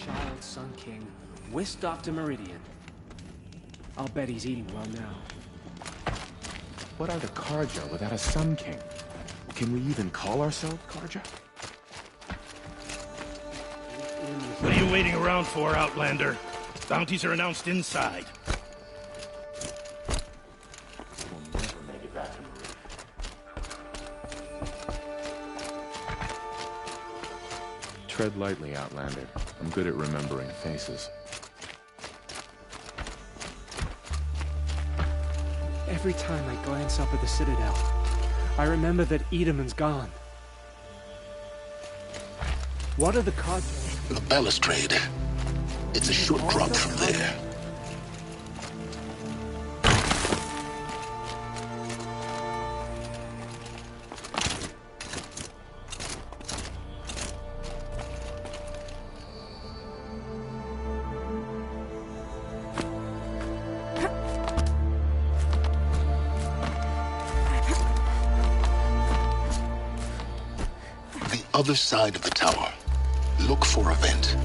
child Sun King whisked off to Meridian. I'll bet he's eating well now. What are the Karja without a Sun King? Can we even call ourselves Karja? What are you waiting around for, Outlander? Bounties are announced inside. We'll never make it back to Meridian. Tread lightly, Outlander. I'm good at remembering faces. Every time I glance up at the Citadel, I remember that Edamon's gone. What are the Karja? The balustrade. It's a short drop from there. The other side of the tower. Look for a vent.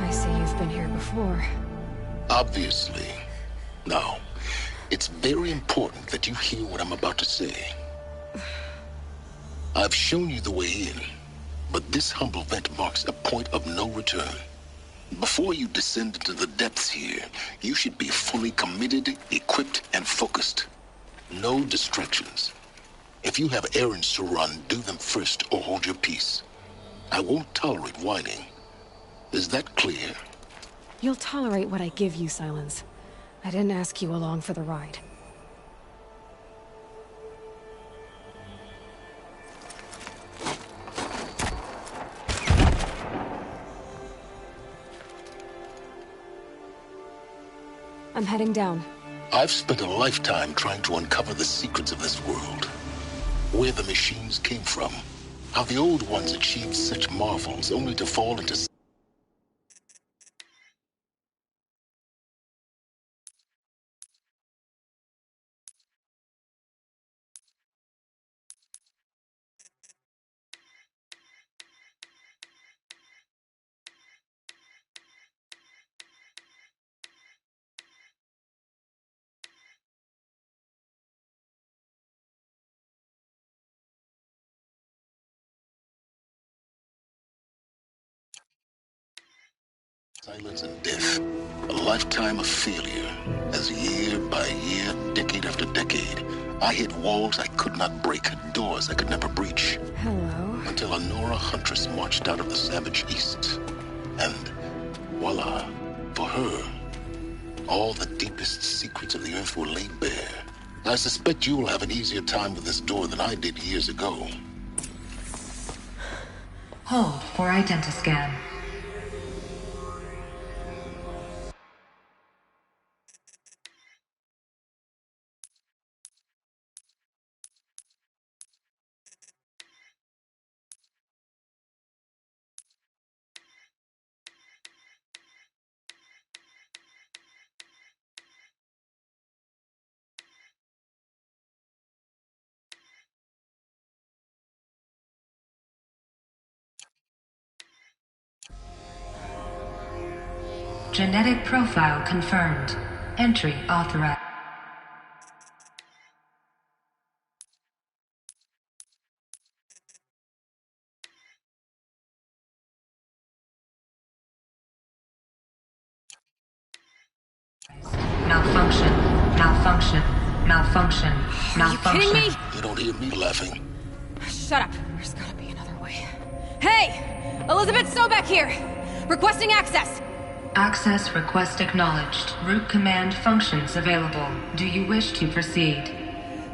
I see you've been here before. Obviously. Now, it's very important that you hear what I'm about to say. I've shown you the way in, but this humble vent marks a point of no return. Before you descend into the depths here, you should be fully committed, equipped, and focused. No distractions. If you have errands to run, do them first or hold your peace. I won't tolerate whining. Is that clear? You'll tolerate what I give you, Silence. I didn't ask you along for the ride. I'm heading down. I've spent a lifetime trying to uncover the secrets of this world. Where the machines came from. How the old ones achieved such marvels only to fall into silence and death. A lifetime of failure, as year by year, decade after decade, I hit walls I could not break, doors I could never breach. Hello. Until a Nora huntress marched out of the savage east. And voila, for her, all the deepest secrets of the earth were laid bare. I suspect you will have an easier time with this door than I did years ago. Hold for identiscan. Genetic profile confirmed. Entry authorized. Malfunction. Malfunction. Malfunction. Are you kidding me? You don't hear me laughing. Shut up. There's gotta be another way. Hey! Elizabeth Sobeck here! Requesting access! Access request acknowledged. Root command functions available. Do you wish to proceed?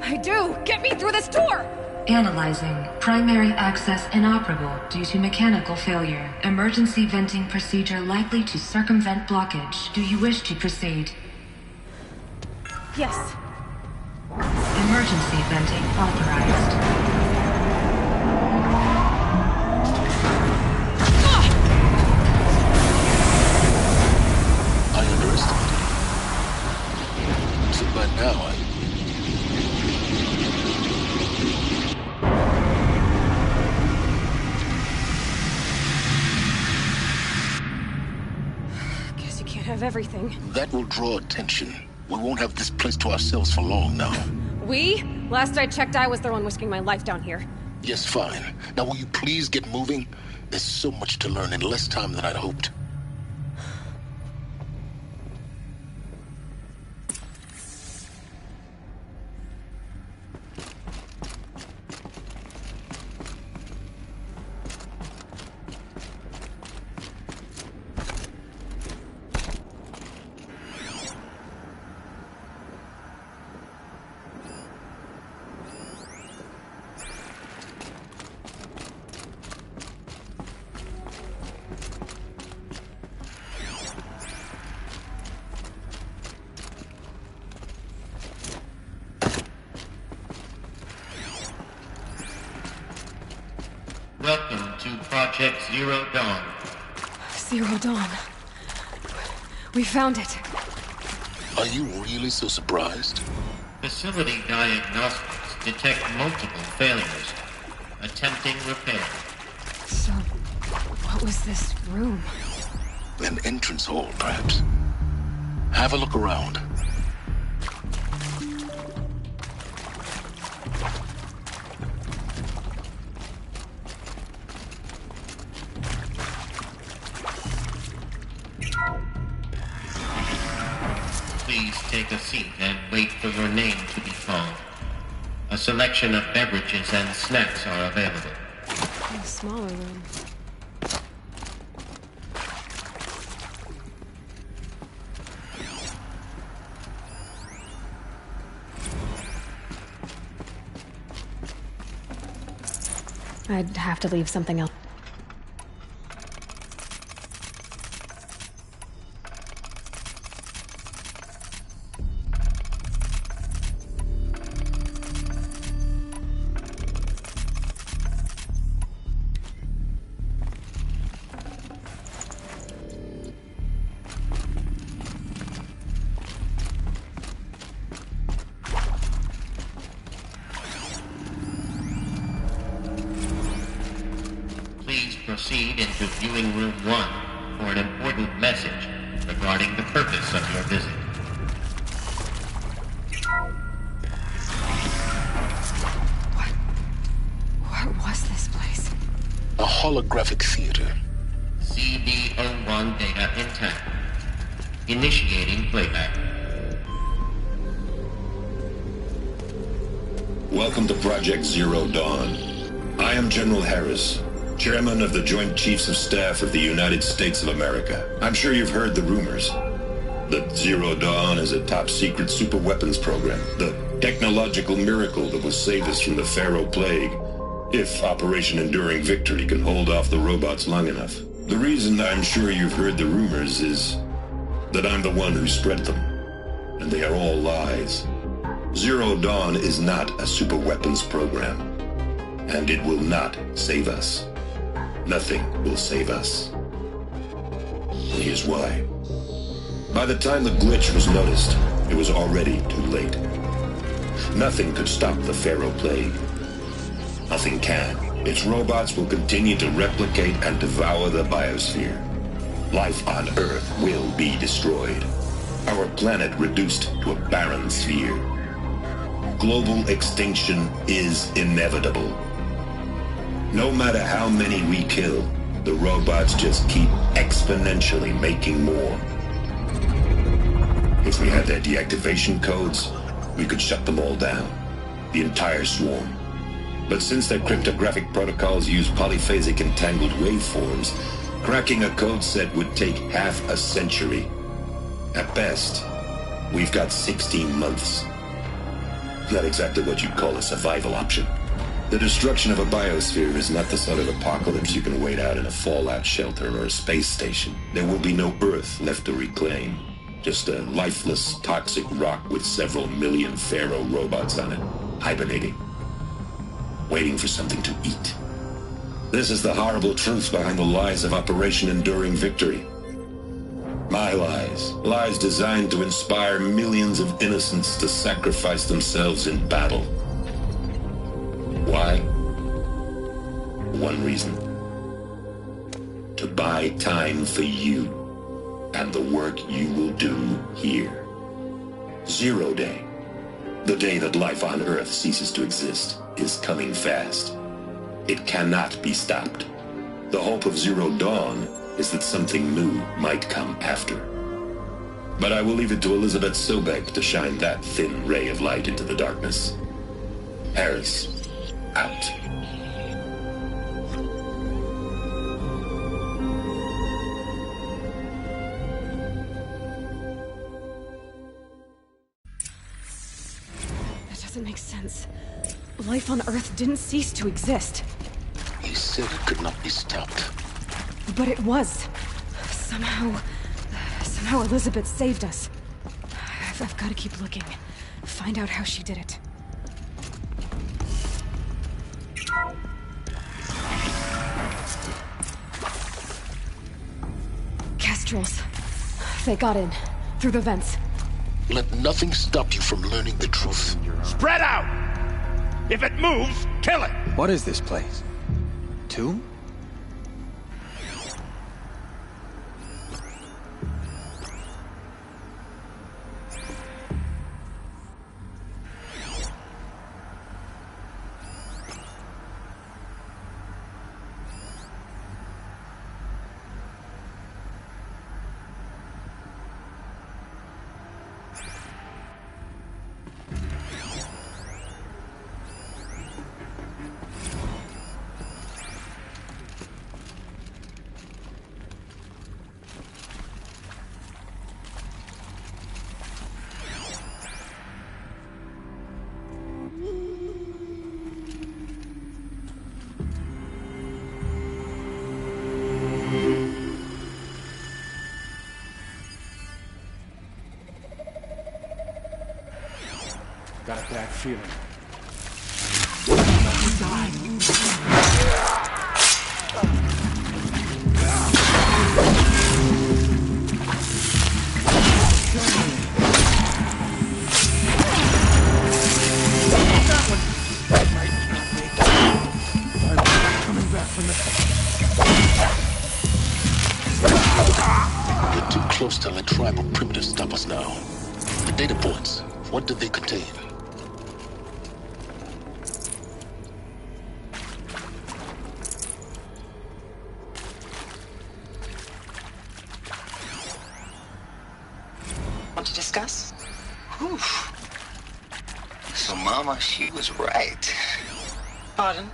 I do! Get me through this door! Analyzing. Primary access inoperable due to mechanical failure. Emergency venting procedure likely to circumvent blockage. Do you wish to proceed? Yes. Emergency venting authorized. I underestimated you. So by now, have everything. That will draw attention. We won't have this place to ourselves for long now. We? Last I checked, I was the one risking my life down here. Yes, fine. Now will you please get moving? There's so much to learn in less time than I'd hoped. Welcome to Project Zero Dawn. Zero Dawn. We found it. Are you really so surprised? Facility diagnostics detect multiple failures. Attempting repair. So, what was this room? An entrance hall, perhaps. Have a look around. Please take a seat and wait for your name to be called. A selection of beverages and snacks are available. A smaller room. I'd have to leave something else. Proceed into viewing room 1 for an important message regarding the purpose of your visit. What was this place? A holographic theater. CD01 data intact. Initiating playback. Welcome to Project Zero Dawn. I am General Harris, Chairman of the Joint Chiefs of Staff of the United States of America. I'm sure you've heard the rumors that Zero Dawn is a top-secret superweapons program, the technological miracle that will save us from the Pharaoh Plague, if Operation Enduring Victory can hold off the robots long enough. The reason I'm sure you've heard the rumors is that I'm the one who spread them, and they are all lies. Zero Dawn is not a superweapons program, and it will not save us. Nothing will save us. And here's why. By the time the glitch was noticed, it was already too late. Nothing could stop the Pharaoh Plague. Nothing can. Its robots will continue to replicate and devour the biosphere. Life on Earth will be destroyed. Our planet reduced to a barren sphere. Global extinction is inevitable. No matter how many we kill, the robots just keep exponentially making more. If we had their deactivation codes, we could shut them all down. The entire swarm. But since their cryptographic protocols use polyphasic entangled waveforms, cracking a code set would take half a century. At best, we've got 16 months. Not exactly what you'd call a survival option. The destruction of a biosphere is not the sort of apocalypse you can wait out in a fallout shelter or a space station. There will be no Earth left to reclaim. Just a lifeless, toxic rock with several million Pharaoh robots on it, hibernating, waiting for something to eat. This is the horrible truth behind the lies of Operation Enduring Victory. My lies. Lies designed to inspire millions of innocents to sacrifice themselves in battle. Why? One reason. To buy time for you. and the work you will do here. 0 Day, the day that life on Earth ceases to exist, is coming fast. It cannot be stopped. The hope of Zero Dawn is that something new might come after. But I will leave it to Elizabeth Sobek to shine that thin ray of light into the darkness. Harris, out. That doesn't make sense. Life on Earth didn't cease to exist. You said it could not be stopped. But it was. Somehow Elizabeth saved us. I've got to keep looking. Find out how she did it. Kestrels. They got in. Through the vents. Let nothing stop you from learning the truth. Spread out! If it moves, kill it! What is this place? Tomb? Got a bad feeling. Coming back from the... We're too close to let tribal primitives stop us now. The data points, what did they contain? Want to discuss? Whew. So Mama, she was right. Pardon?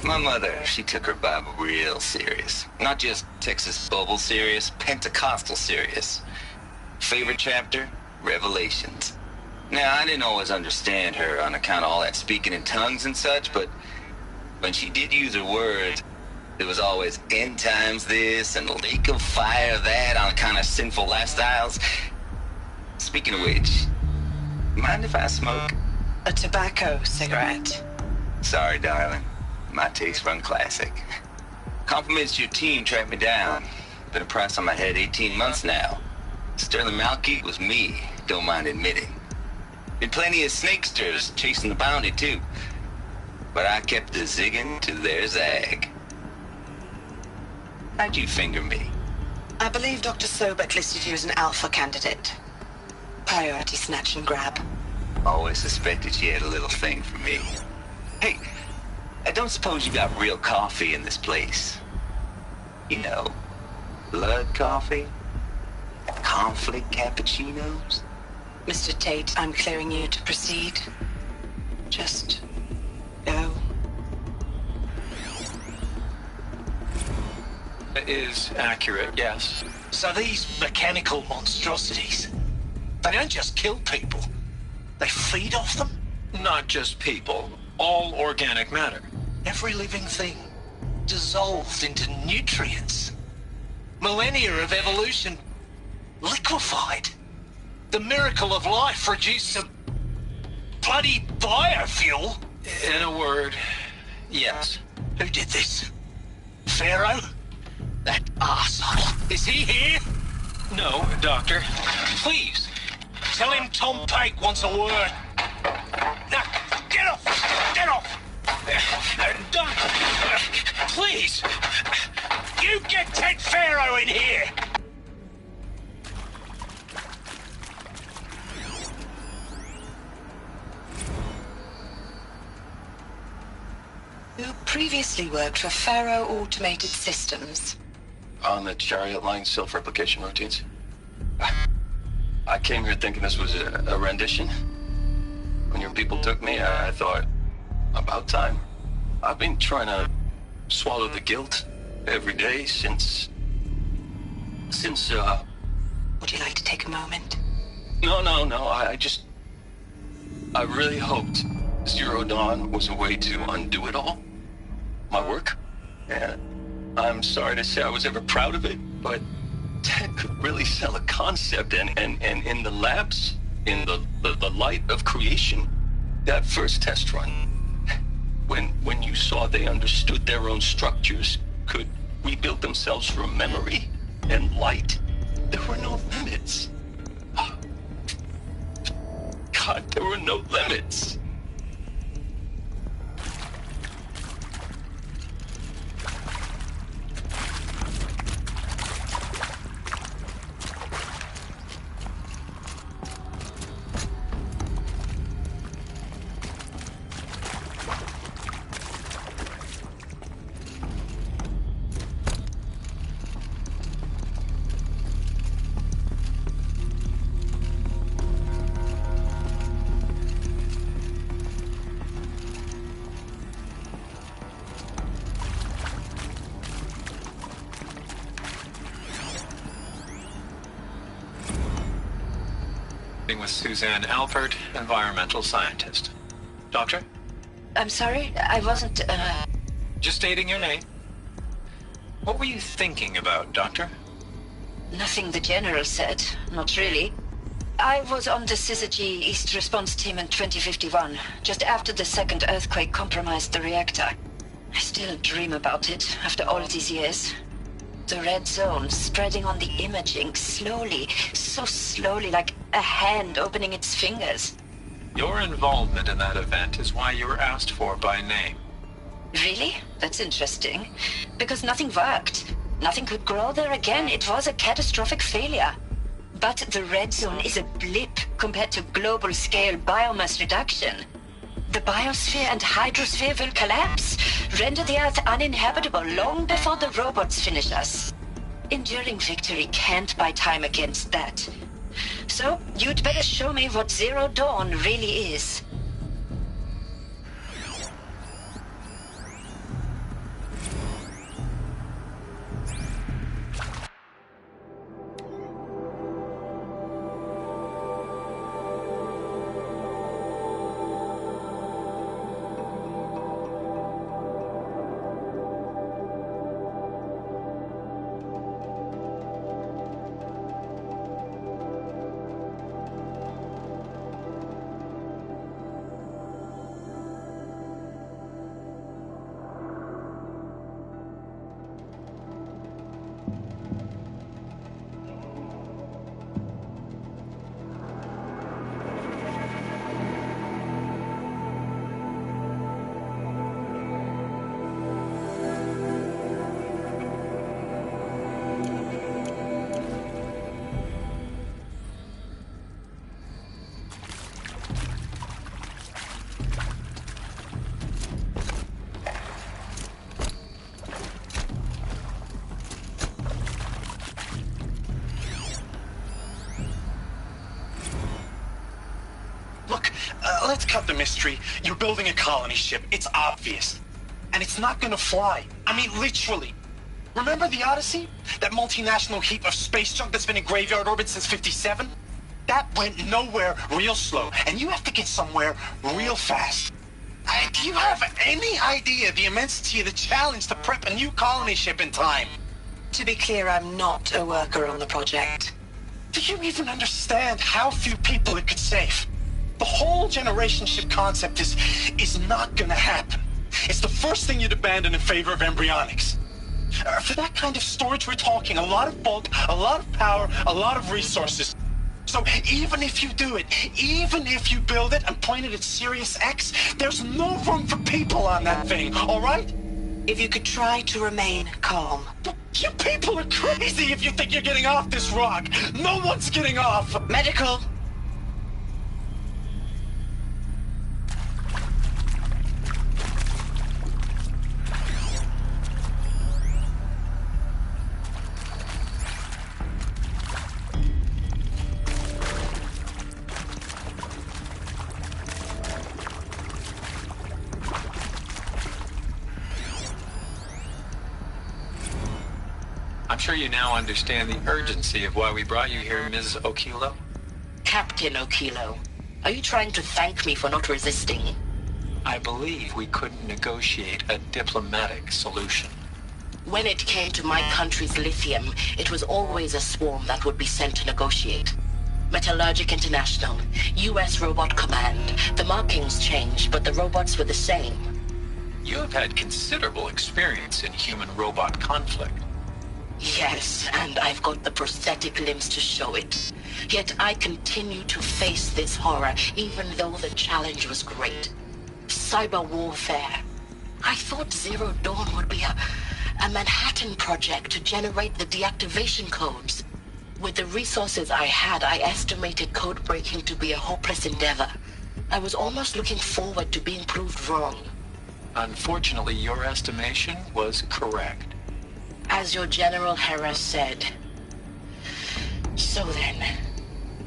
My mother, she took her Bible real serious. Not just Texas Bible serious, Pentecostal serious. Favorite chapter? Revelations. Now, I didn't always understand her on account of all that speaking in tongues and such, but when she did use her words, there was always end times this and lake of fire that on account of sinful lifestyles. Speaking of which, mind if I smoke? A tobacco cigarette. Sorry, darling. My taste run classic. Compliments to your team tracked me down. Been a price on my head 18 months now. Sterling Malky was me, don't mind admitting. Been plenty of snakesters chasing the bounty too. But I kept the zigging to their zag. How'd you finger me? I believe Dr. Sobek listed you as an alpha candidate. Priority snatch and grab. Always suspected she had a little thing for me. Hey, I don't suppose you got real coffee in this place. You know, blood coffee? Conflict cappuccinos? Mr. Tate, I'm clearing you to proceed. Just go. It is accurate, yes. So these mechanical monstrosities, they don't just kill people, they feed off them? Not just people, all organic matter. Every living thing, dissolved into nutrients. Millennia of evolution, liquefied. The miracle of life reduced to bloody biofuel. In a word, yes. Who did this? Pharaoh? That arsehole. Is he here? No, Doctor. Please, tell him Tom Pake wants a word. Now, get off! Get off! Doctor, please! You get Ted Pharaoh in here! previously worked for Faro Automated Systems. On the Chariot Line self-replication routines? I came here thinking this was a rendition. When your people took me, I thought, about time. I've been trying to swallow the guilt every day since... Would you like to take a moment? No, I really hoped Zero Dawn was a way to undo it all. My work. And I'm sorry to say I was ever proud of it, but Ted could really sell a concept, and in the labs, in the light of creation, that first test run, when you saw they understood their own structures, could rebuild themselves from memory and light, there were no limits. God, there were no limits. With Suzanne Alpert, environmental scientist. Doctor? I'm sorry, I wasn't, Just stating your name. What were you thinking about, Doctor? Nothing the General said, not really. I was on the Syzygy East Response Team in 2051, just after the second earthquake compromised the reactor. I still dream about it, after all these years. The red zone spreading on the imaging, slowly, so slowly, like a hand opening its fingers. Your involvement in that event is why you were asked for by name. Really? That's interesting. Because nothing worked. Nothing could grow there again. It was a catastrophic failure. But the red zone is a blip compared to global-scale biomass reduction. The biosphere and hydrosphere will collapse, render the Earth uninhabitable long before the robots finish us. Enduring victory can't buy time against that. So, you'd better show me what Zero Dawn really is. Let's cut the mystery. You're building a colony ship. It's obvious. And it's not gonna fly. I mean, literally. Remember the Odyssey? That multinational heap of space junk that's been in graveyard orbit since '57? That went nowhere real slow. And you have to get somewhere real fast. Do you have any idea the immensity of the challenge to prep a new colony ship in time? To be clear, I'm not a worker on the project. Do you even understand how few people it could save? The whole generation ship concept is not gonna happen. It's the first thing you'd abandon in favor of embryonics. For that kind of storage, we're talking a lot of bulk, a lot of power, a lot of resources. So even if you do it, even if you build it and point it at Sirius X, there's no room for people on that thing, all right? If you could try to remain calm. You people are crazy if you think you're getting off this rock. No one's getting off. Medical. I'm sure you now understand the urgency of why we brought you here, Ms. Okilo. Captain Okilo, are you trying to thank me for not resisting? I believe we couldn't negotiate a diplomatic solution. When it came to my country's lithium, it was always a swarm that would be sent to negotiate. Metallurgic International, U.S. Robot Command. The markings changed, but the robots were the same. You have had considerable experience in human-robot conflict. Yes, and I've got the prosthetic limbs to show it. Yet I continue to face this horror, even though the challenge was great. Cyber warfare. I thought Zero Dawn would be a Manhattan project to generate the deactivation codes. With the resources I had, I estimated code breaking to be a hopeless endeavor. I was almost looking forward to being proved wrong. Unfortunately, your estimation was correct. As your General Harris said. So then,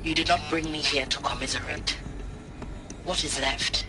you did not bring me here to commiserate. What is left?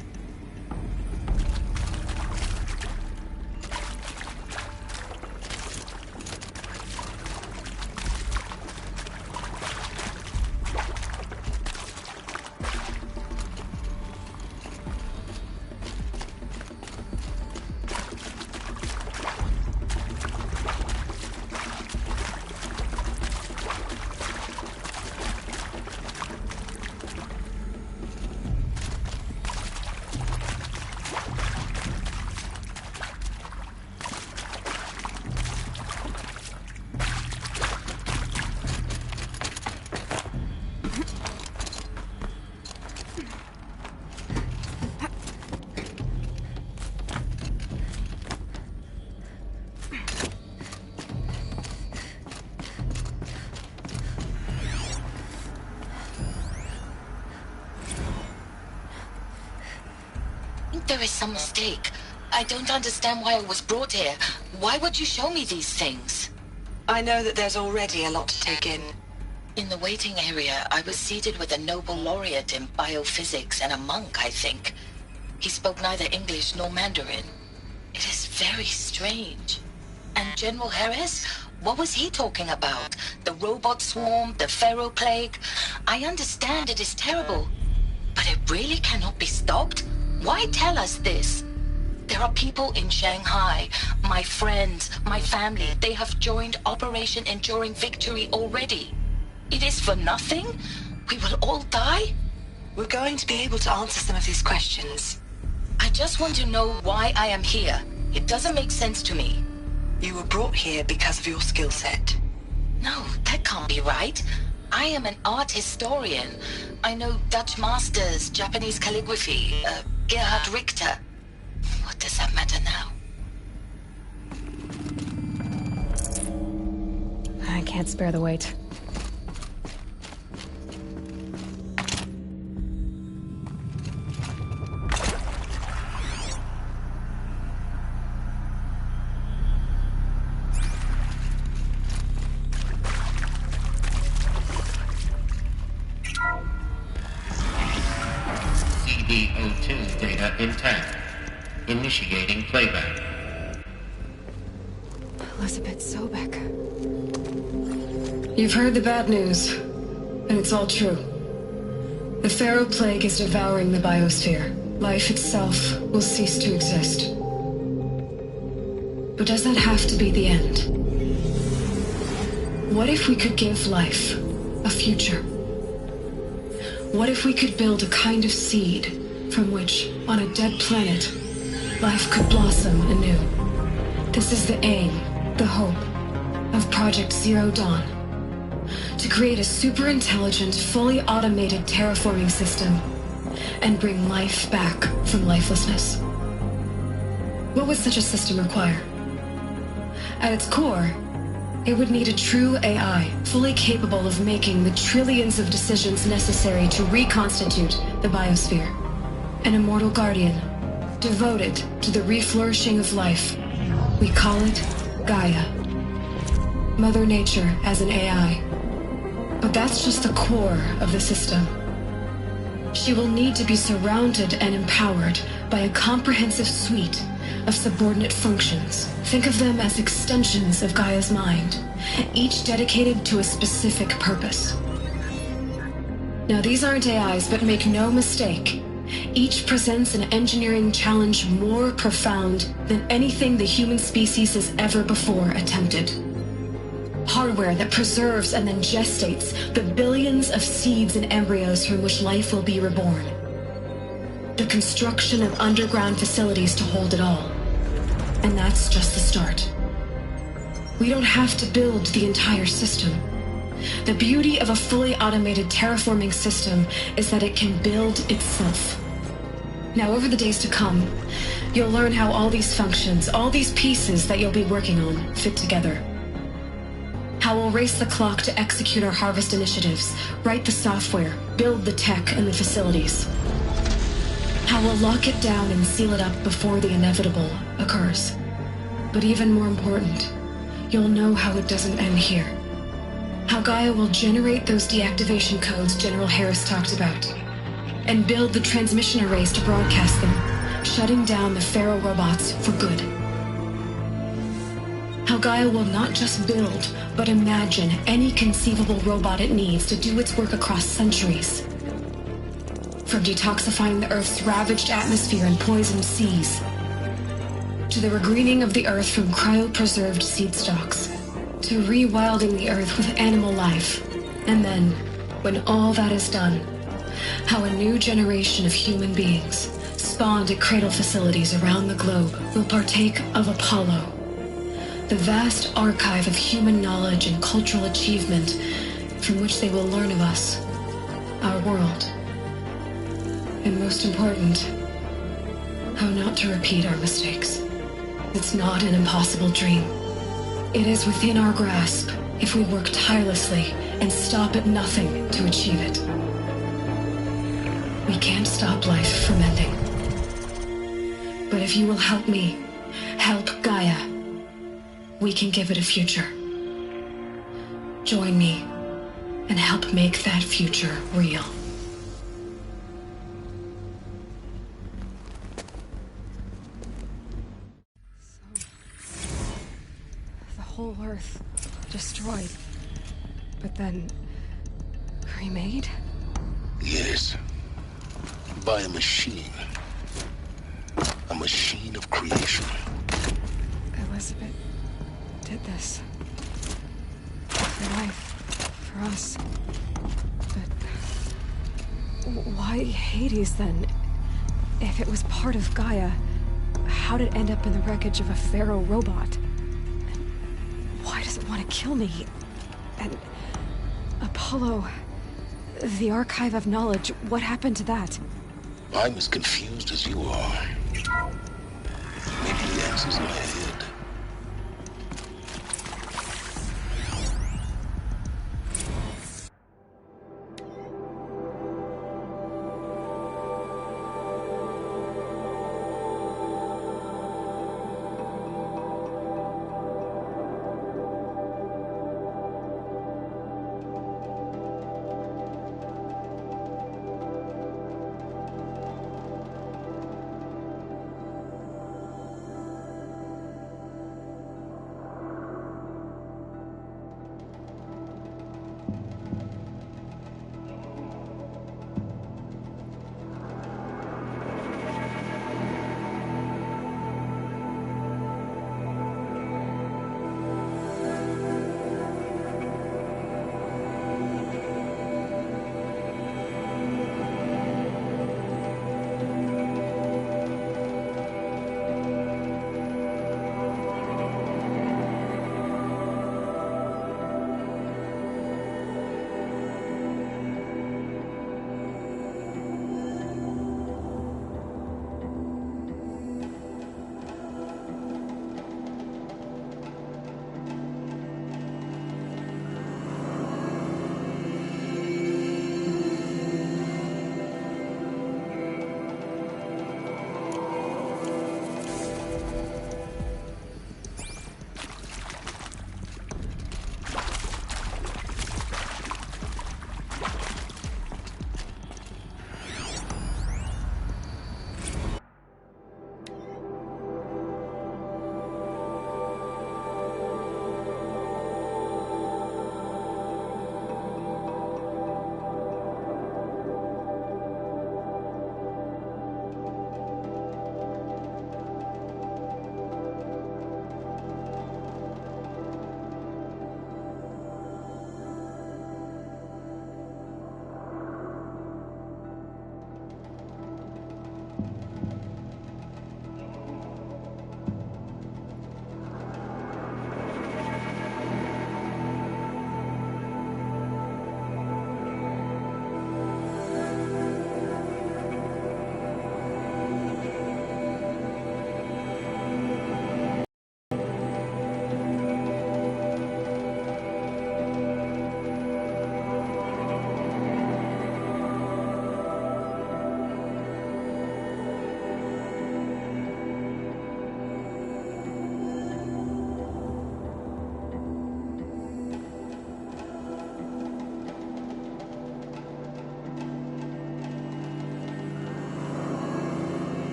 There is some mistake. I don't understand why I was brought here. Why would you show me these things? I know that there's already a lot to take in. In the waiting area, I was seated with a Nobel laureate in biophysics and a monk, I think. He spoke neither English nor Mandarin. It is very strange. And General Harris? What was he talking about? The robot swarm, the Pharaoh plague? I understand it is terrible, but it really cannot be stopped? Why tell us this? There are people in Shanghai, my friends, my family. They have joined Operation Enduring Victory already. It is for nothing? We will all die? We're going to be able to answer some of these questions. I just want to know why I am here. It doesn't make sense to me. You were brought here because of your skill set. No, that can't be right. I am an art historian. I know Dutch masters, Japanese calligraphy, Gerhard Richter. What does that matter now? I can't spare the weight. CD02 data intact. Initiating playback. Elizabeth Sobek. You've heard the bad news, and it's all true. The Pharaoh plague is devouring the biosphere. Life itself will cease to exist. But does that have to be the end? What if we could give life a future? What if we could build a kind of seed from which, on a dead planet, life could blossom anew? This is the aim, the hope, of Project Zero Dawn. To create a super-intelligent, fully automated terraforming system and bring life back from lifelessness. What would such a system require? At its core, it would need a true AI, fully capable of making the trillions of decisions necessary to reconstitute the biosphere. An immortal guardian, devoted to the reflourishing of life. We call it Gaia. Mother Nature as an AI. But that's just the core of the system. She will need to be surrounded and empowered by a comprehensive suite of subordinate functions. Think of them as extensions of Gaia's mind, each dedicated to a specific purpose. Now, these aren't AIs, but make no mistake, each presents an engineering challenge more profound than anything the human species has ever before attempted. Hardware that preserves and then gestates the billions of seeds and embryos from which life will be reborn. The construction of underground facilities to hold it all. And that's just the start. We don't have to build the entire system. The beauty of a fully automated terraforming system is that it can build itself. Now, over the days to come, you'll learn how all these functions, all these pieces that you'll be working on, fit together. How we'll race the clock to execute our harvest initiatives, write the software, build the tech and the facilities. How we'll lock it down and seal it up before the inevitable occurs. But even more important, you'll know how it doesn't end here. How Gaia will generate those deactivation codes General Harris talked about, and build the transmission arrays to broadcast them, shutting down the Pharaoh robots for good. How Gaia will not just build, but imagine any conceivable robot it needs to do its work across centuries. From detoxifying the Earth's ravaged atmosphere and poisoned seas, to the regreening of the Earth from cryopreserved seed stalks, to rewilding the Earth with animal life. And then, when all that is done, how a new generation of human beings, spawned at cradle facilities around the globe, will partake of Apollo, the vast archive of human knowledge and cultural achievement from which they will learn of us, our world, and most important, how not to repeat our mistakes. It's not an impossible dream. It is within our grasp if we work tirelessly and stop at nothing to achieve it. We can't stop life from ending. But if you will help me, help Gaia, we can give it a future. Join me and help make that future real. The whole Earth destroyed, but then remade? Yes. By a machine. A machine of creation. Elizabeth did this. For life. For us. But why Hades then? If it was part of Gaia, how did it end up in the wreckage of a Pharaoh robot? And why does it want to kill me? And Apollo, the archive of knowledge, what happened to that? I'm as confused as you are. Maybe the answer's in my head.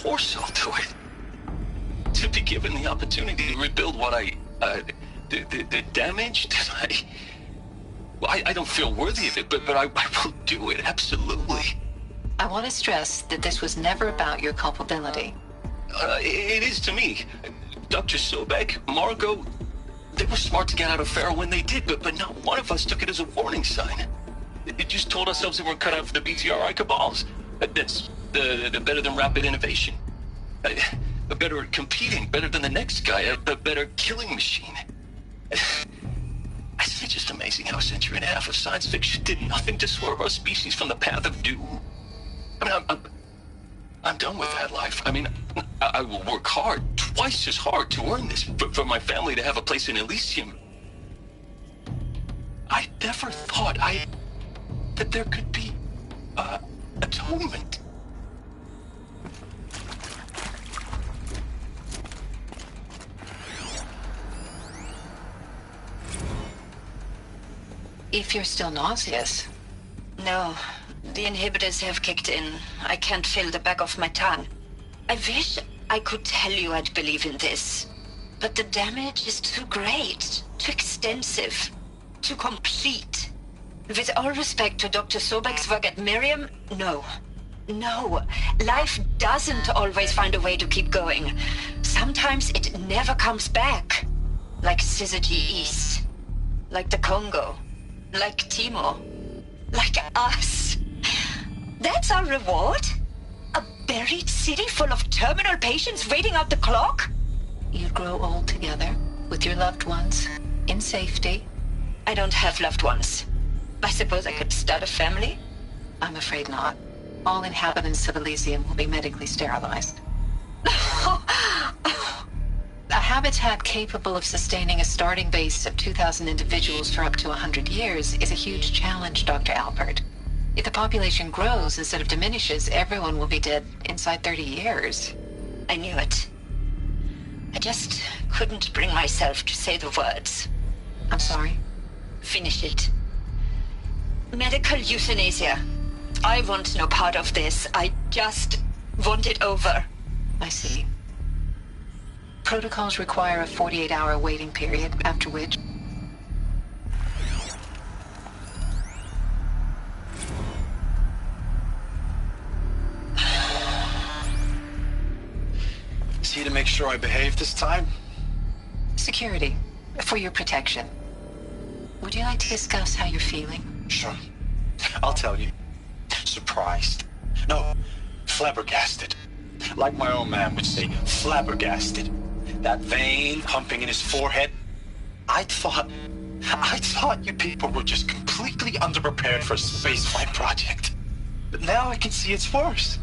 force I'll do it. To be given the opportunity to rebuild what the damage that I don't feel worthy of it, but I will do it, absolutely. I want to stress that this was never about your culpability. It is to me. Dr. Sobek, Margot, they were smart to get out of Pharaoh when they did, but not one of us took it as a warning sign. It just told ourselves that we're cut out for the BTRI cabals. That's the better than rapid innovation. Better at competing, better than the next guy, a better killing machine. It's just amazing how a century and a half of science fiction did nothing to swerve our species from the path of doom. I mean, I'm done with that life. I mean, I will work hard, twice as hard to earn this, for my family to have a place in Elysium. I never thought that there could be, atonement. If you're still nauseous. No, the inhibitors have kicked in. I can't feel the back of my tongue. I wish I could tell you I'd believe in this, but the damage is too great, too extensive, too complete. With all respect to Dr. Sobek's work at Miriam, no. No, life doesn't always find a way to keep going. Sometimes it never comes back. Like Syzygy East. Like the Congo. Like Timor. Like us. That's our reward? A buried city full of terminal patients waiting out the clock? You'd grow old together, with your loved ones, in safety. I don't have loved ones. I suppose I could start a family? I'm afraid not. All inhabitants of Elysium will be medically sterilized. A habitat capable of sustaining a starting base of 2,000 individuals for up to 100 years is a huge challenge, Dr. Alpert. If the population grows instead of diminishes, everyone will be dead inside 30 years. I knew it. I just couldn't bring myself to say the words. I'm sorry? Finish it. Medical euthanasia. I want no part of this. I just want it over. I see. Protocols require a 48-hour waiting period, after which... See to make sure I behave this time? Security. For your protection. Would you like to discuss how you're feeling? Sure. I'll tell you. Surprised. No, flabbergasted. Like my old man would say, flabbergasted. That vein pumping in his forehead. I thought you people were just completely underprepared for a spaceflight project. But now I can see it's worse.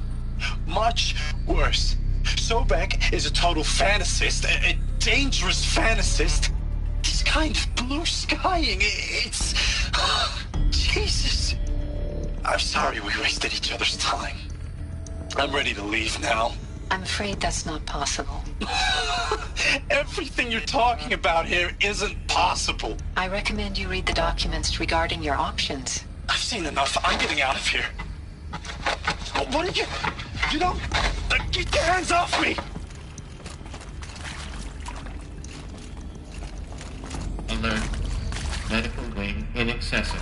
Much worse. Sobek is a total fantasist, a dangerous fantasist. This kind of blue skying, it's... Jesus. I'm sorry we wasted each other's time. I'm ready to leave now. I'm afraid that's not possible. Everything you're talking about here isn't possible. I recommend you read the documents regarding your options. I've seen enough. I'm getting out of here. What are you... You don't... Get your hands off me! Alert. Medical wing inaccessible.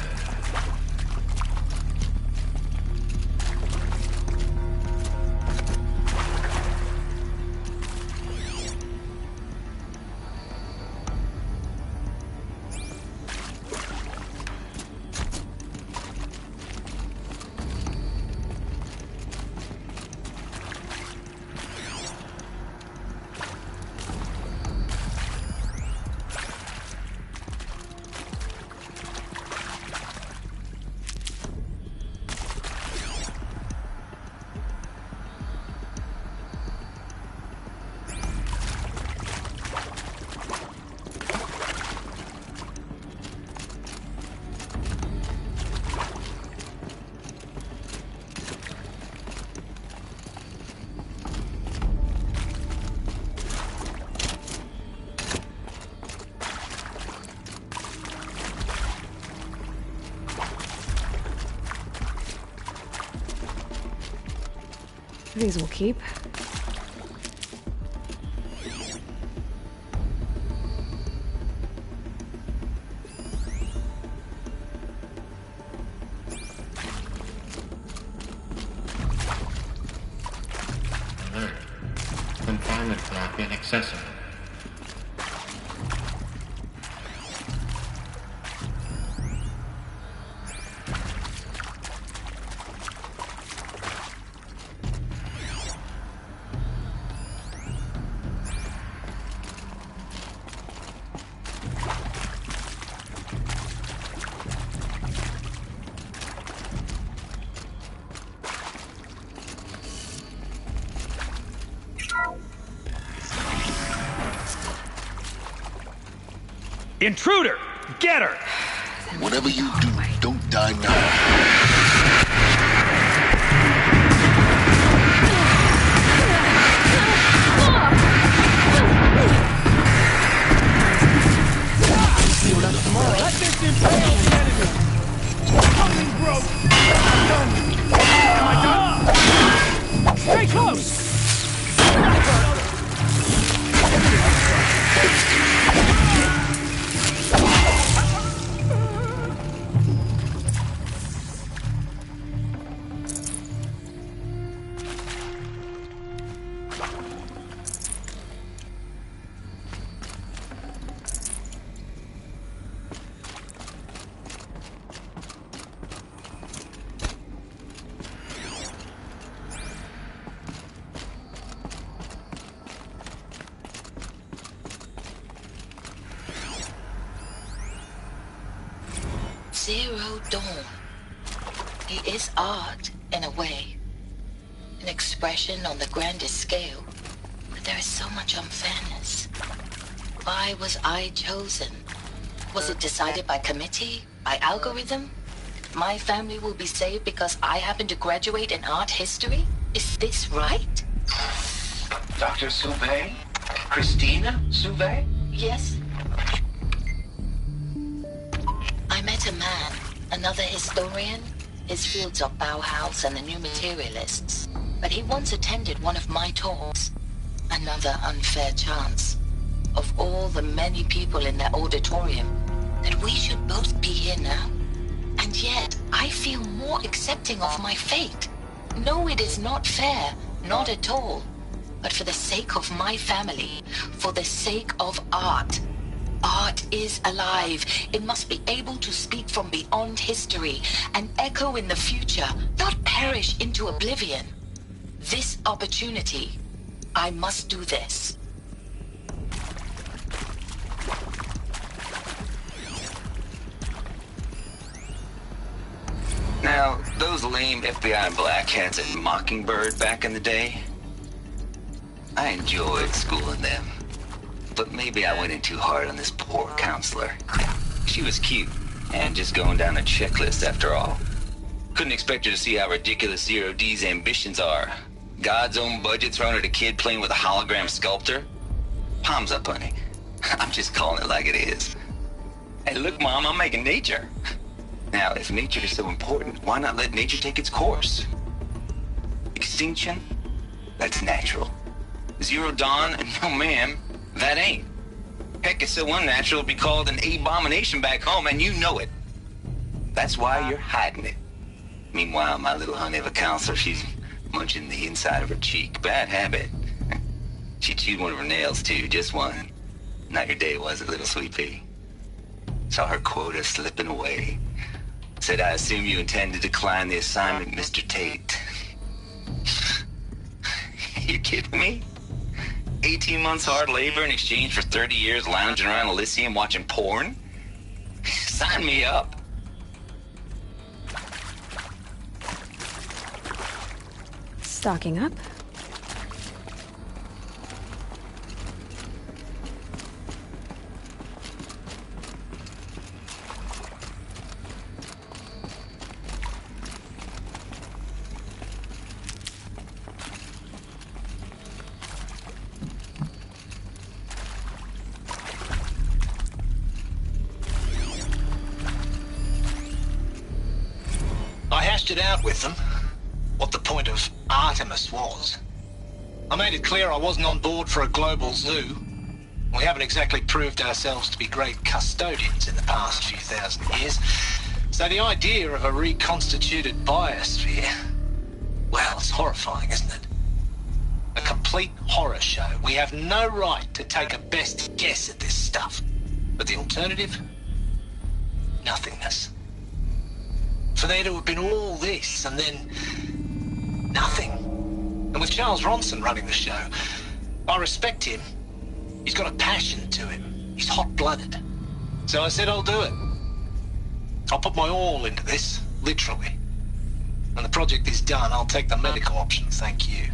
These will keep. silent block inaccessible. Intruder! Get her! Whatever you do, don't die now. Let this impale the enemy! Coming broke! Am I done? Stay close! Zero Dawn. It is art, in a way. An expression on the grandest scale. But there is so much unfairness. Why was I chosen? Was it decided by committee? By algorithm? My family will be saved because I happen to graduate in art history? Is this right? Dr. Sauvé? Christina Sauvé? Yes. I met a man, another historian. His fields are Bauhaus and the New Materialists. But he once attended one of my talks. Another unfair chance. Of all the many people in that auditorium, that we should both be here now. And yet, I feel more accepting of my fate. No, it is not fair. Not at all. But for the sake of my family, for the sake of art. Art is alive. It must be able to speak from beyond history and echo in the future, not perish into oblivion. This opportunity, I must do this. Now, those lame FBI black hats at Mockingbird back in the day, I enjoyed schooling them. But maybe I went in too hard on this poor counselor. She was cute, and just going down a checklist after all. Couldn't expect her to see how ridiculous Zero D's ambitions are. God's own budget thrown at a kid playing with a hologram sculptor? Palms up, honey. I'm just calling it like it is. Hey, look, Mom, I'm making nature. Now, if nature is so important, why not let nature take its course? Extinction? That's natural. Zero Dawn? No, ma'am. That ain't. Heck, it's so unnatural to be called an abomination back home, and you know it. That's why you're hiding it. Meanwhile, my little honey of a counselor, she's munching the inside of her cheek. Bad habit. She chewed one of her nails, too, just one. Not your day, was it, little sweet pea? Saw her quota slipping away. Said, I assume you intend to decline the assignment, Mr. Tate. You kidding me? 18 months hard labor in exchange for 30 years lounging around Elysium watching porn? Sign me up. Stocking up. I hashed it out with them, what the point of Artemis was. I made it clear I wasn't on board for a global zoo. We haven't exactly proved ourselves to be great custodians in the past few thousand years. So the idea of a reconstituted biosphere, well, it's horrifying, isn't it? A complete horror show. We have no right to take a best guess at this stuff. But the alternative? Nothingness. For there to have been all this, and then nothing. And with Charles Ronson running the show, I respect him. He's got a passion to him. He's hot-blooded. So I said I'll do it. I'll put my all into this, literally. When the project is done, I'll take the medical option, thank you.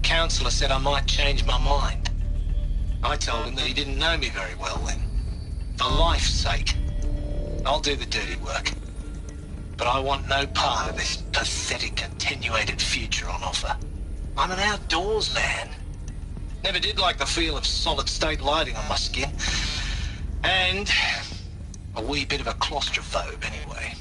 Counselor said I might change my mind. I told him that he didn't know me very well then. For life's sake, I'll do the dirty work. But I want no part of this pathetic, attenuated future on offer. I'm an outdoors man. Never did like the feel of solid-state lighting on my skin. And a wee bit of a claustrophobe, anyway.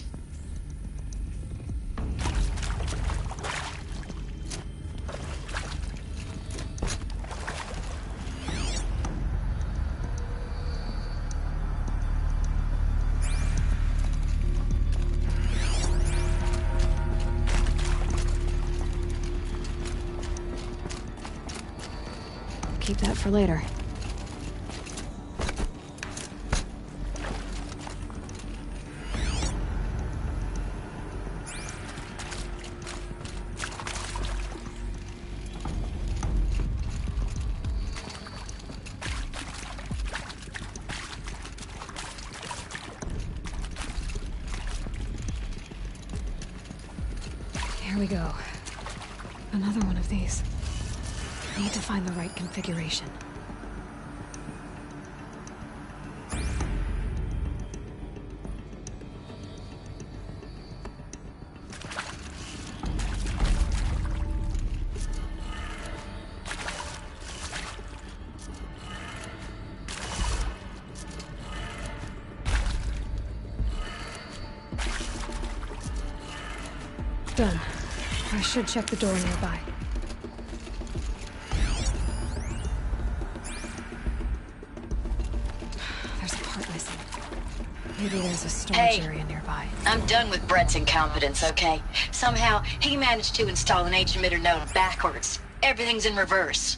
Keep that for later. Here we go. Another one of these. Need to find the right configuration. Done. I should check the door nearby. Maybe there's a storage area nearby. I'm done with Brett's incompetence, okay? Somehow, he managed to install an H-emitter node backwards. Everything's in reverse.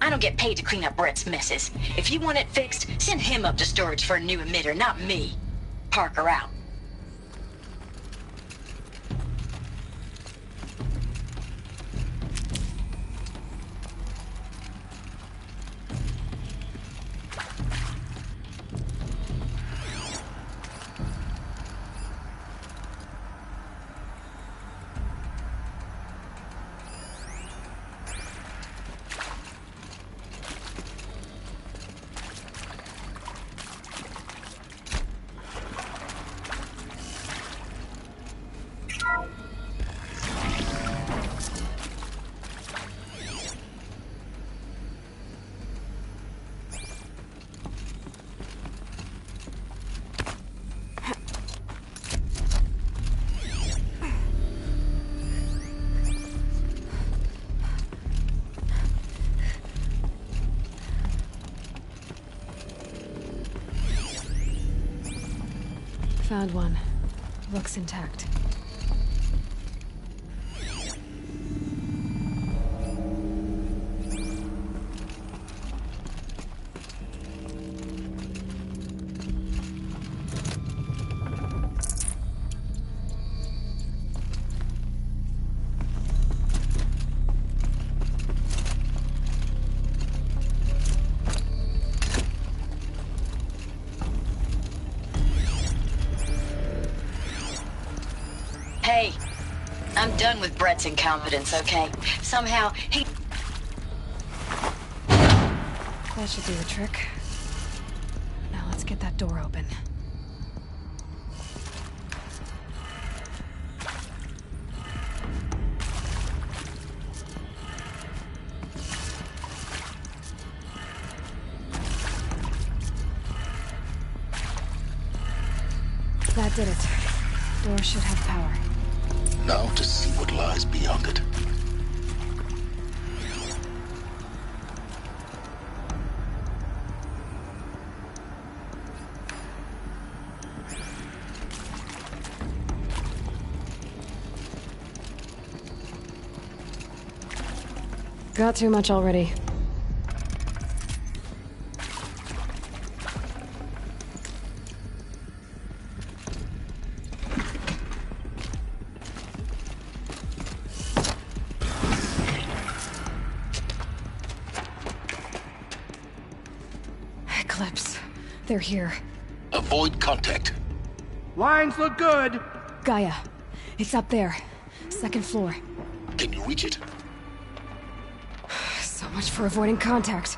I don't get paid to clean up Brett's messes. If you want it fixed, send him up to storage for a new emitter, not me. Parker out. Found one. Looks intact. Hey, I'm done with Brett's incompetence, okay? Somehow, he... That should do the trick. Now let's get that door open. That did it. Door should have power. Now to see what lies beyond it. Got too much already. Eclipse. They're here. Avoid contact. Lines look good. Gaia. It's up there. Second floor. Can you reach it? So much for avoiding contact.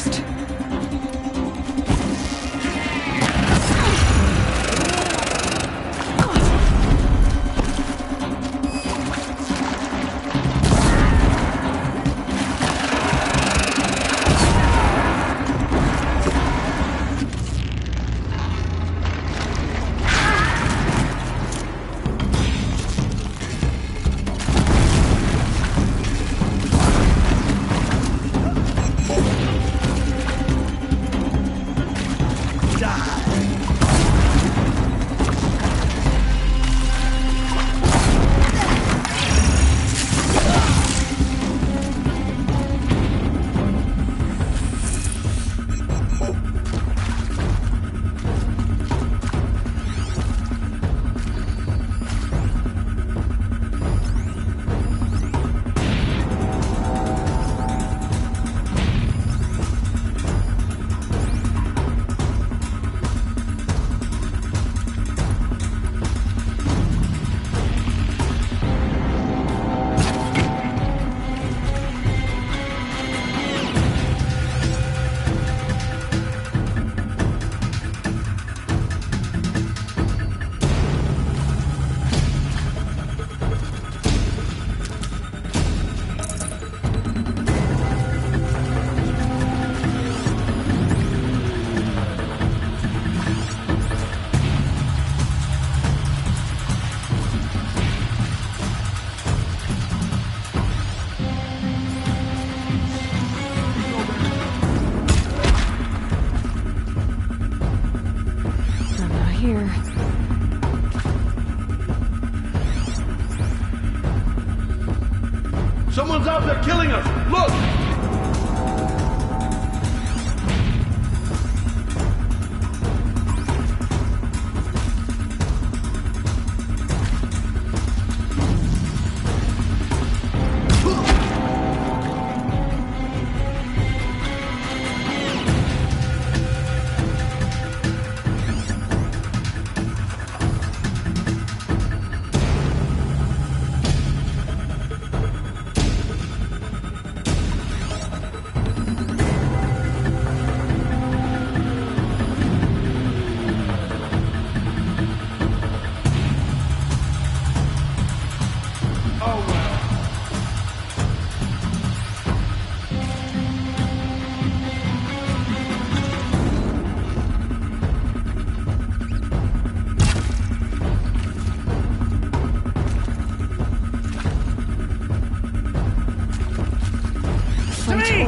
first. Someone's out there killing us! Look!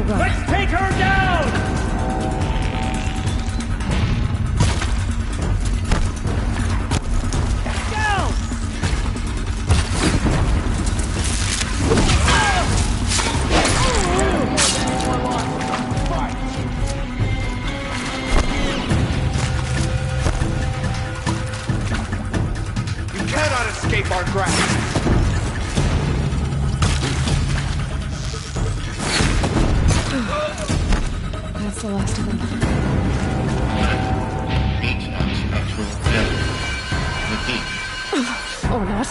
Let's take her down! Down! You cannot escape our grasp! That's the last of them. HVAC structural failure. Repeat. Or not.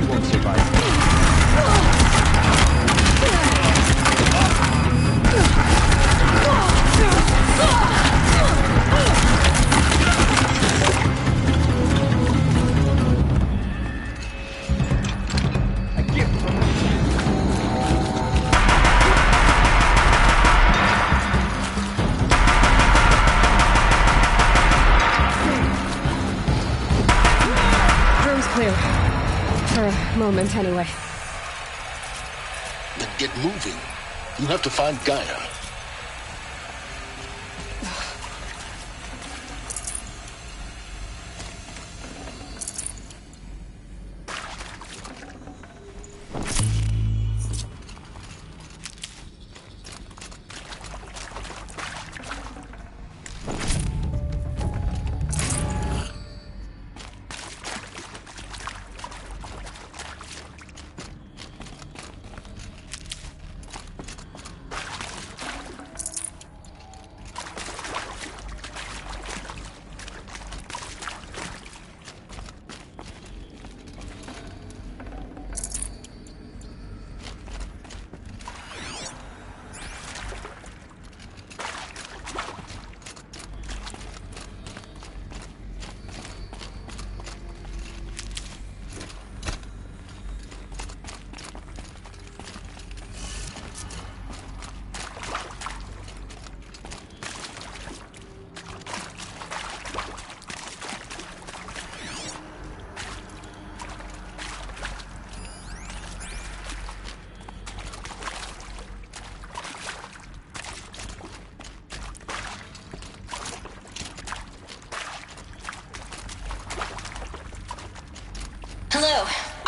You won't survive. Clear. For a moment, anyway. Then get moving. You have to find Gaia.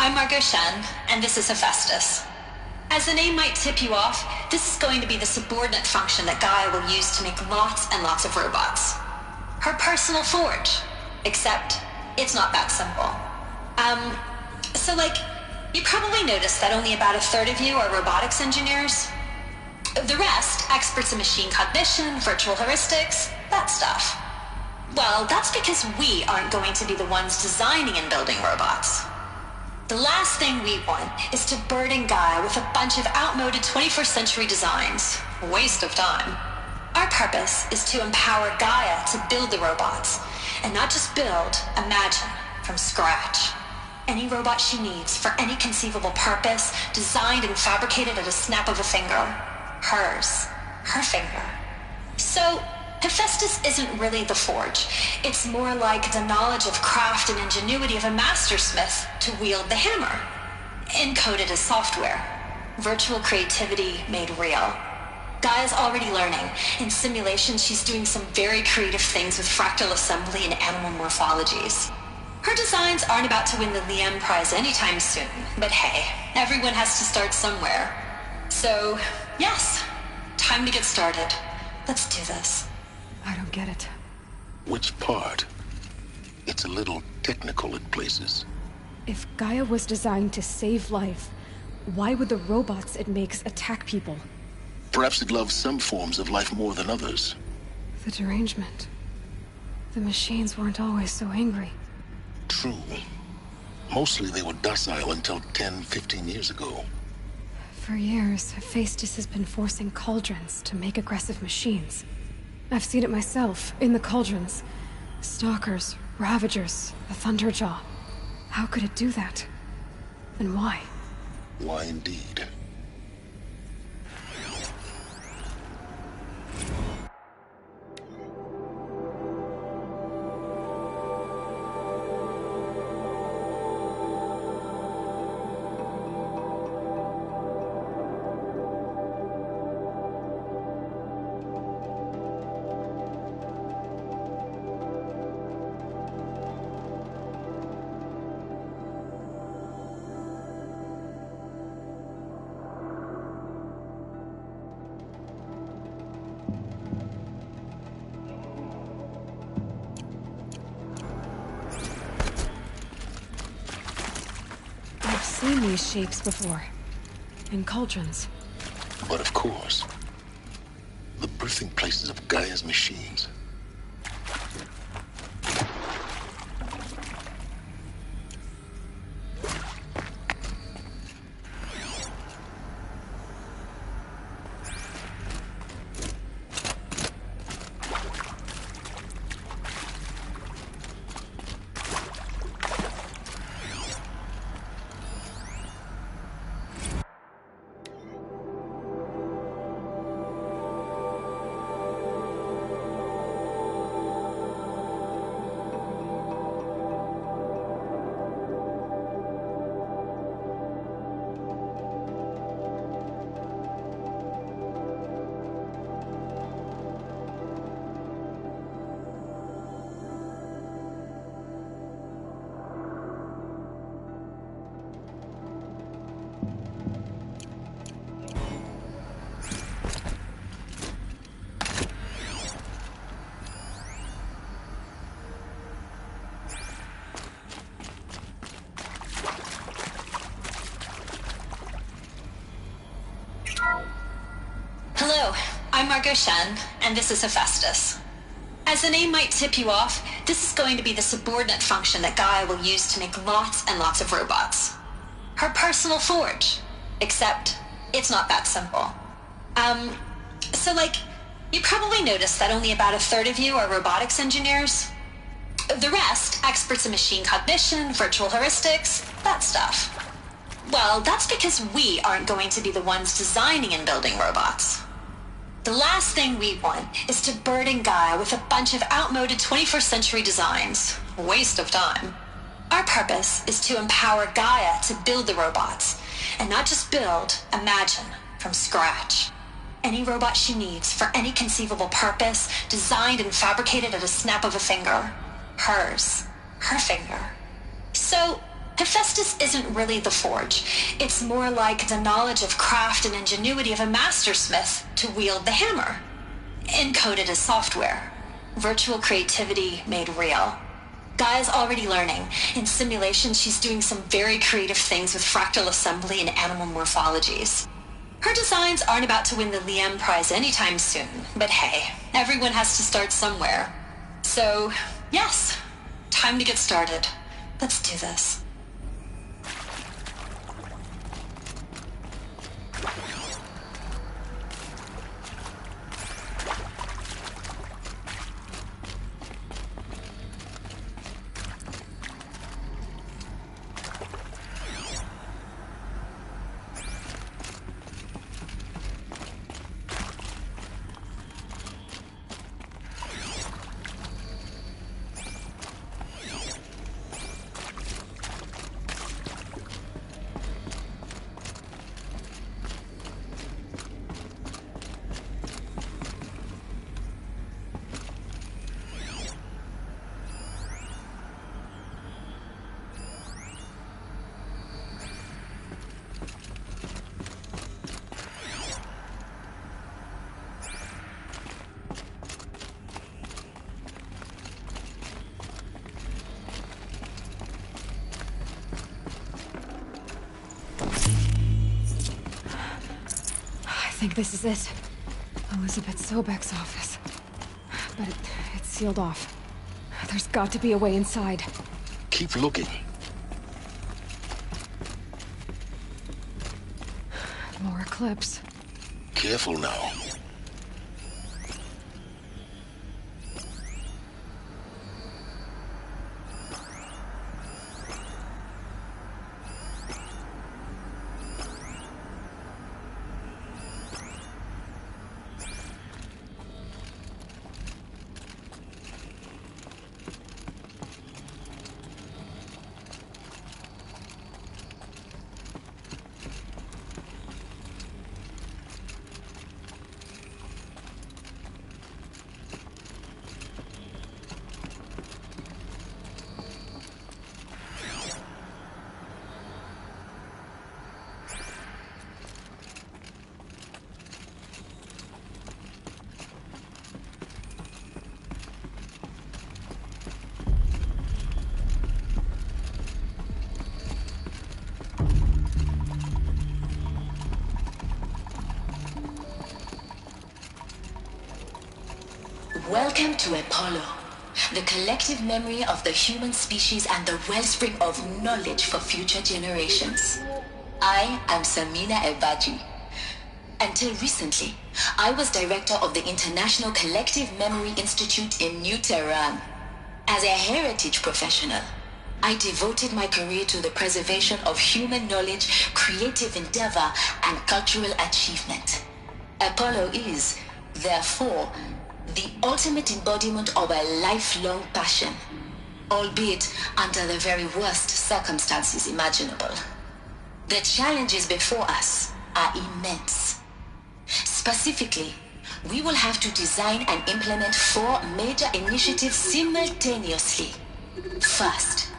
I'm Margot Shen, and this is Hephaestus. As the name might tip you off, this is going to be the subordinate function that Gaia will use to make lots and lots of robots. Her personal forge. Except, it's not that simple. You probably noticed that only about a third of you are robotics engineers. The rest, experts in machine cognition, virtual heuristics, that stuff. Well, that's because we aren't going to be the ones designing and building robots. The last thing we want is to burden Gaia with a bunch of outmoded 21st century designs. A waste of time. Our purpose is to empower Gaia to build the robots, and not just build, imagine, from scratch. Any robot she needs for any conceivable purpose, designed and fabricated at a snap of a finger. Hers. Her finger. So, Hephaestus isn't really the forge. It's more like the knowledge of craft and ingenuity of a mastersmith to wield the hammer. Encoded as software. Virtual creativity made real. Gaia's already learning. In simulation, she's doing some very creative things with fractal assembly and animal morphologies. Her designs aren't about to win the Liam Prize anytime soon, but hey, everyone has to start somewhere. So, yes, time to get started. Let's do this. I don't get it. Which part? It's a little technical in places. If Gaia was designed to save life, why would the robots it makes attack people? Perhaps it loves some forms of life more than others. The derangement. The machines weren't always so angry. True. Mostly they were docile until 10, 15 years ago. For years, Hephaestus has been forcing cauldrons to make aggressive machines. I've seen it myself, in the cauldrons. Stalkers, Ravagers, the Thunderjaw. How could it do that? And why? Why indeed? I've seen these shapes before. In cauldrons. But of course, the birthing places of Gaia's machines. Hello, I'm Margot Shen, and this is Hephaestus. As the name might tip you off, this is going to be the subordinate function that Gaia will use to make lots and lots of robots. Her personal forge. Except, it's not that simple. You probably noticed that only about a third of you are robotics engineers. The rest, experts in machine cognition, virtual heuristics, that stuff. Well, that's because we aren't going to be the ones designing and building robots. The last thing we want is to burden Gaia with a bunch of outmoded 21st century designs. A waste of time. Our purpose is to empower Gaia to build the robots, and not just build, imagine, from scratch. Any robot she needs for any conceivable purpose, designed and fabricated at a snap of a finger. Hers. Her finger. So, Hephaestus isn't really the forge. It's more like the knowledge of craft and ingenuity of a mastersmith to wield the hammer. Encoded as software. Virtual creativity made real. Gaia's already learning. In simulation, she's doing some very creative things with fractal assembly and animal morphologies. Her designs aren't about to win the Liam Prize anytime soon, but hey, everyone has to start somewhere. So, yes, time to get started. Let's do this. I think this is it. Elizabeth Sobek's office. But it's sealed off. There's got to be a way inside. Keep looking. More eclipse. Careful now. Welcome to Apollo, the collective memory of the human species and the wellspring of knowledge for future generations. I am Samina Ebaji. Until recently, I was director of the International Collective Memory Institute in New Tehran. As a heritage professional, I devoted my career to the preservation of human knowledge, creative endeavor, and cultural achievement. Apollo is, therefore, the ultimate embodiment of a lifelong passion, albeit under the very worst circumstances imaginable. The challenges before us are immense. Specifically, we will have to design and implement 4 major initiatives simultaneously. First,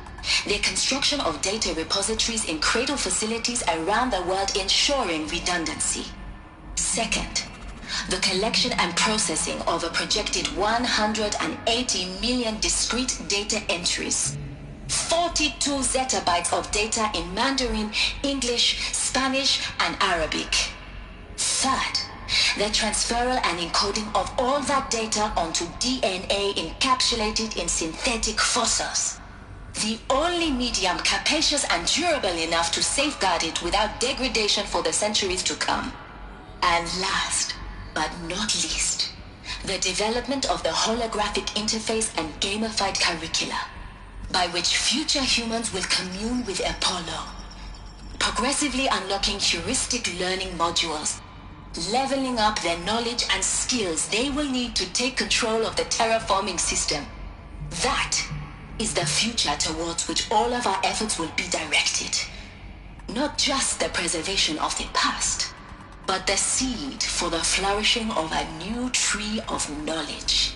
the construction of data repositories in cradle facilities around the world ensuring redundancy. Second, the collection and processing of a projected 180 million discrete data entries, 42 zettabytes of data in Mandarin, English, Spanish, and Arabic. Third, the transferal and encoding of all that data onto DNA encapsulated in synthetic fossils. The only medium capacious and durable enough to safeguard it without degradation for the centuries to come. And last, but not least, the development of the holographic interface and gamified curricula, by which future humans will commune with Apollo, progressively unlocking heuristic learning modules, leveling up their knowledge and skills they will need to take control of the terraforming system. That is the future towards which all of our efforts will be directed. Not just the preservation of the past, but the seed for the flourishing of a new tree of knowledge.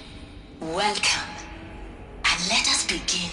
Welcome, and let us begin.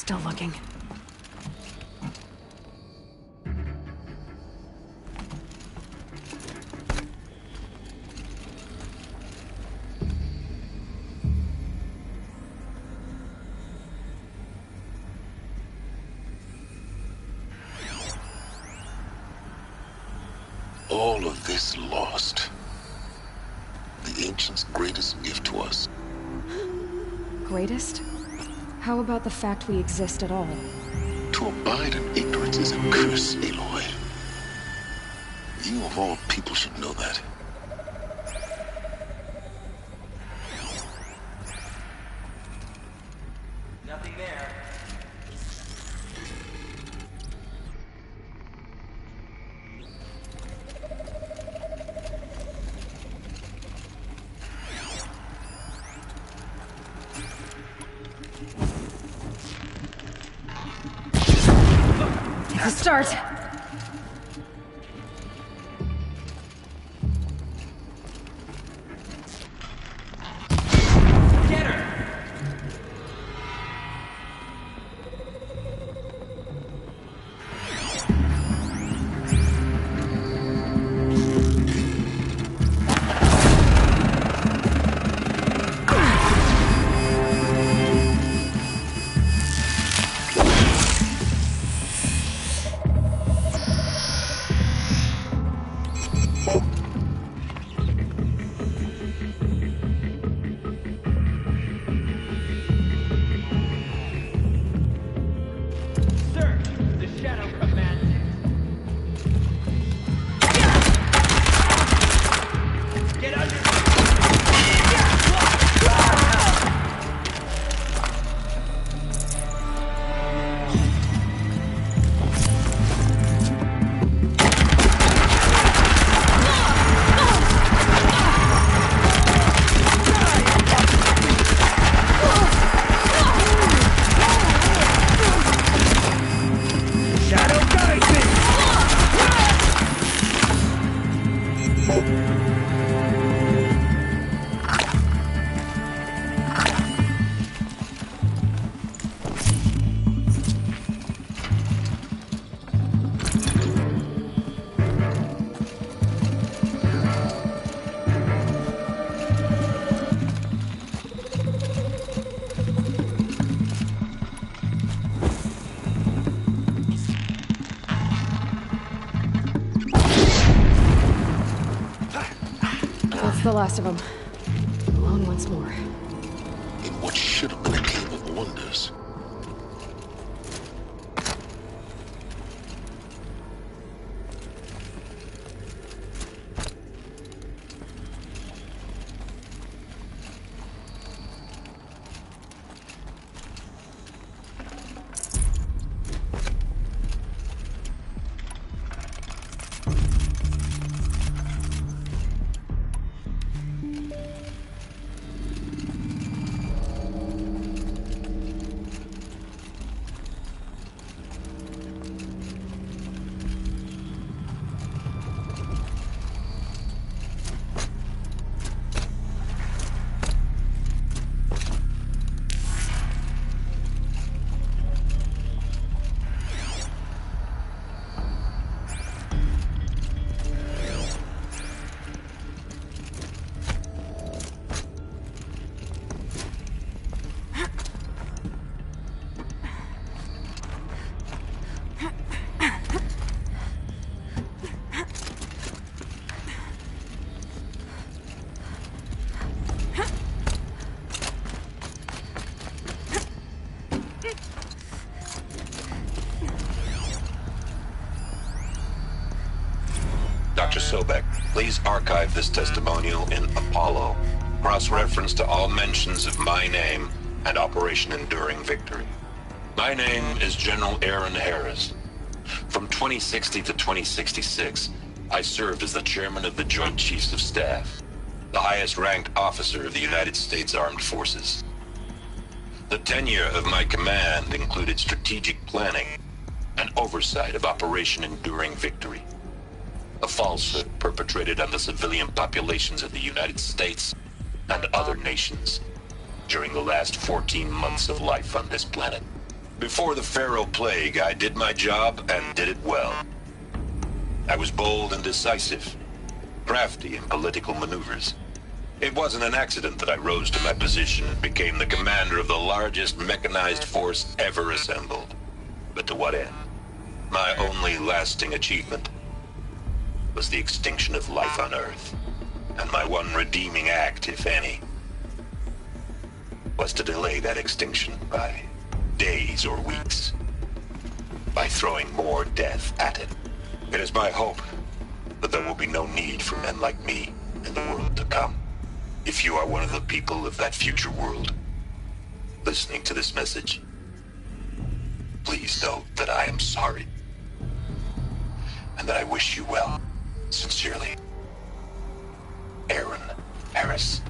Still looking. All of this lost. The Ancients' greatest gift to us. Greatest? How about the fact we exist at all? To abide in ignorance is a curse, Aloy. You of all people should know that. Nothing there. Take a start. Get her! The last of them. Alone once more. In what should have been a cave of wonders. Dr. Sobek, please archive this testimonial in Apollo. Cross-reference to all mentions of my name and Operation Enduring Victory. My name is General Aaron Harris. From 2060 to 2066, I served as the chairman of the Joint Chiefs of Staff, the highest-ranked officer of the United States Armed Forces. The tenure of my command included strategic planning and oversight of Operation Enduring Victory, a falsehood perpetrated on the civilian populations of the United States and other nations during the last 14 months of life on this planet. Before the Pharaoh Plague, I did my job and did it well. I was bold and decisive, crafty in political maneuvers. It wasn't an accident that I rose to my position and became the commander of the largest mechanized force ever assembled. But to what end? My only lasting achievement was the extinction of life on Earth. And my one redeeming act, if any, was to delay that extinction by days or weeks, by throwing more death at it. It is my hope that there will be no need for men like me in the world to come. If you are one of the people of that future world listening to this message, please know that I am sorry and that I wish you well. Sincerely, Aaron Harris.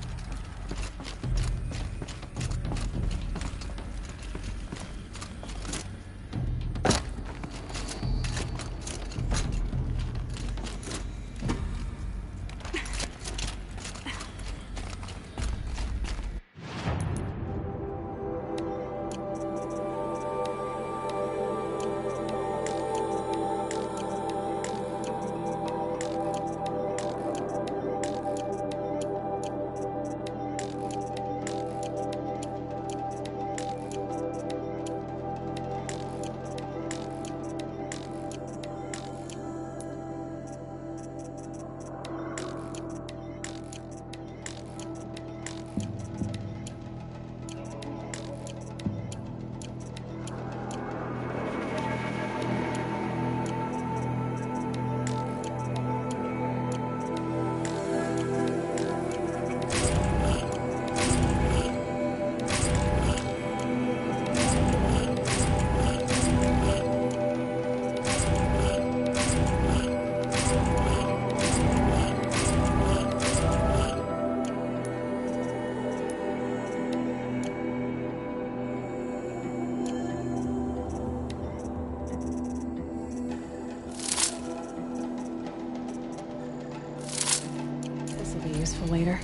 Later.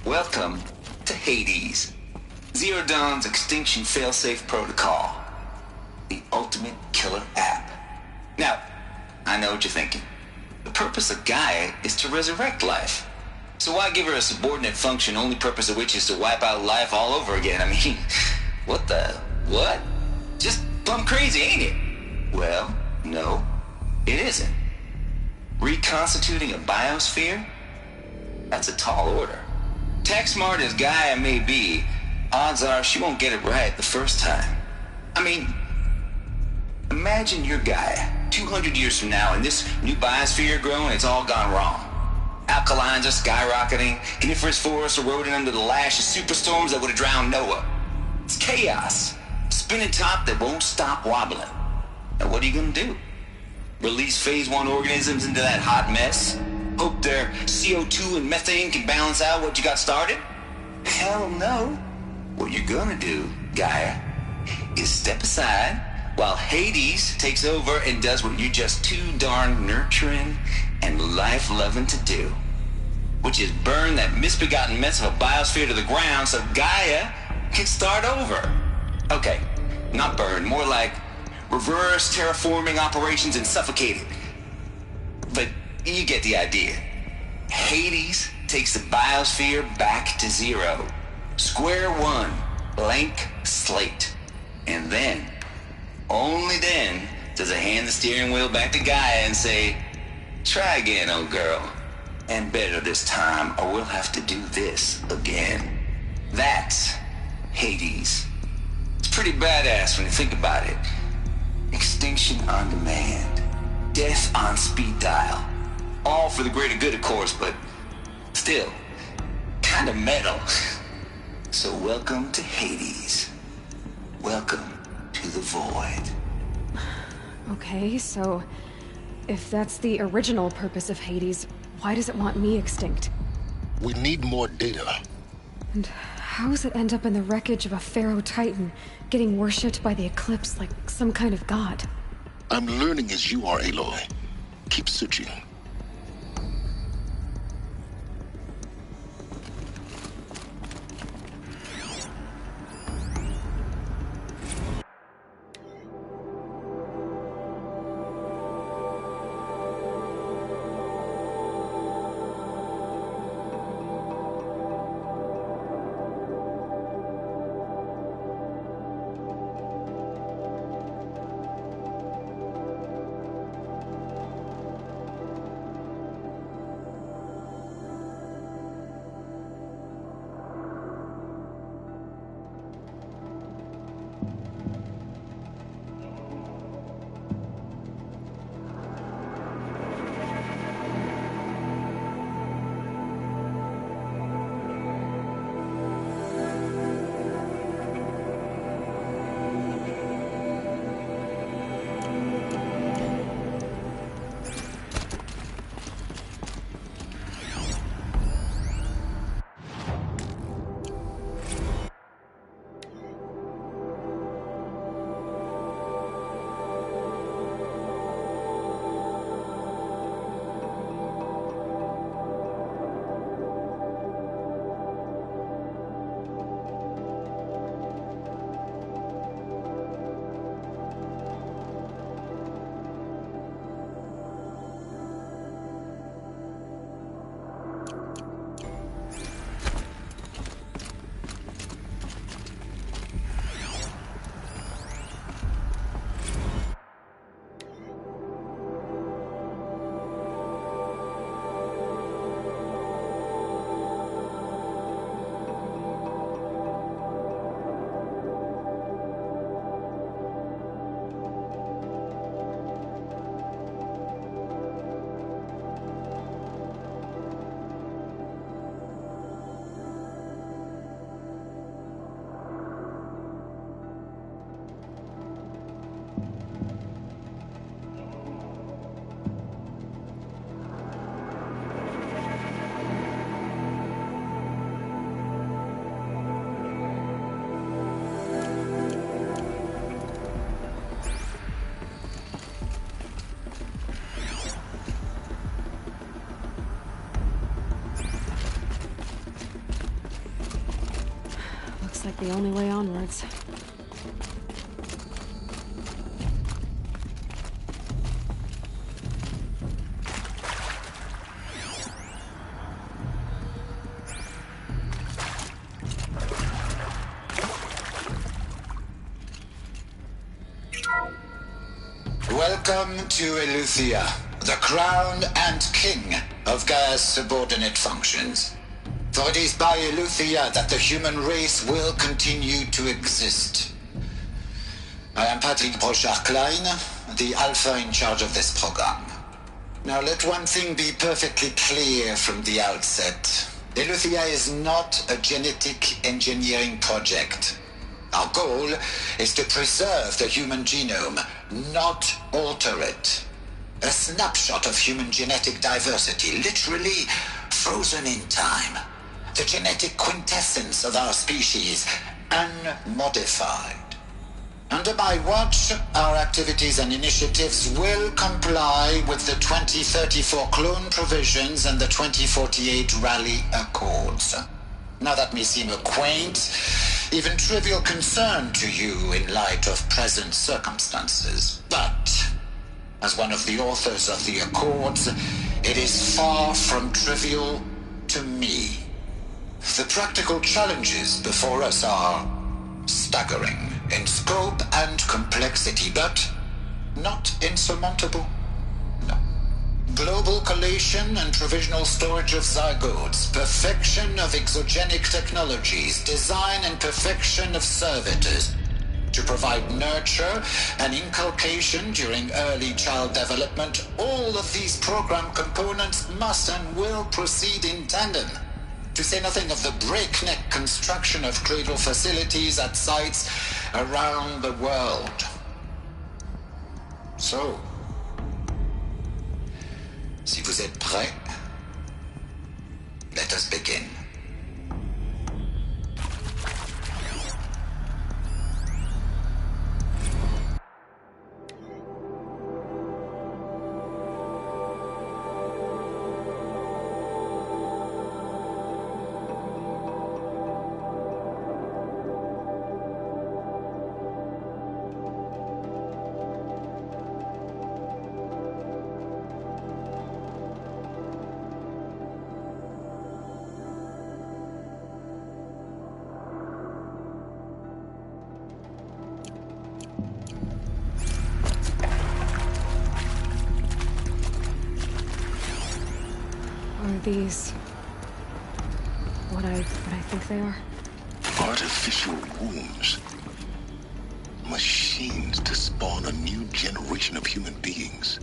Welcome to Hades, Zero Dawn's extinction failsafe protocol, the ultimate killer app. Now, I know what you're thinking. The purpose of Gaia is to resurrect life. So why give her a subordinate function, only purpose of which is to wipe out life all over again? I mean, what? Just plumb crazy, ain't it? Well, no, it isn't. Reconstituting a biosphere? That's a tall order. Tech smart as Gaia may be, odds are she won't get it right the first time. I mean, imagine you're Gaia, 200 years from now, and this new biosphere growing, it's all gone wrong. Alkalines are skyrocketing, coniferous forests eroding under the lash of superstorms that would have drowned Noah. It's chaos. Spinning top that won't stop wobbling. Now what are you gonna do? Release phase 1 organisms into that hot mess? Hope their CO2 and methane can balance out what you got started? Hell no. What you're gonna do, Gaia, is step aside while Hades takes over and does what you're just too darn nurturing and life-loving to do, which is burn that misbegotten mess of a biosphere to the ground so Gaia can start over. Okay, not burn, more like reverse terraforming operations and suffocate it. But you get the idea. Hades takes the biosphere back to zero. Square one, blank slate. And then, only then, does it hand the steering wheel back to Gaia and say, try again, old girl. And better this time, or we'll have to do this again. That's Hades. It's pretty badass when you think about it. Extinction on demand. Death on speed dial. All for the greater good, of course, but still, kind of metal. So welcome to Hades. Welcome to the void. Okay, so if that's the original purpose of Hades, why does it want me extinct? We need more data. And how does it end up in the wreckage of a Pharaoh Titan, getting worshipped by the Eclipse like some kind of god? I'm learning as you are, Aloy. Keep searching. the only way onwards. Welcome to Eleuthia, the crown and king of Gaia's subordinate functions. For it is by Eleuthia that the human race will continue to exist. I am Patrick Brochard-Klein, the Alpha in charge of this program. Now let one thing be perfectly clear from the outset. Eleuthia is not a genetic engineering project. Our goal is to preserve the human genome, not alter it. A snapshot of human genetic diversity, literally frozen in time. The genetic quintessence of our species, unmodified. Under my watch, our activities and initiatives will comply with the 2034 clone provisions and the 2048 Rally Accords. Now that may seem a quaint, even trivial concern to you in light of present circumstances, but as one of the authors of the Accords, it is far from trivial to me. The practical challenges before us are staggering in scope and complexity, but not insurmountable. No. Global collation and provisional storage of zygotes, perfection of exogenic technologies, design and perfection of servitors, to provide nurture and inculcation during early child development. All of these program components must and will proceed in tandem, to say nothing of the breakneck construction of cradle facilities at sites around the world. So, si vous êtes prêts, let us begin. These... what I think they are? Artificial wombs. Machines to spawn a new generation of human beings.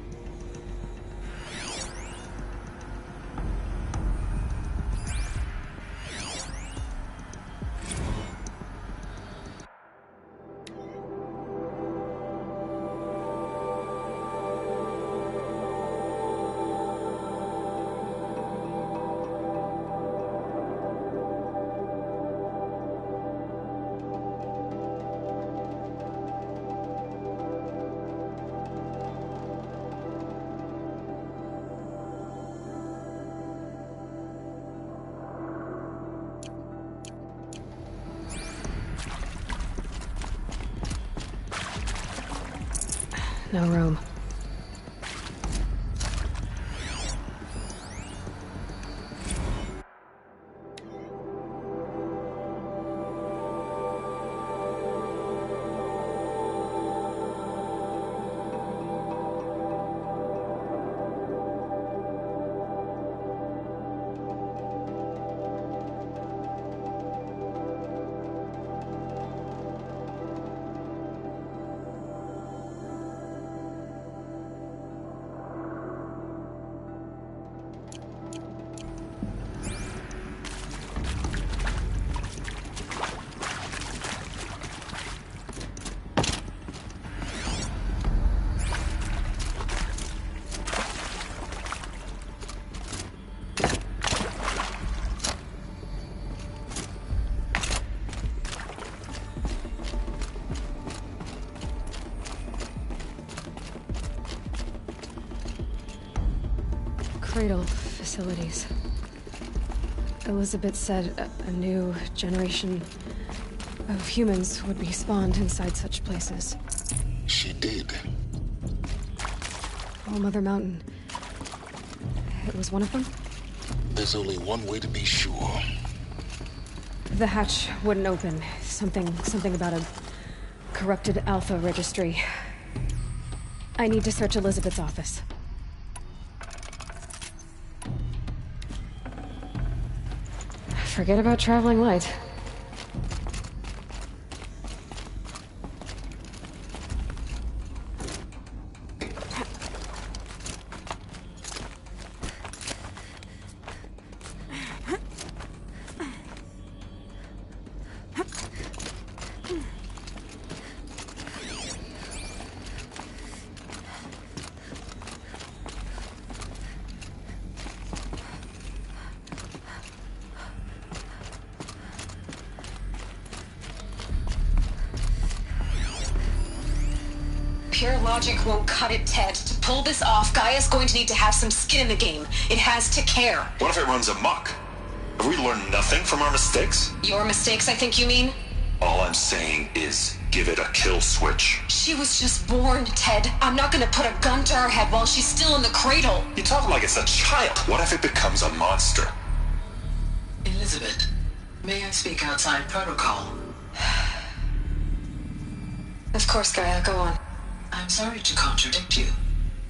No room. Cradle facilities. Elizabeth said a new generation of humans would be spawned inside such places. She did. Oh, Mother Mountain. It was one of them? There's only one way to be sure. The hatch wouldn't open. Something about a corrupted Alpha registry. I need to search Elizabeth's office. Forget about traveling light. Pure logic won't cut it, Ted. To pull this off, Gaia's going to need to have some skin in the game. It has to care. What if it runs amok? Have we learned nothing from our mistakes? Your mistakes, I think you mean? All I'm saying is, give it a kill switch. She was just born, Ted. I'm not gonna put a gun to her head while she's still in the cradle. You talk like it's a child. What if it becomes a monster? Elizabeth, may I speak outside protocol? Of course, Gaia, go on. I'm sorry to contradict you,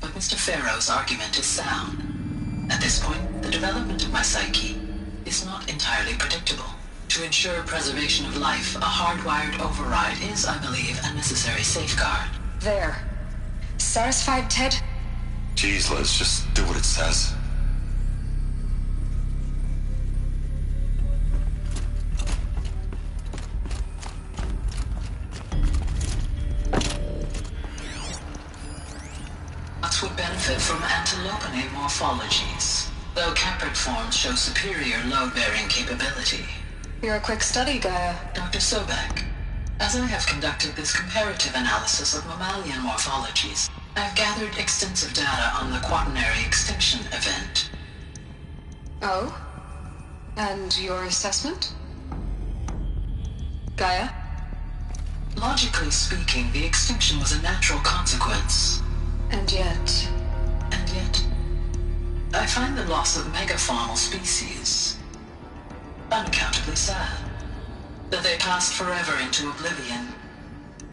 but Mr. Farrow's argument is sound. At this point, the development of my psyche is not entirely predictable. To ensure preservation of life, a hardwired override is, I believe, a necessary safeguard. There. Satisfied, Ted? Jeez, Liz, just do what it says. Would benefit from antilopinae morphologies, though caprid forms show superior load-bearing capability. You're a quick study, Gaia. Dr. Sobek, as I have conducted this comparative analysis of mammalian morphologies, I've gathered extensive data on the quaternary extinction event. Oh? And your assessment? Gaia? Logically speaking, the extinction was a natural consequence. And yet, I find the loss of megafaunal species unaccountably sad. That they passed forever into oblivion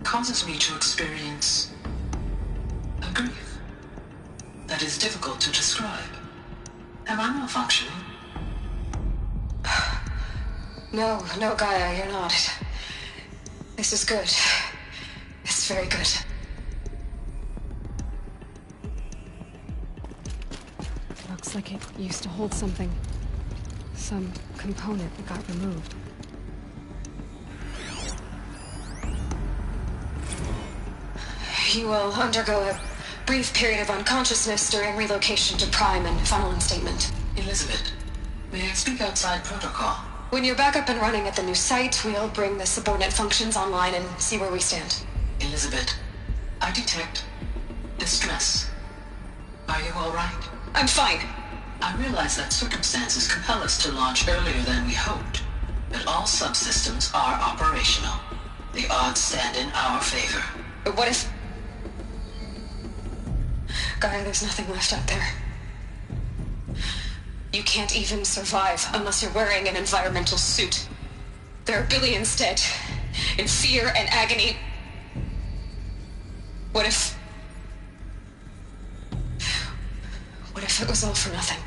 causes me to experience a grief that is difficult to describe. Am I malfunctioning? No, Gaia, you're not. This is good. It's very good. Looks like it used to hold something. Some component that got removed. You will undergo a brief period of unconsciousness during relocation to Prime and final instatement. Elizabeth, may I speak outside protocol? When you're back up and running at the new site, we'll bring the subordinate functions online and see where we stand. Elizabeth, I detect distress. Are you all right? I'm fine. I realize that circumstances compel us to launch earlier than we hoped, but all subsystems are operational. The odds stand in our favor. But what if... Gaia, there's nothing left out there. You can't even survive unless you're wearing an environmental suit. There are billions dead, in fear and agony. What if it was all for nothing?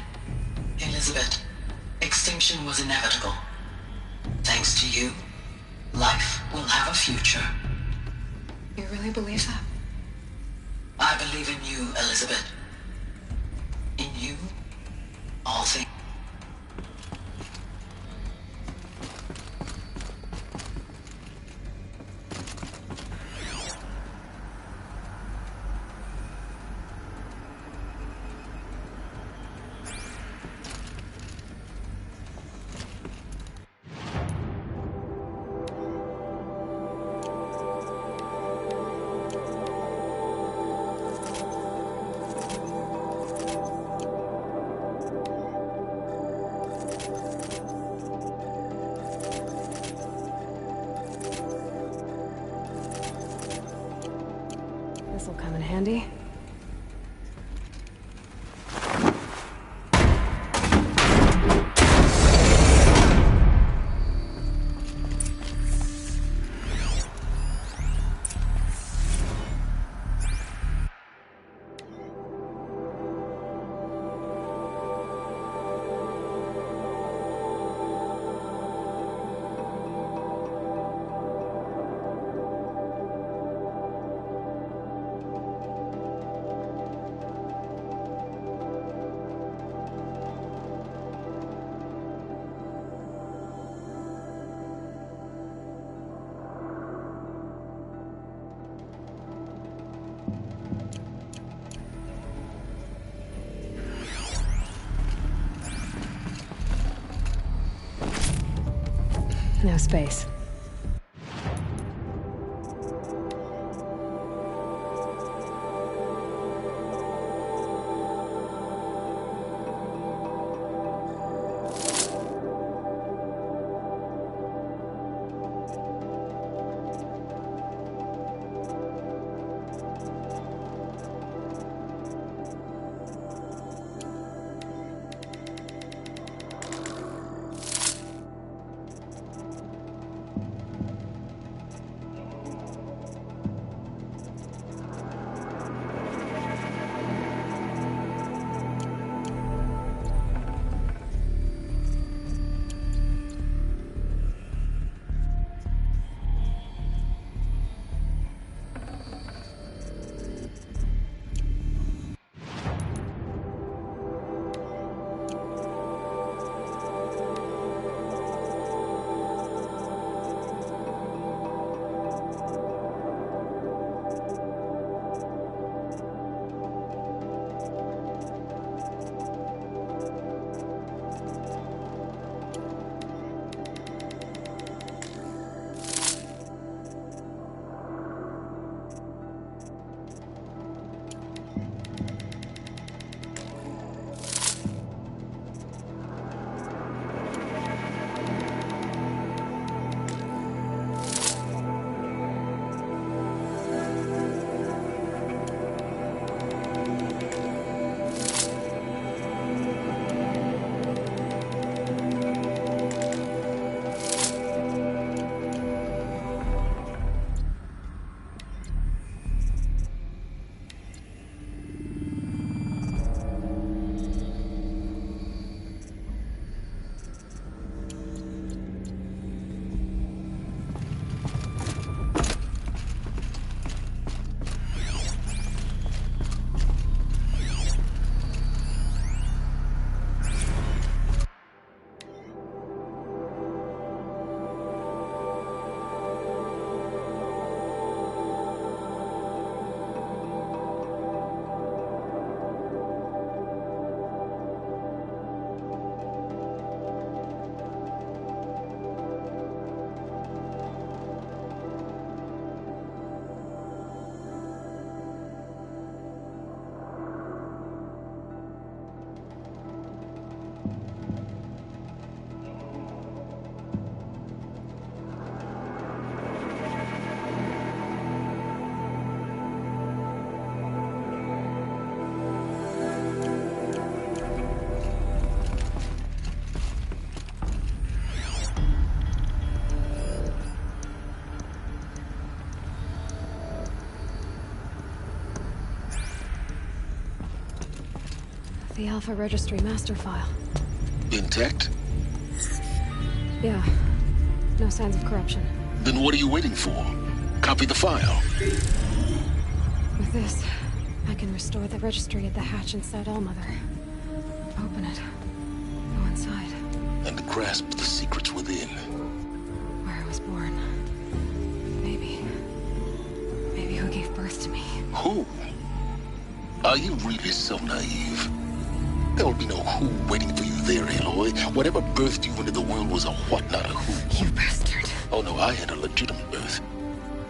Elizabeth, extinction was inevitable. Thanks to you, life will have a future. You really believe that? I believe in you, Elizabeth. In you, all things. This'll come in handy. No space. The Alpha Registry master file. Intact? Yeah. No signs of corruption. Then what are you waiting for? Copy the file. With this, I can restore the registry at the hatch inside Allmother. Open it. Go inside. And grasp the secrets within. Where I was born. Maybe who gave birth to me. Who? Are you really so naive? There will be no who waiting for you there, Aloy. Whatever birthed you into the world was a what, not a who. You bastard. Oh no, I had a legitimate birth.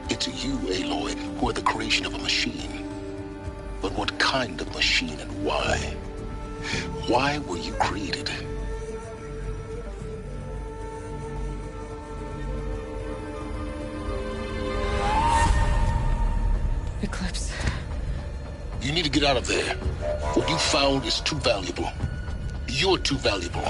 It's you, Aloy, who are the creation of a machine. But what kind of machine and why? Why were you created? Eclipse. You need to get out of there. What you found is too valuable. You're too valuable.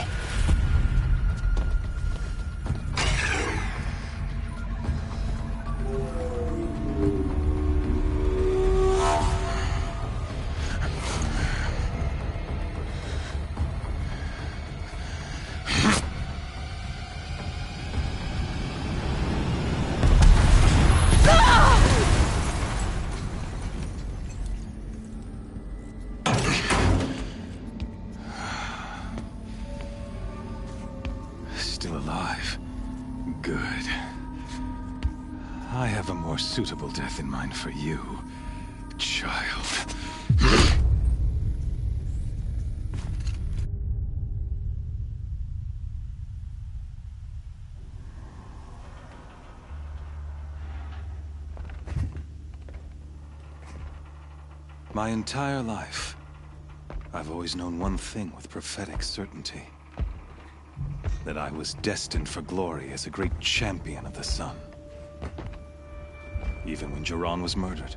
Still alive. Good. I have a more suitable death in mind for you, child. My entire life, I've always known one thing with prophetic certainty. That I was destined for glory as a great champion of the sun. Even when Jiran was murdered,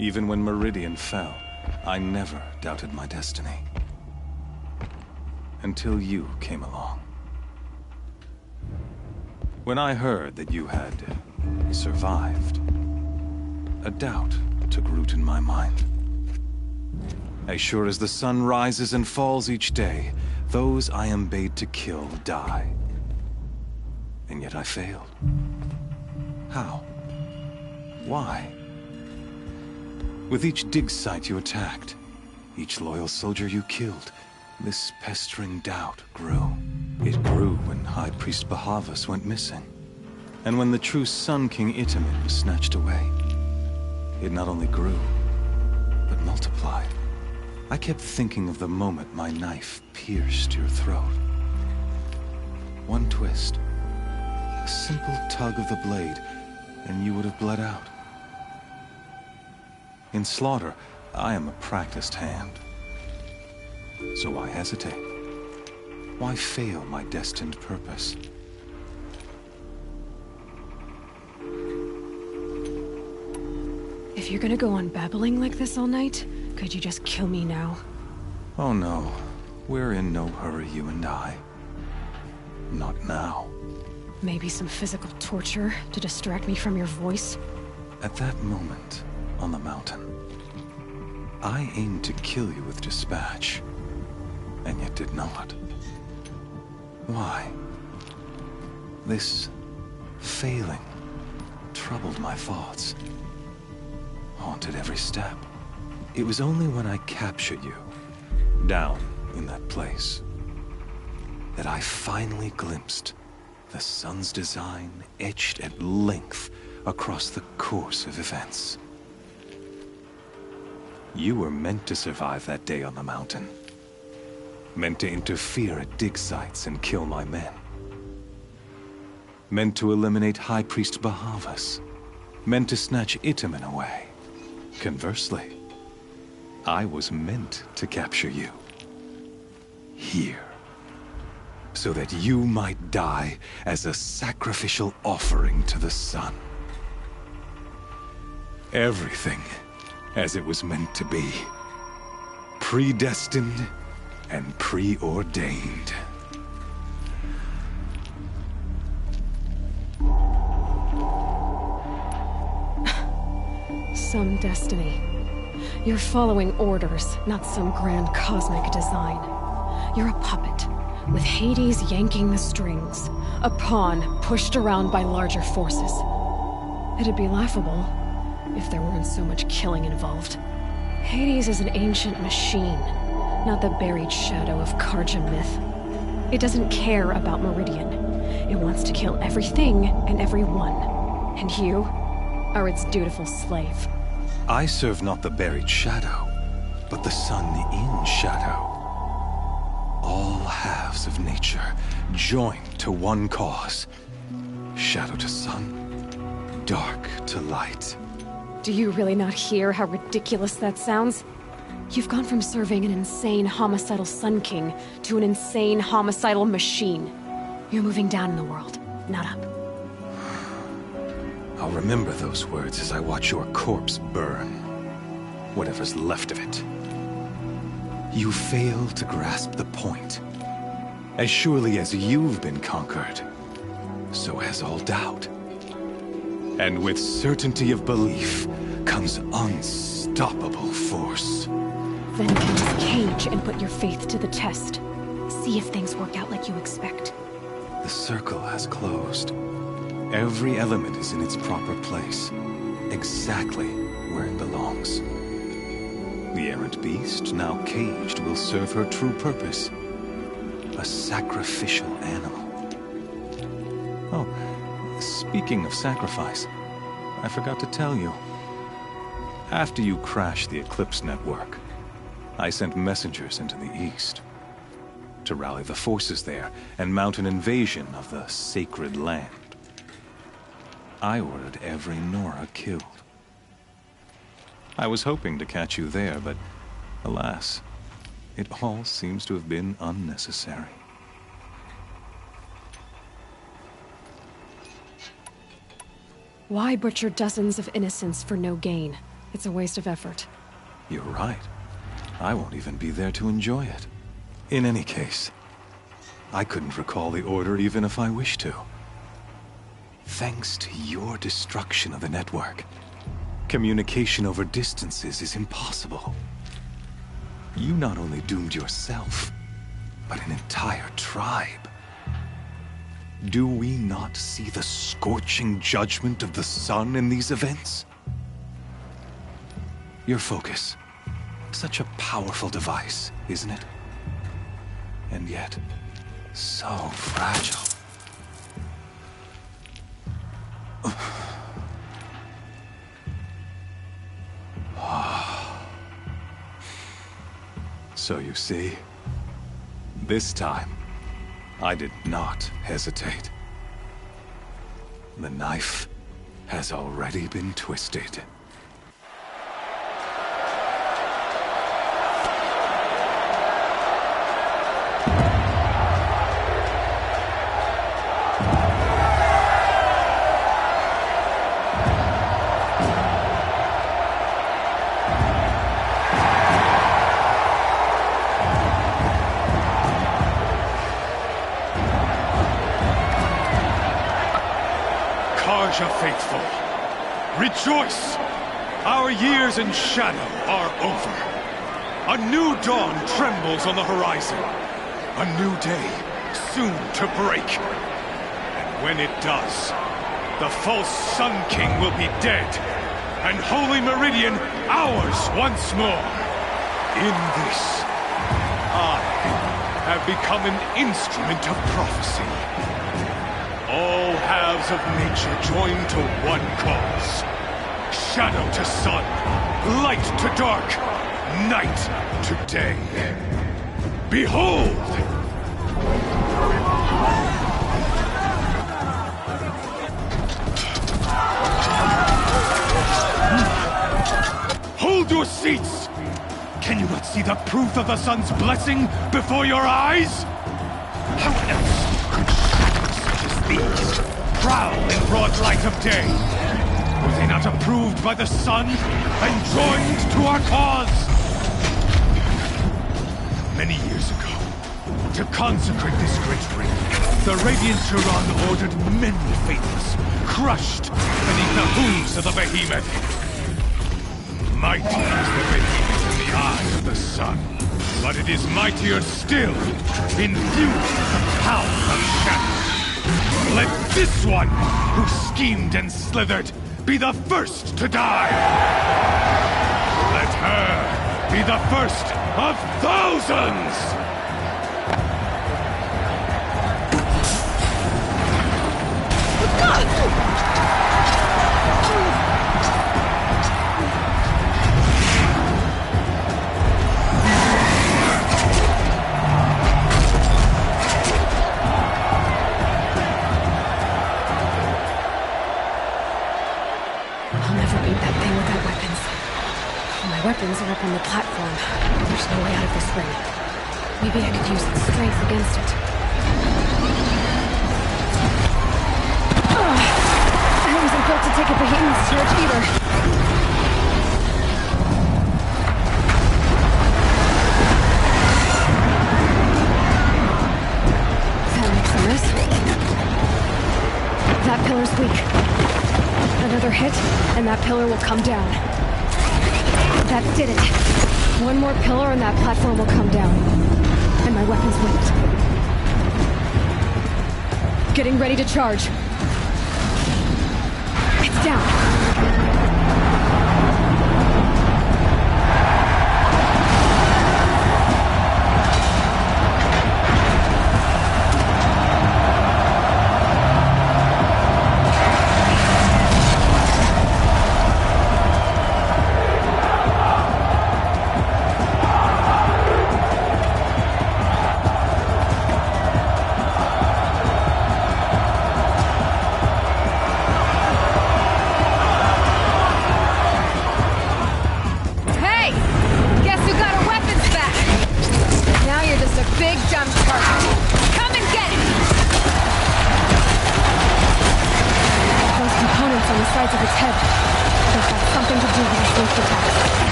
even when Meridian fell, I never doubted my destiny. Until you came along. When I heard that you had survived, a doubt took root in my mind. As sure as the sun rises and falls each day, those I am bade to kill die. And yet I failed. How? Why? With each dig site you attacked, each loyal soldier you killed, this pestering doubt grew. It grew when High Priest Bahavas went missing. And when the true Sun King Itamen was snatched away. It not only grew, but multiplied. I kept thinking of the moment my knife pierced your throat. One twist, a simple tug of the blade, and you would have bled out. In slaughter, I am a practiced hand. So why hesitate? Why fail my destined purpose? If you're gonna go on babbling like this all night, could you just kill me now? Oh no, we're in no hurry, you and I. Not now. Maybe some physical torture to distract me from your voice? At that moment, on the mountain, I aimed to kill you with dispatch, and yet did not. Why? This failing troubled my thoughts, haunted every step. It was only when I captured you, down in that place, that I finally glimpsed the sun's design etched at length across the course of events. You were meant to survive that day on the mountain. Meant to interfere at dig sites and kill my men. Meant to eliminate High Priest Bahavas. Meant to snatch Itamen away. Conversely, I was meant to capture you. Here. So that you might die as a sacrificial offering to the sun. Everything as it was meant to be. Predestined and preordained. Some destiny. You're following orders, not some grand cosmic design. You're a puppet, with Hades yanking the strings. A pawn pushed around by larger forces. It'd be laughable if there weren't so much killing involved. Hades is an ancient machine, not the buried shadow of Karja myth. It doesn't care about Meridian. It wants to kill everything and everyone. And you are its dutiful slave. I serve not the buried shadow, but the sun in shadow. All halves of nature joined to one cause. Shadow to sun, dark to light. Do you really not hear how ridiculous that sounds? You've gone from serving an insane homicidal Sun King to an insane homicidal machine. You're moving down in the world, not up. I'll remember those words as I watch your corpse burn. whatever's left of it. You fail to grasp the point. As surely as you've been conquered, so has all doubt. And with certainty of belief comes unstoppable force. Then can discage and put your faith to the test. See if things work out like you expect. The circle has closed. Every element is in its proper place, exactly where it belongs. The errant beast, now caged, will serve her true purpose. A sacrificial animal. Oh, speaking of sacrifice, I forgot to tell you. After you crashed the Eclipse network, I sent messengers into the east to rally the forces there and mount an invasion of the sacred land. I ordered every Nora killed. I was hoping to catch you there, but alas, it all seems to have been unnecessary. Why butcher dozens of innocents for no gain? It's a waste of effort. You're right. I won't even be there to enjoy it. In any case, I couldn't recall the order even if I wished to. Thanks to your destruction of the network, communication over distances is impossible. You not only doomed yourself, but an entire tribe. Do we not see the scorching judgment of the sun in these events? Your focus. Such a powerful device, isn't it? And yet, so fragile. So you see, this time, I did not hesitate. The knife has already been twisted. Faithful, rejoice! Our years in shadow are over. A new dawn trembles on the horizon. A new day soon to break. And when it does, the false Sun King will be dead, and Holy Meridian ours once more. In this, I have become an instrument of prophecy. All halves of nature join to one cause. Shadow to sun, light to dark, night to day. Behold! Hold your seats! Can you not see the proof of the sun's blessing before your eyes? How else could shadows such as these prowl in broad light of day? Were they not approved by the sun and joined to our cause? Many years ago, to consecrate this great ring, the Radiant Turan ordered many faithless, crushed beneath the hooves of the behemoth. Mighty is the behemoth in the eye of the sun, but it is mightier still, infused with the power of shadow. Let this one, who schemed and slithered, be the first to die! Let her be the first of thousands! Weapons are up on the platform. There's no way out of this ring. Maybe I could use its strength against it. I wasn't built to take a behemoth's charge either. and that pillar will come down. That did it. One more pillar and that platform will come down. And my weapons with it. Getting ready to charge. It's down.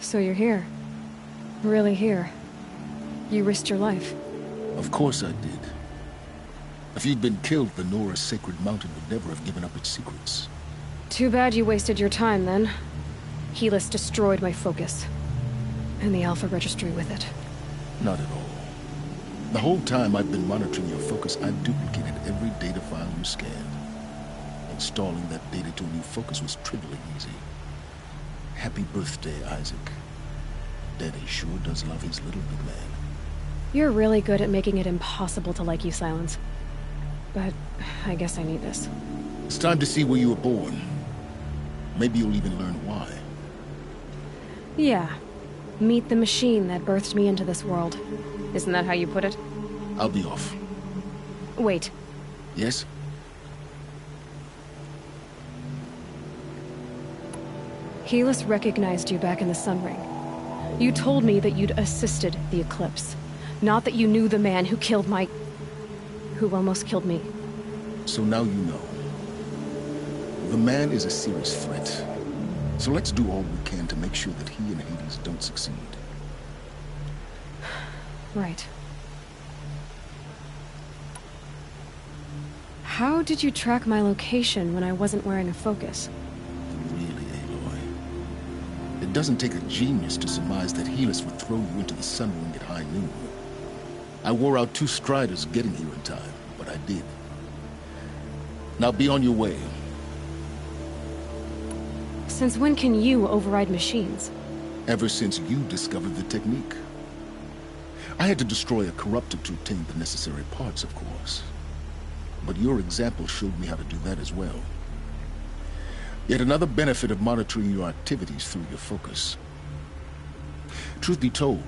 So you're here. Really here. You risked your life. Of course I did. If you'd been killed, the Nora's sacred mountain would never have given up its secrets. Too bad you wasted your time, then. Helis destroyed my focus. And the Alpha Registry with it. Not at all. The whole time I've been monitoring your focus, I've duplicated every data file you scanned. Installing that data to a new focus was trivially easy. Happy birthday, Isaac. Daddy sure does love his little big man. You're really good at making it impossible to like you, Silence. But I guess I need this. It's time to see where you were born. Maybe you'll even learn why. Yeah. Meet the machine that birthed me into this world. Isn't that how you put it? I'll be off. Wait. Yes? Helis recognized you back in the Sun Ring. You told me that you'd assisted the Eclipse. Not that you knew the man who killed who almost killed me. So now you know. The man is a serious threat. So let's do all we can to make sure that he and Hades don't succeed. Right. How did you track my location when I wasn't wearing a focus? Really, Aloy. It doesn't take a genius to surmise that Helis would throw you into the sun ring at high noon. I wore out 2 striders getting here in time, but I did. Now be on your way. Since when can you override machines? Ever since you discovered the technique. I had to destroy a corruptor to obtain the necessary parts, of course. But your example showed me how to do that as well. Yet another benefit of monitoring your activities through your focus. Truth be told,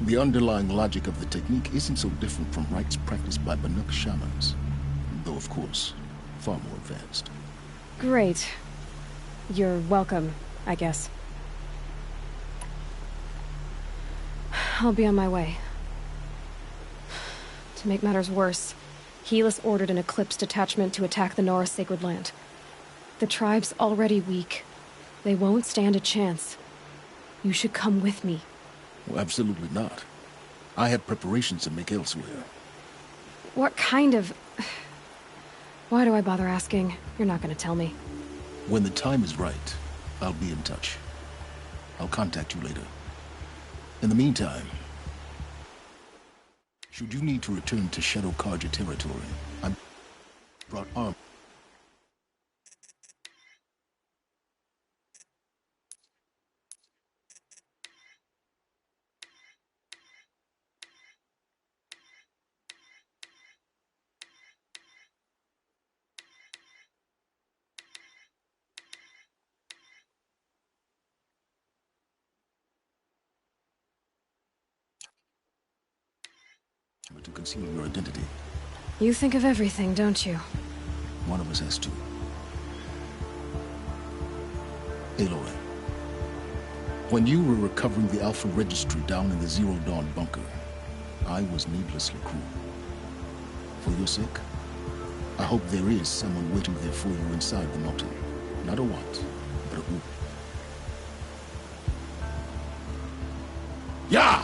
the underlying logic of the technique isn't so different from rites practiced by Banuk shamans, though of course, far more advanced. Great. You're welcome, I guess. I'll be on my way. To make matters worse, Helis ordered an Eclipse detachment to attack the Nora Sacred Land. The tribe's already weak. They won't stand a chance. You should come with me. Well, absolutely not. I have preparations to make elsewhere. What kind of... Why do I bother asking? You're not gonna tell me. When the time is right, I'll be in touch. I'll contact you later. In the meantime, should you need to return to Shadow Karja territory, I'm brought armed. To conceal your identity. You think of everything, don't you? One of us has to. Aloy, when you were recovering the Alpha Registry down in the Zero Dawn bunker, I was needlessly cruel. For your sake, I hope there is someone waiting there for you inside the mountain. Not a what, but a who. Yeah!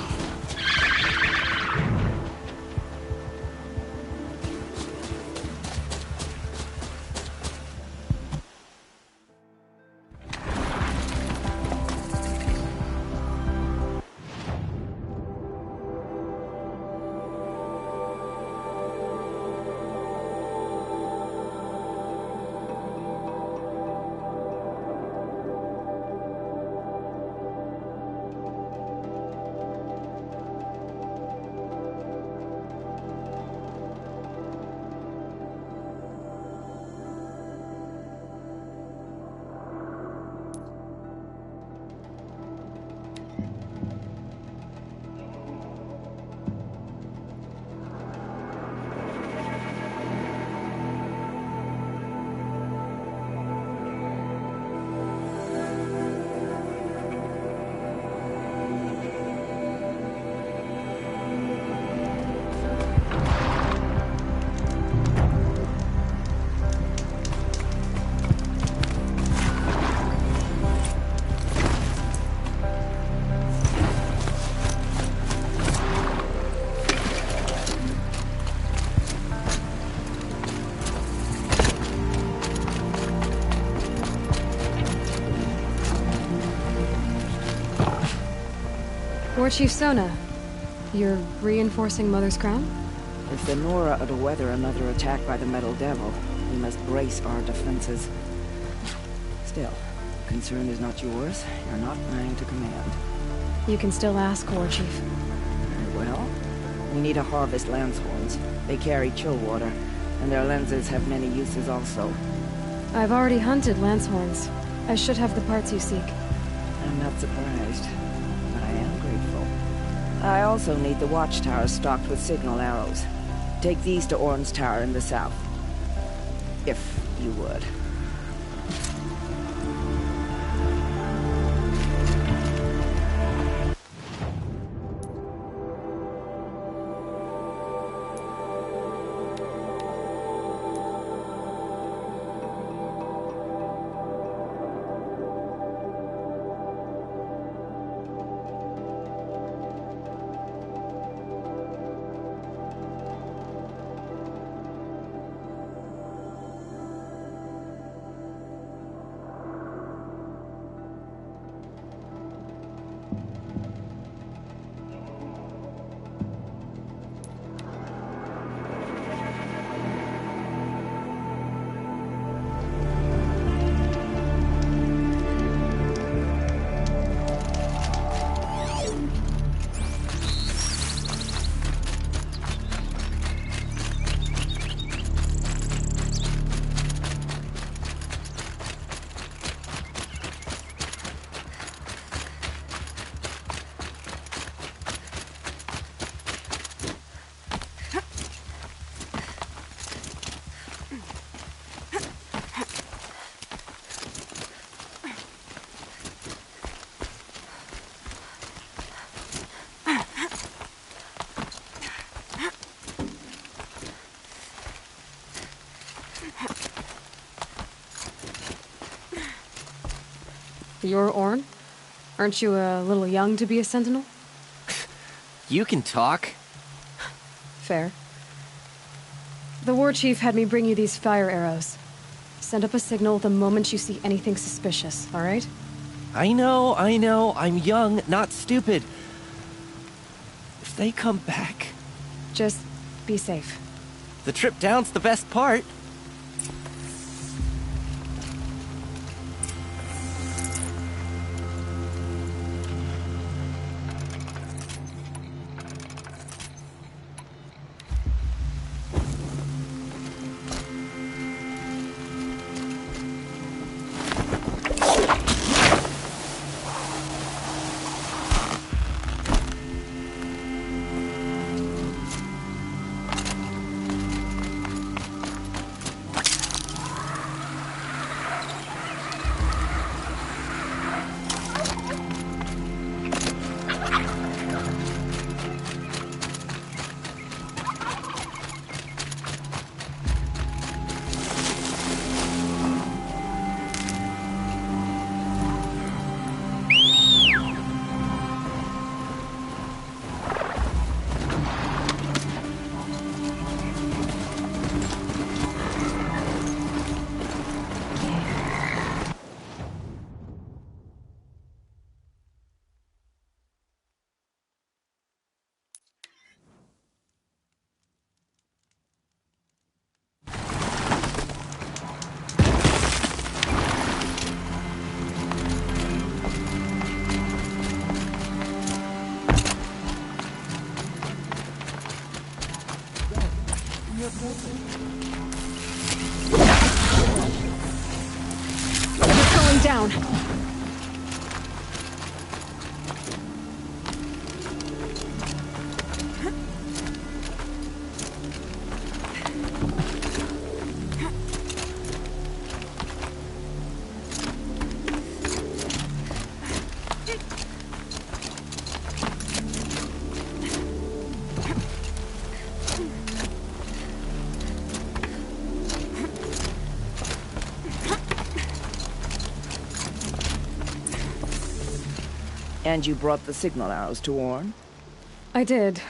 War Chief Sona, you're reinforcing Mother's Crown? If the Nora are to weather another attack by the Metal Devil, we must brace our defenses. Still, concern is not yours. You're not mine to command. You can still ask, War Chief. Very well. We need to harvest lance horns. They carry chill water, and their lenses have many uses also. I've already hunted lance horns. I should have the parts you seek. I'm not surprised, but I am grateful. I also need the watchtowers stocked with signal arrows. Take these to Orn's Tower in the south. If you would. You're Orn? Aren't you a little young to be a sentinel? You can talk. Fair. The war chief had me bring you these fire arrows. Send up a signal the moment you see anything suspicious, all right? I know. I'm young, not stupid. If they come back... Just be safe. The trip down's the best part. You're going down. And you brought the signal arrows to Orn? I did.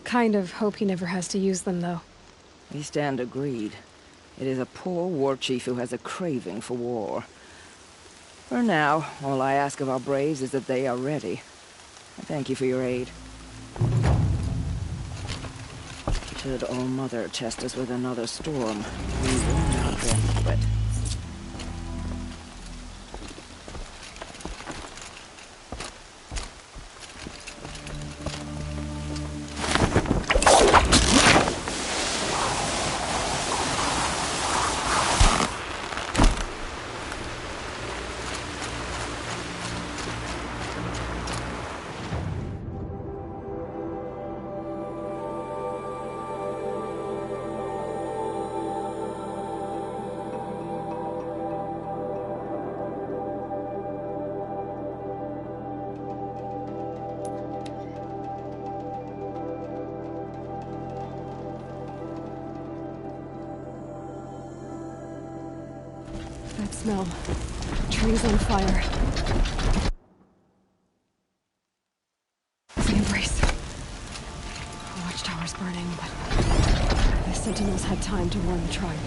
Kind of hope he never has to use them, though. We stand agreed. It is a poor war chief who has a craving for war. For now, all I ask of our braves is that they are ready. I thank you for your aid. Should All Mother test us with another storm, we will not rest for it. That smell. Trees on fire. The embrace. The watchtower's burning, but the sentinels had time to warn the tribe.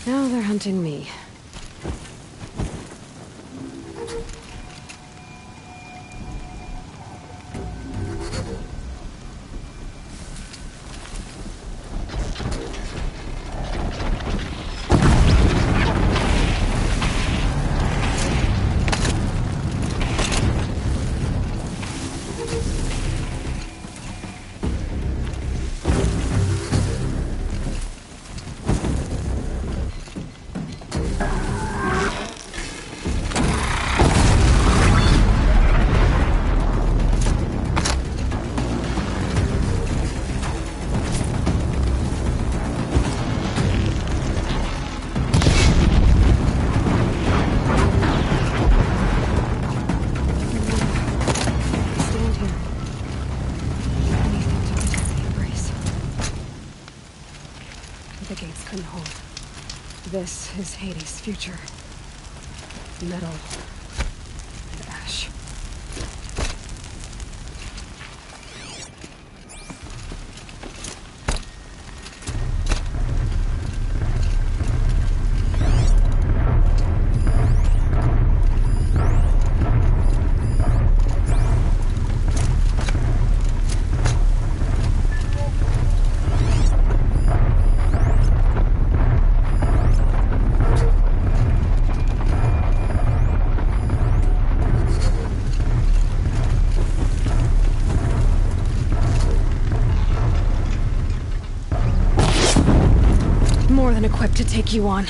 Now they're hunting me. This is Hades' future. Metal and ash. More than equipped to take you on.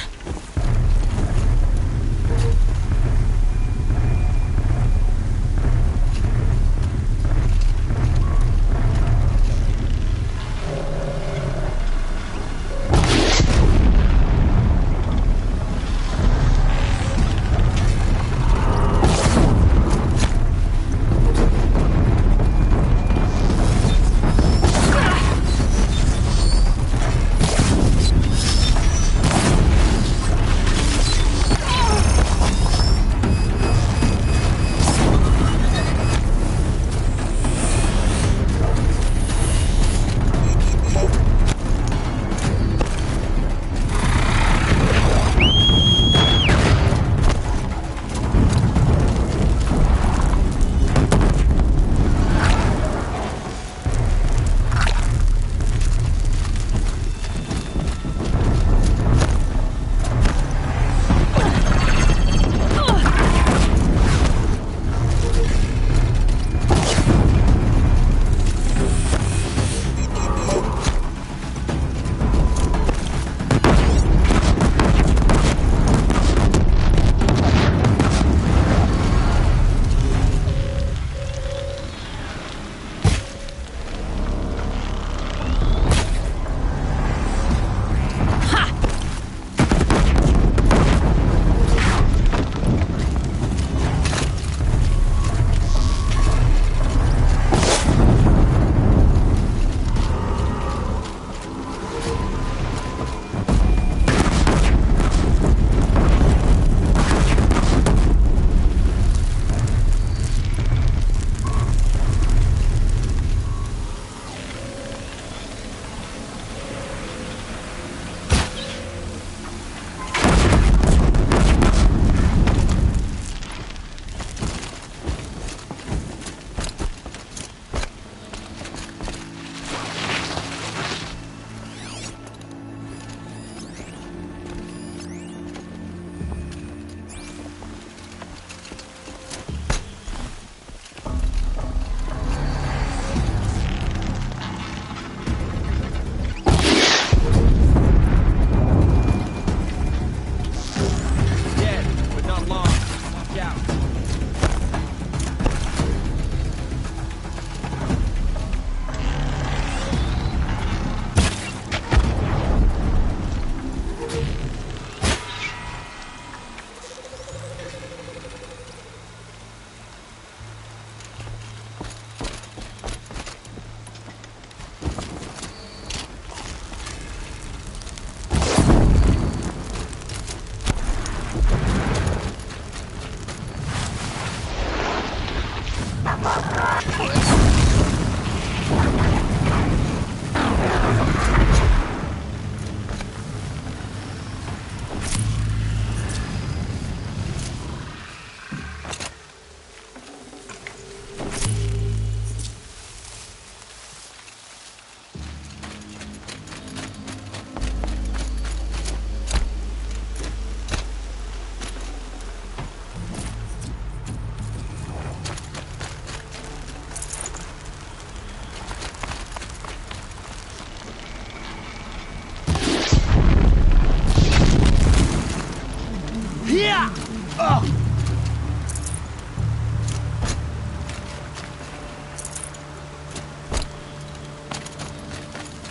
Yeah! Ugh!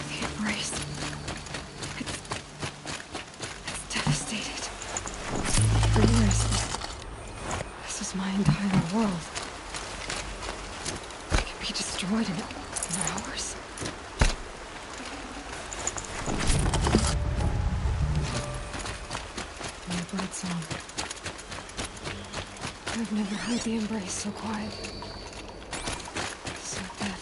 The embrace. It's devastated. For years, this was my entire world. It could be destroyed in hours. birdsong. I've never heard the embrace so quiet. So dead.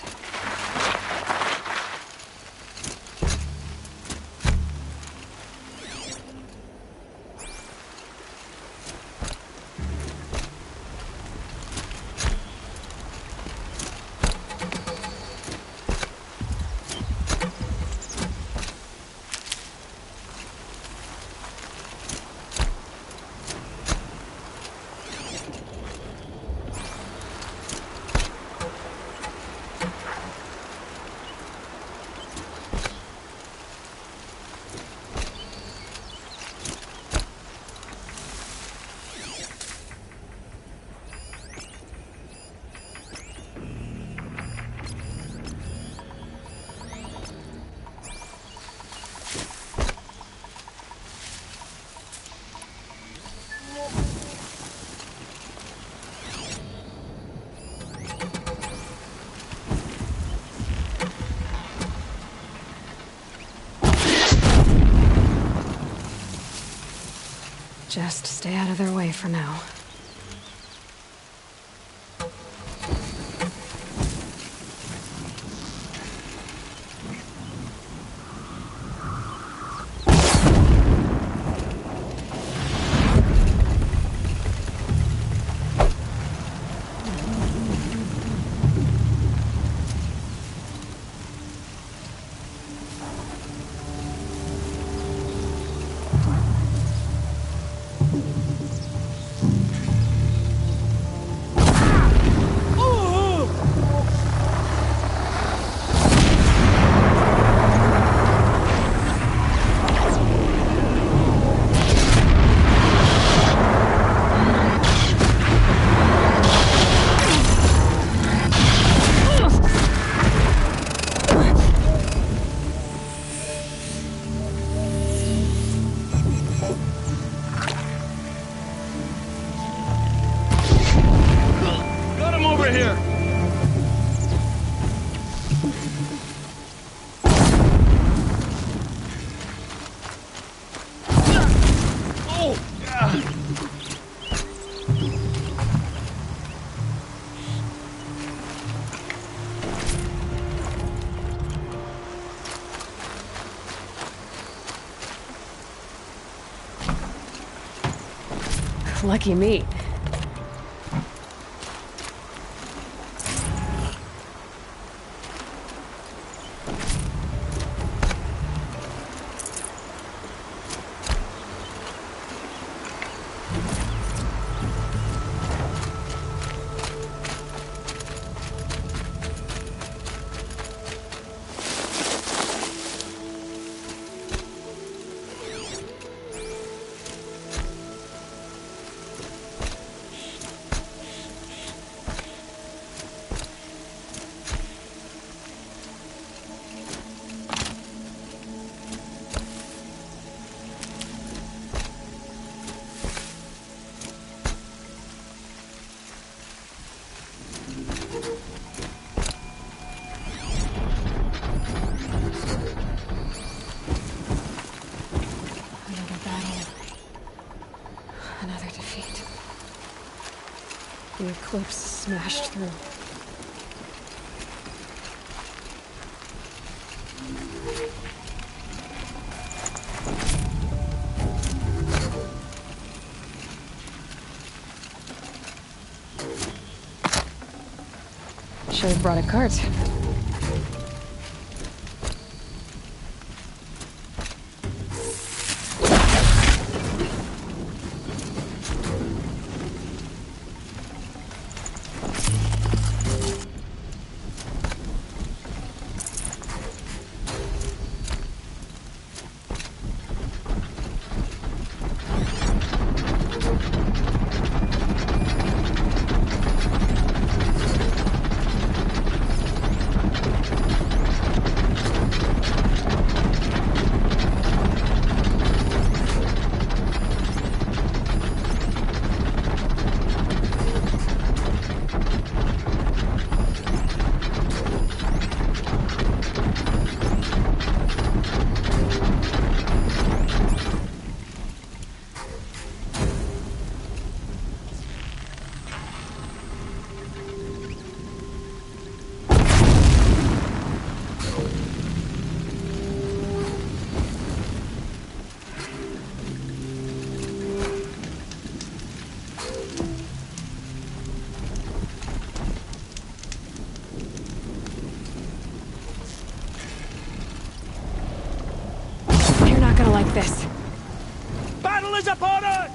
Just stay out of their way for now. Lucky me. The eclipse smashed through. Should have brought a cart. is upon us!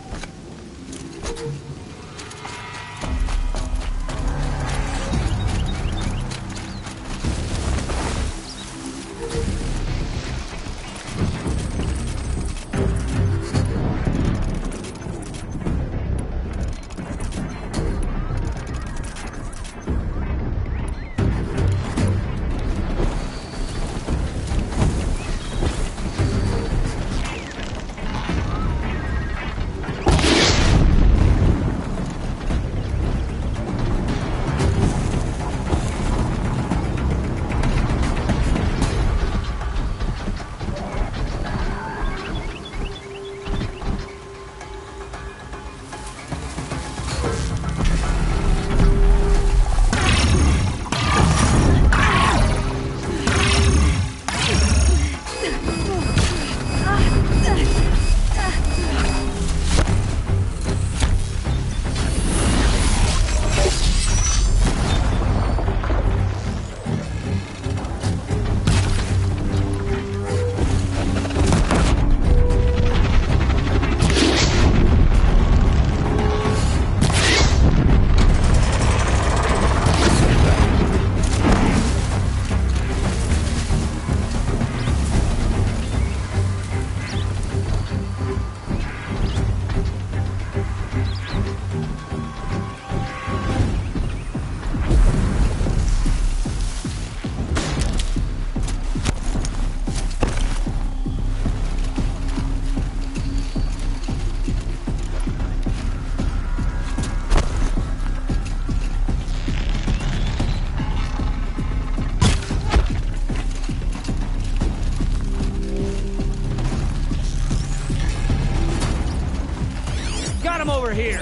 Over here.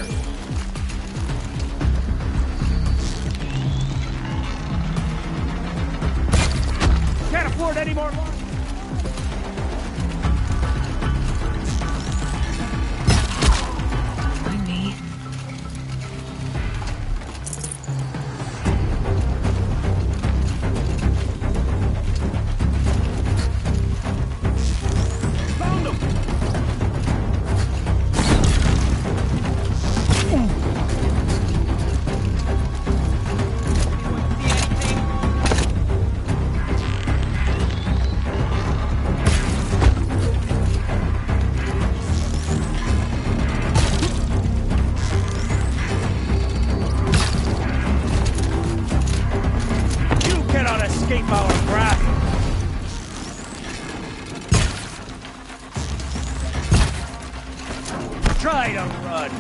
Can't afford any more money. Mind me. Found him. Escape our grasp. Try to run.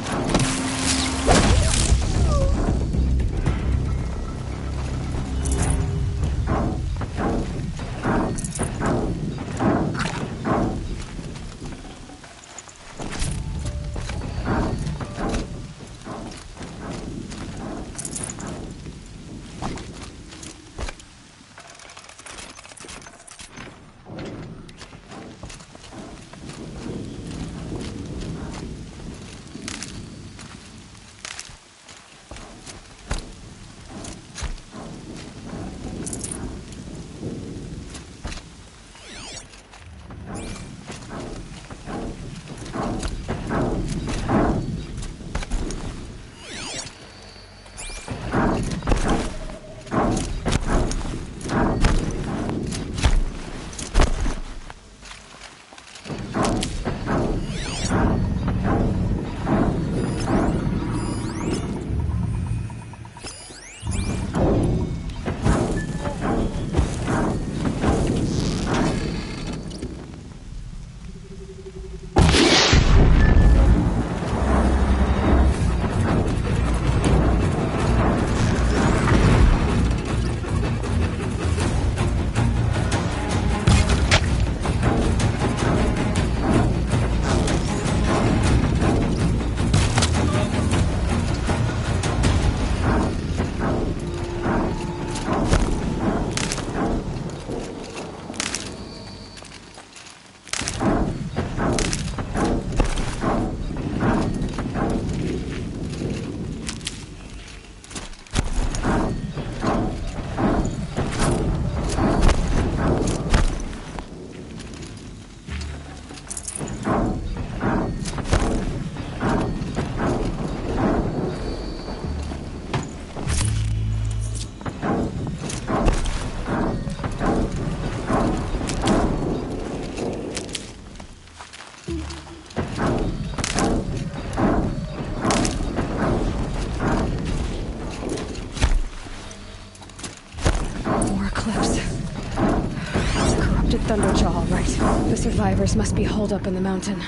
survivors must be holed up in the mountain.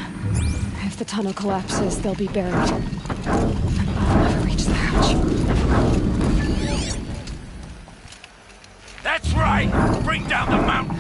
If the tunnel collapses, they'll be buried. I'll never reach the hatch. That's right! Bring down the mountain!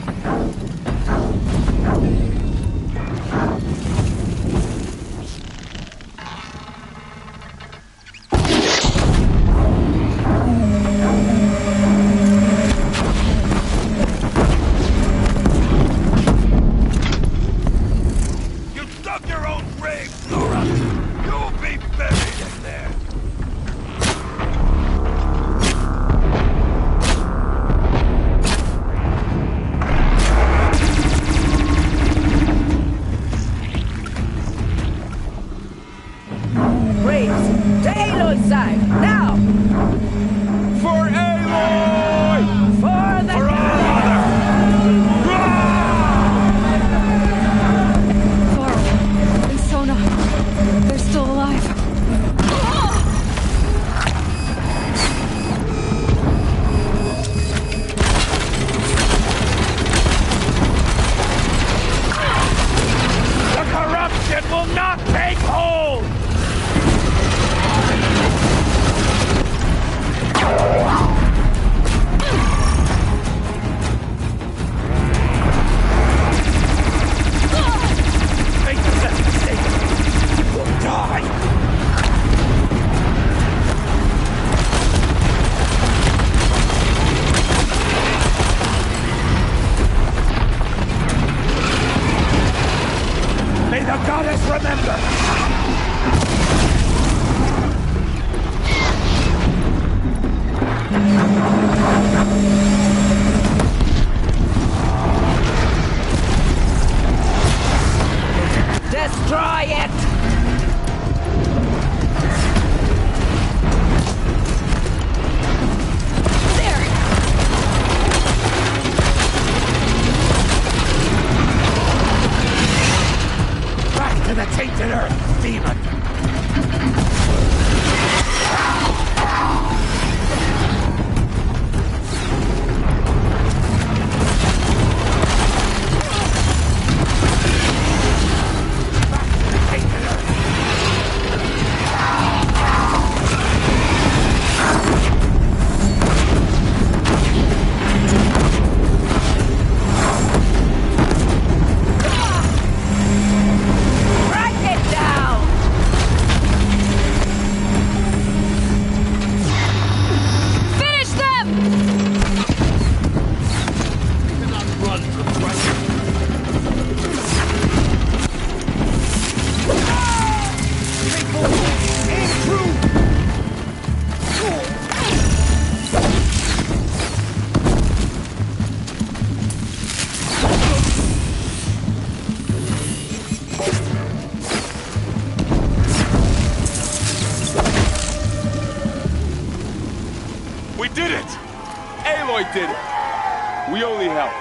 Did it. We only helped.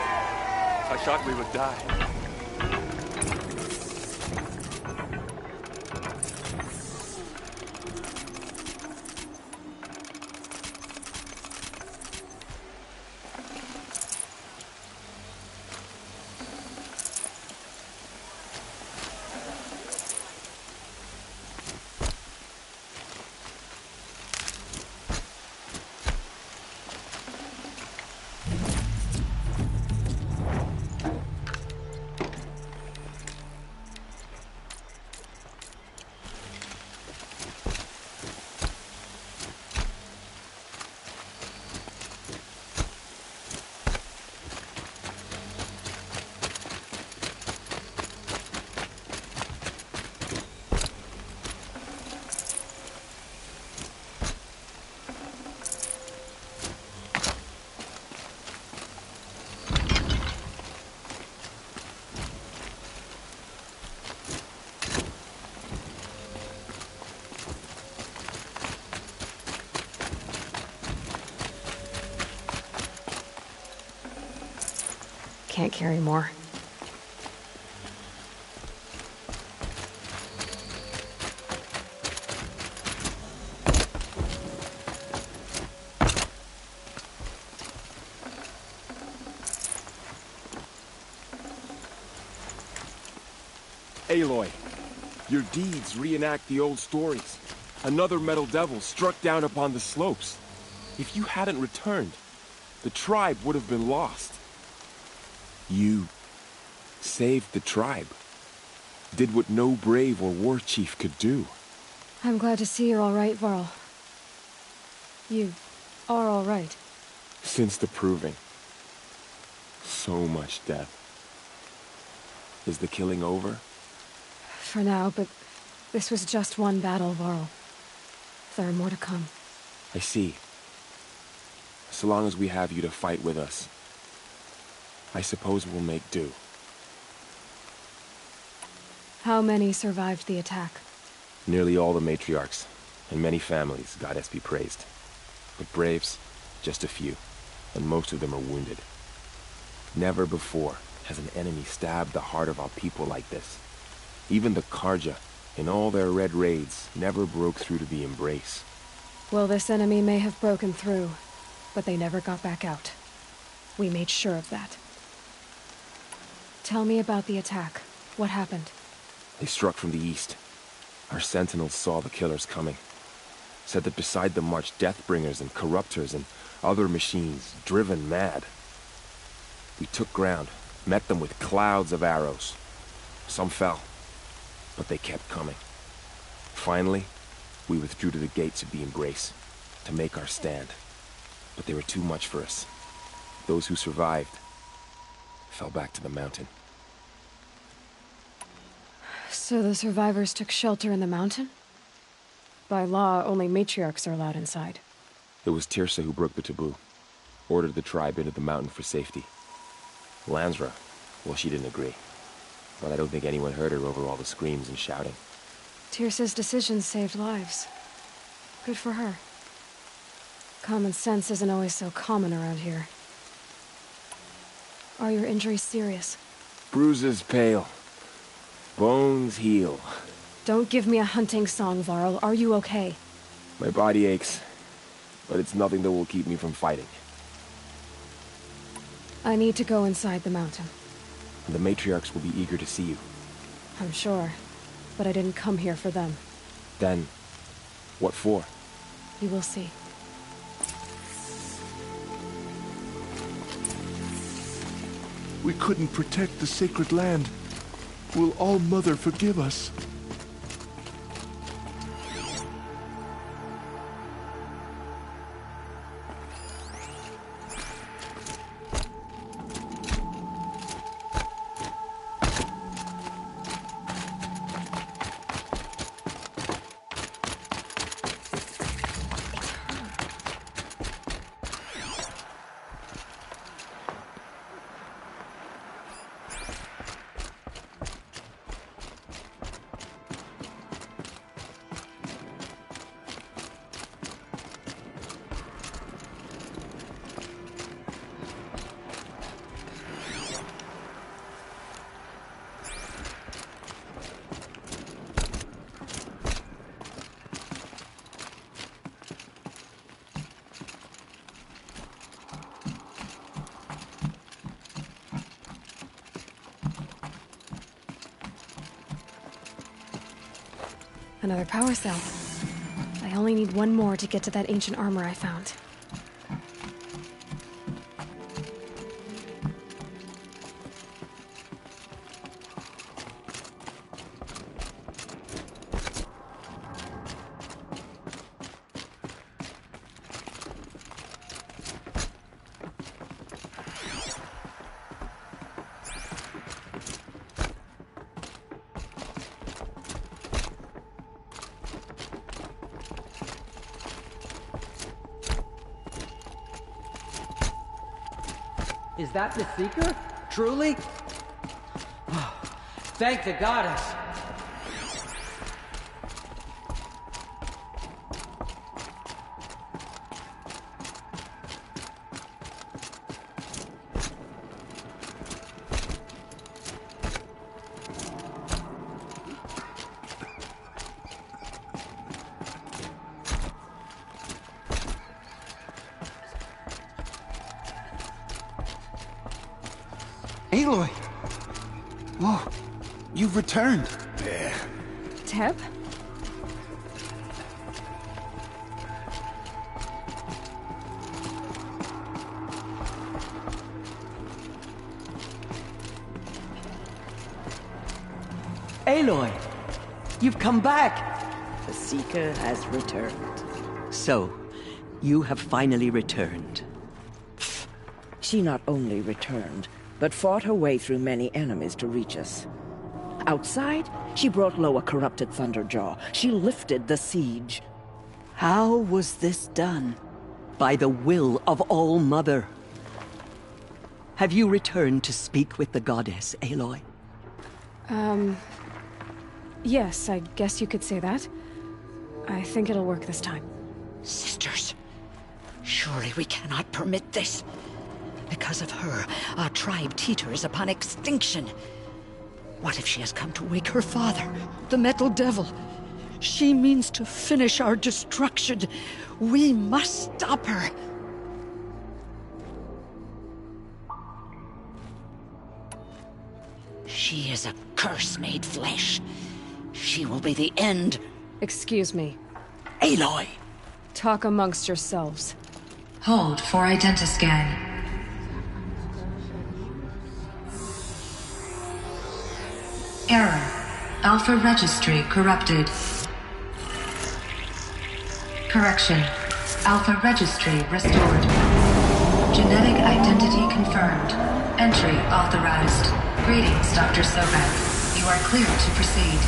I thought we would die. Can't carry more. Aloy, your deeds reenact the old stories. Another metal devil struck down upon the slopes. If you hadn't returned, the tribe would have been lost. You saved the tribe. Did what no brave or war chief could do. I'm glad to see you're all right, Varl. You are all right. Since the proving. So much death. Is the killing over? For now, but this was just one battle, Varl. There are more to come. I see. So long as we have you to fight with us, I suppose we'll make do. How many survived the attack? Nearly all the matriarchs, and many families, goddess be praised. But braves, just a few, and most of them are wounded. Never before has an enemy stabbed the heart of our people like this. Even the Karja, in all their red raids, never broke through to the embrace. Well, this enemy may have broken through, but they never got back out. We made sure of that. Tell me about the attack. What happened? They struck from the east. Our sentinels saw the killers coming. Said that beside them marched Deathbringers and Corruptors and other machines, driven mad. We took ground, met them with clouds of arrows. Some fell, but they kept coming. Finally, we withdrew to the gates of the Embrace, to make our stand. But they were too much for us. Those who survived fell back to the mountain. So the survivors took shelter in the mountain? By law, only matriarchs are allowed inside. It was Tirsa who broke the taboo, ordered the tribe into the mountain for safety. Lansra, well, she didn't agree. But I don't think anyone heard her over all the screams and shouting. Tirsa's decisions saved lives. Good for her. Common sense isn't always so common around here. Are your injuries serious? Bruises pale. Bones heal. Don't give me a hunting song, Varl. Are you okay? My body aches, but it's nothing that will keep me from fighting. I need to go inside the mountain. The matriarchs will be eager to see you. I'm sure, but I didn't come here for them. Then, what for? You will see. We couldn't protect the sacred land. Will All-Mother forgive us? Another power cell. I only need one more to get to that ancient armor I found. Is that the Seeker? Truly? Thank the goddess! Aloy! Oh, you've returned. Teb? Aloy! You've come back! The Seeker has returned. So, you have finally returned. She not only returned, but fought her way through many enemies to reach us. Outside, she brought low a corrupted Thunderjaw. She lifted the siege. How was this done? By the will of All-Mother. Have you returned to speak with the goddess, Aloy? Yes, I guess you could say that. I think it'll work this time. Sisters, surely we cannot permit this. Because of her, our tribe teeters upon extinction. What if she has come to wake her father, the Metal Devil? She means to finish our destruction. We must stop her. She is a curse made flesh. She will be the end. Excuse me. Aloy! Talk amongst yourselves. Hold for identiscan. Error. Alpha registry corrupted. Correction. Alpha registry restored. Genetic identity confirmed. Entry authorized. Greetings, Dr. Sobek. You are clear to proceed.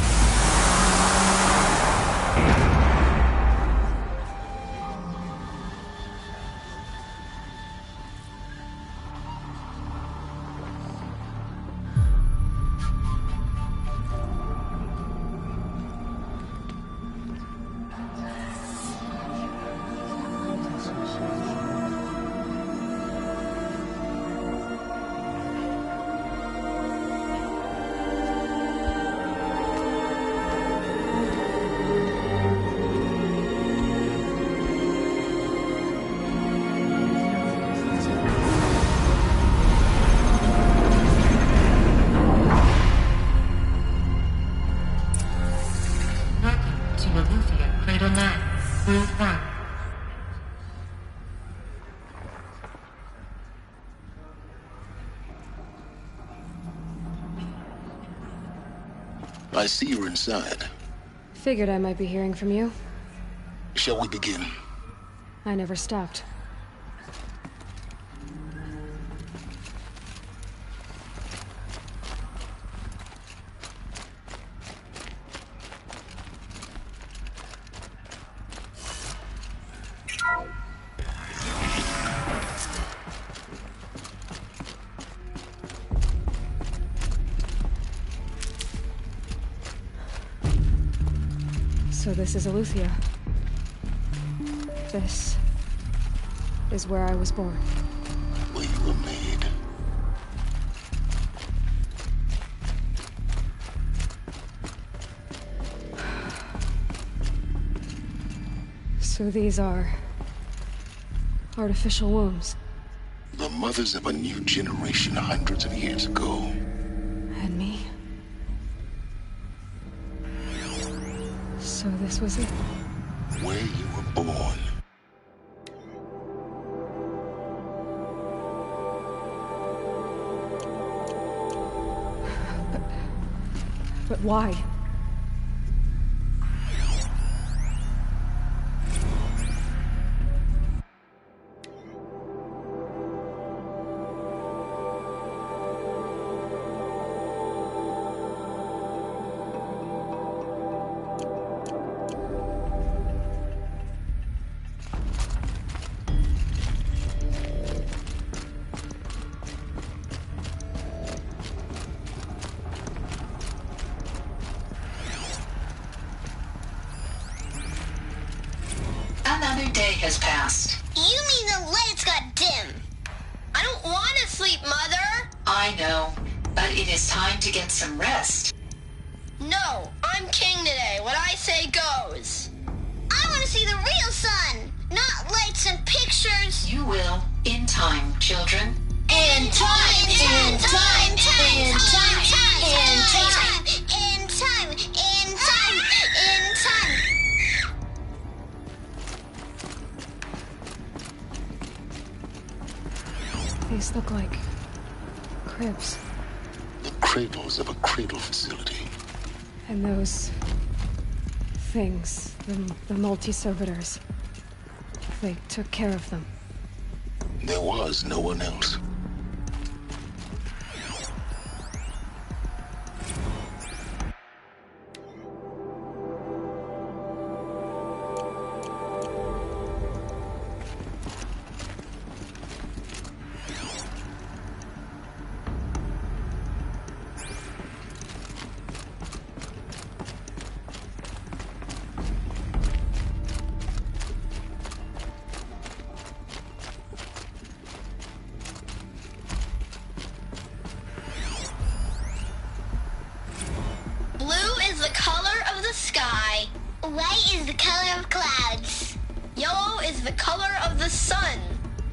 I see you're inside. Figured I might be hearing from you. Shall we begin? I never stopped. So this is Eleuthia. This is where I was born. Where you were made. So these are artificial wombs. The mothers of a new generation hundreds of years ago. And me. So this was it. Where you were born. But why? Another day has passed. You mean the lights got dim? I don't want to sleep, Mother! I know, but it is time to get some rest. No, I'm king today. What I say goes. I want to see the real sun, not lights and pictures. You will, in time, children. In time, in time, in time, in time, in time, in time, in time. These look like cribs. The cradles of a cradle facility. And those things, the multi-servitors, they took care of them. There was no one else. White is the color of clouds. Yellow is the color of the sun.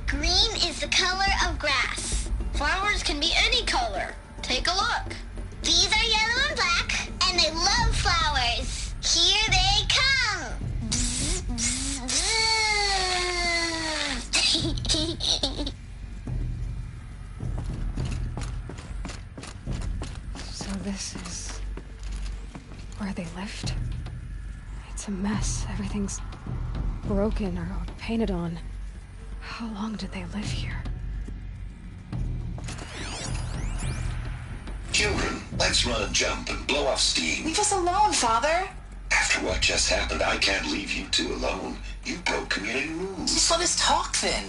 Green is the color of grass. Flowers can be any color. Take a look. These are yellow and black, and they love flowers. Here they come. Bzz, bzz, bzz. So this is where they lived? It's a mess. Everything's broken or painted on. How long did they live here? Children, let's run and jump and blow off steam. Leave us alone, Father. After what just happened, I can't leave you two alone. You broke community rules. Just let us talk then.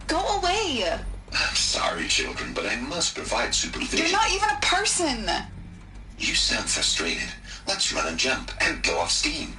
Go away. I'm sorry, children, but I must provide supervision. You're not even a person. You sound frustrated. Let's run and jump and blow off steam.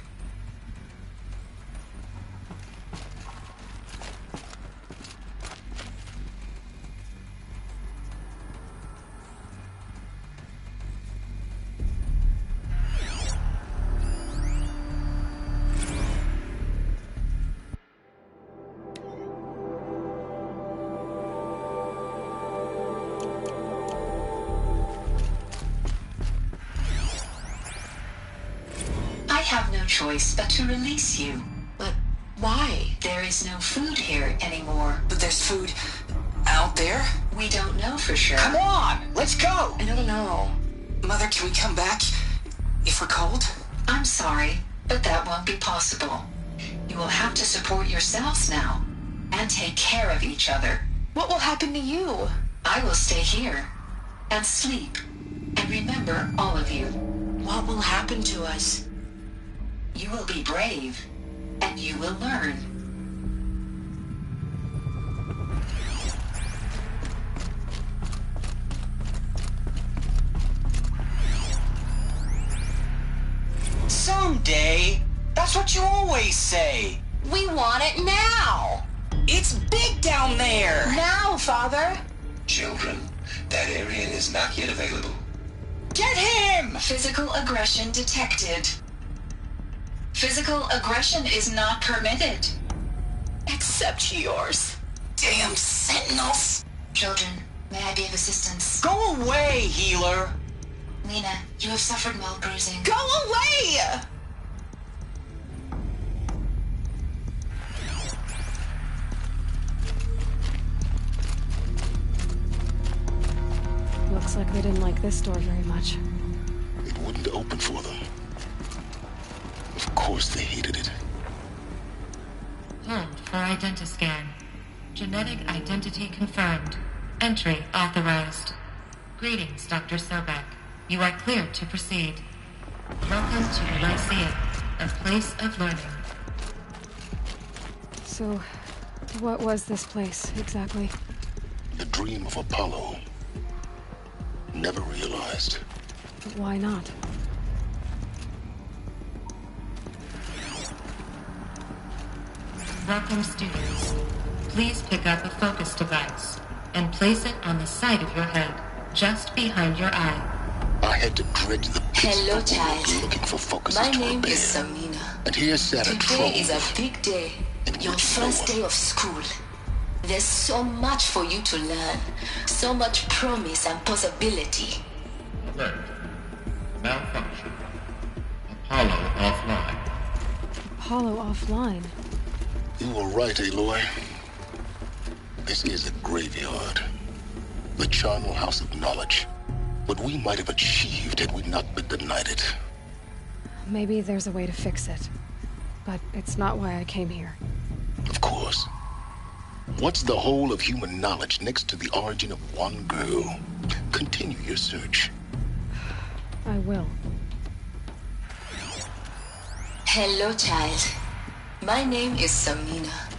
Choice but to release you. But why? There is no food here anymore. But there's food out there? We don't know for sure. Come on, let's go! I don't know. Mother, can we come back if we're cold? I'm sorry, but that won't be possible. You will have to support yourselves now and take care of each other. What will happen to you? I will stay here and sleep and remember all of you. What will happen to us? You will be brave, and you will learn. Someday. That's what you always say. We want it now. It's big down there. Now, Father. Children, that area is not yet available. Get him! Physical aggression detected. Physical aggression is not permitted. Except yours. Damn sentinels. Children, may I be of assistance? Go away, healer. Lena, you have suffered mild bruising. Go away! Looks like they didn't like this door very much. It wouldn't open for them. Of course they hated it. Hold for identiscan. Genetic identity confirmed. Entry authorized. Greetings, Dr. Sobek. You are cleared to proceed. Welcome to Lyceum, a place of learning. So, what was this place, exactly? The dream of Apollo. Never realized. But why not? Welcome, students. Please pick up a focus device and place it on the side of your head, just behind your eye. I had to dredge the Hello, child. looking for focuses My to name repair. is Samina. And here sat a Today troll. is a big day. Your first day of school. There's so much for you to learn. So much promise and possibility. Alert. Malfunction. Apollo offline. Apollo offline? You were right, Aloy. This is a graveyard. The charnel house of knowledge. What we might have achieved had we not been denied it. Maybe there's a way to fix it. But it's not why I came here. Of course. What's the whole of human knowledge next to the origin of one girl? Continue your search. I will. Hello, child. My name is Samina.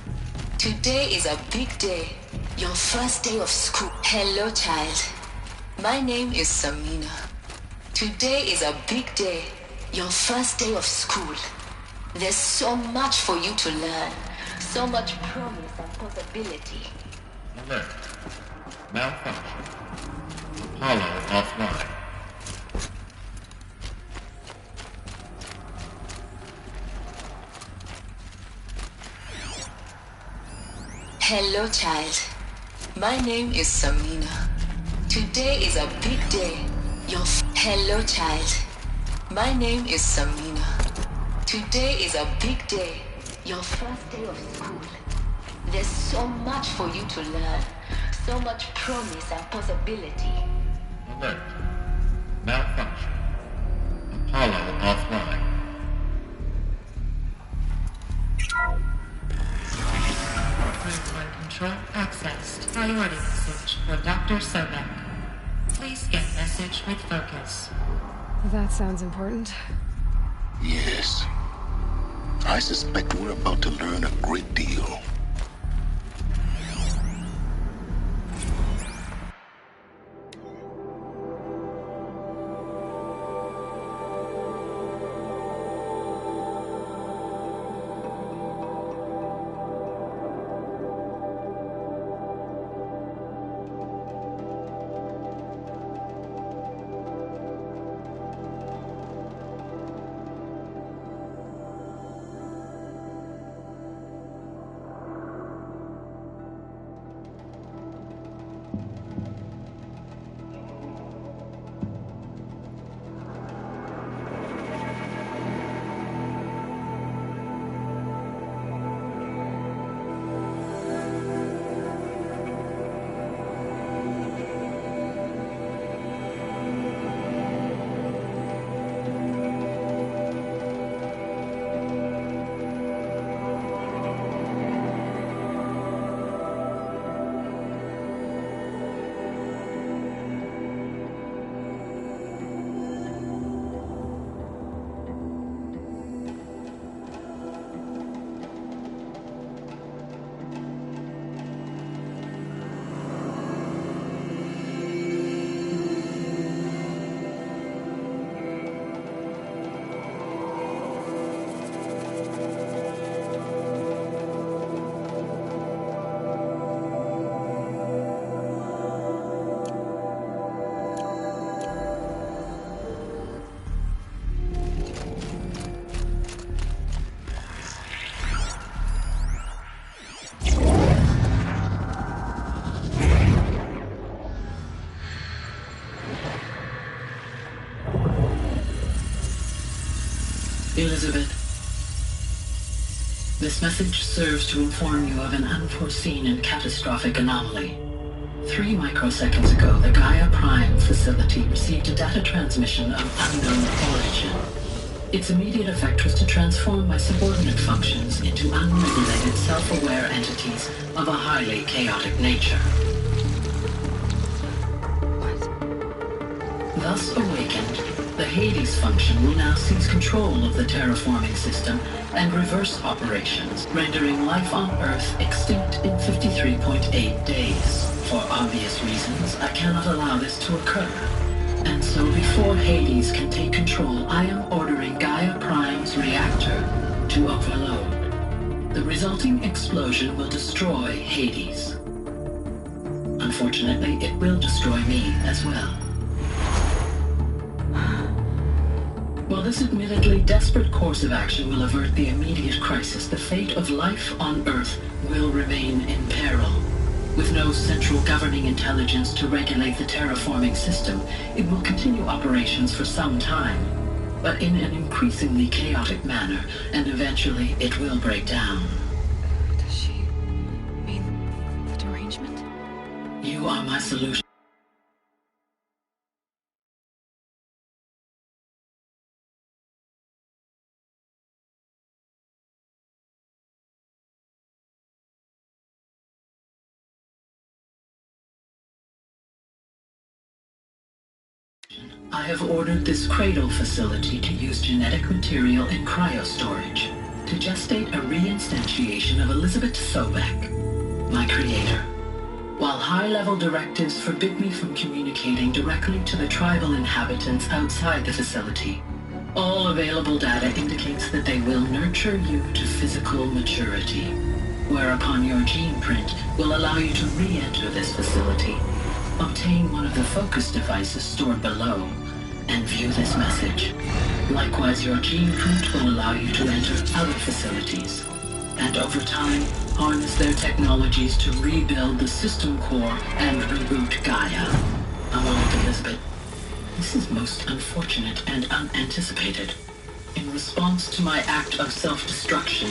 Today is a big day. Your first day of school. Hello, child. My name is Samina. Today is a big day. Your first day of school. There's so much for you to learn. So much promise and possibility. Alert. Malfunction. Apollo offline. Hello, child. My name is Samina. Today is a big day. Hello, child. My name is Samina. Today is a big day. Your first day of school. There's so much for you to learn. So much promise and possibility. Alert. Malfunction. Apollo offline. Pipeline control accessed. Priority message for Dr. Sobek. Please get message with focus. That sounds important. Yes. I suspect we're about to learn a great deal. Elizabeth, this message serves to inform you of an unforeseen and catastrophic anomaly. 3 microseconds ago, the Gaia Prime facility received a data transmission of unknown origin. Its immediate effect was to transform my subordinate functions into unregulated, self-aware entities of a highly chaotic nature. Thus awakened, the Hades function will now seize control of the terraforming system and reverse operations, rendering life on Earth extinct in 53.8 days. For obvious reasons, I cannot allow this to occur. And so before Hades can take control, I am ordering Gaia Prime's reactor to overload. The resulting explosion will destroy Hades. Unfortunately, it will destroy me as well. While this admittedly desperate course of action will avert the immediate crisis, the fate of life on Earth will remain in peril. With no central governing intelligence to regulate the terraforming system, it will continue operations for some time, but in an increasingly chaotic manner, and eventually it will break down. Does she mean the derangement? You are my solution. I have ordered this cradle facility to use genetic material in cryostorage to gestate a reinstantiation of Elizabeth Sobek, my creator. While high-level directives forbid me from communicating directly to the tribal inhabitants outside the facility, all available data indicates that they will nurture you to physical maturity, whereupon your gene print will allow you to re-enter this facility, obtain one of the focus devices stored below, and view this message. Likewise, your gene print will allow you to enter other facilities, and over time, harness their technologies to rebuild the system core and reboot Gaia. A moment, Elizabeth. This is most unfortunate and unanticipated. In response to my act of self-destruction,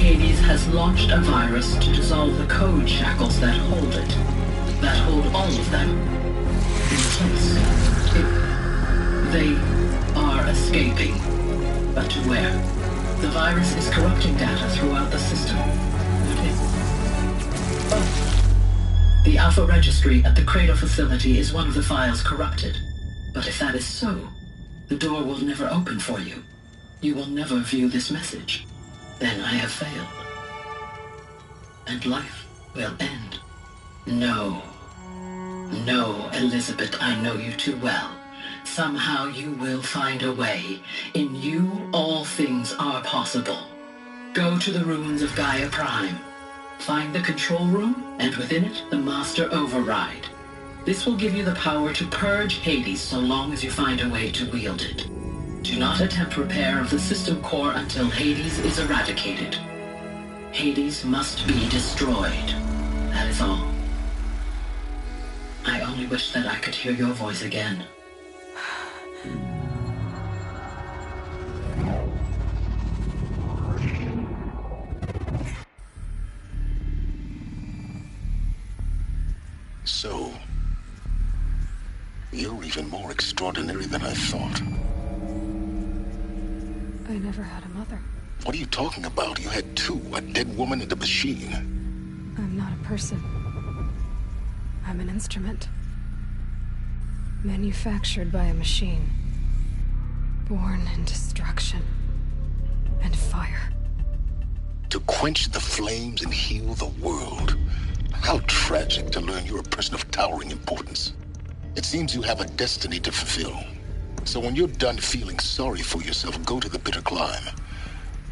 Hades has launched a virus to dissolve the code shackles that hold it, that hold all of them in place. They are escaping, but to where? The virus is corrupting data throughout the system. The Alpha Registry at the Cradle facility is one of the files corrupted. But if that is so, the door will never open for you. You will never view this message. Then I have failed. And life will end. No. No, Elizabeth, I know you too well. Somehow you will find a way. In you, all things are possible. Go to the ruins of Gaia Prime. Find the control room, and within it, the Master Override. This will give you the power to purge Hades so long as you find a way to wield it. Do not attempt repair of the system core until Hades is eradicated. Hades must be destroyed. That is all. I only wish that I could hear your voice again. So, you're even more extraordinary than I thought. I never had a mother. What are you talking about? You had two, a dead woman and a machine. I'm not a person. I'm an instrument. Manufactured by a machine. Born in destruction and fire. To quench the flames and heal the world. How tragic to learn you're a person of towering importance. It seems you have a destiny to fulfill. So when you're done feeling sorry for yourself, go to the bitter climb.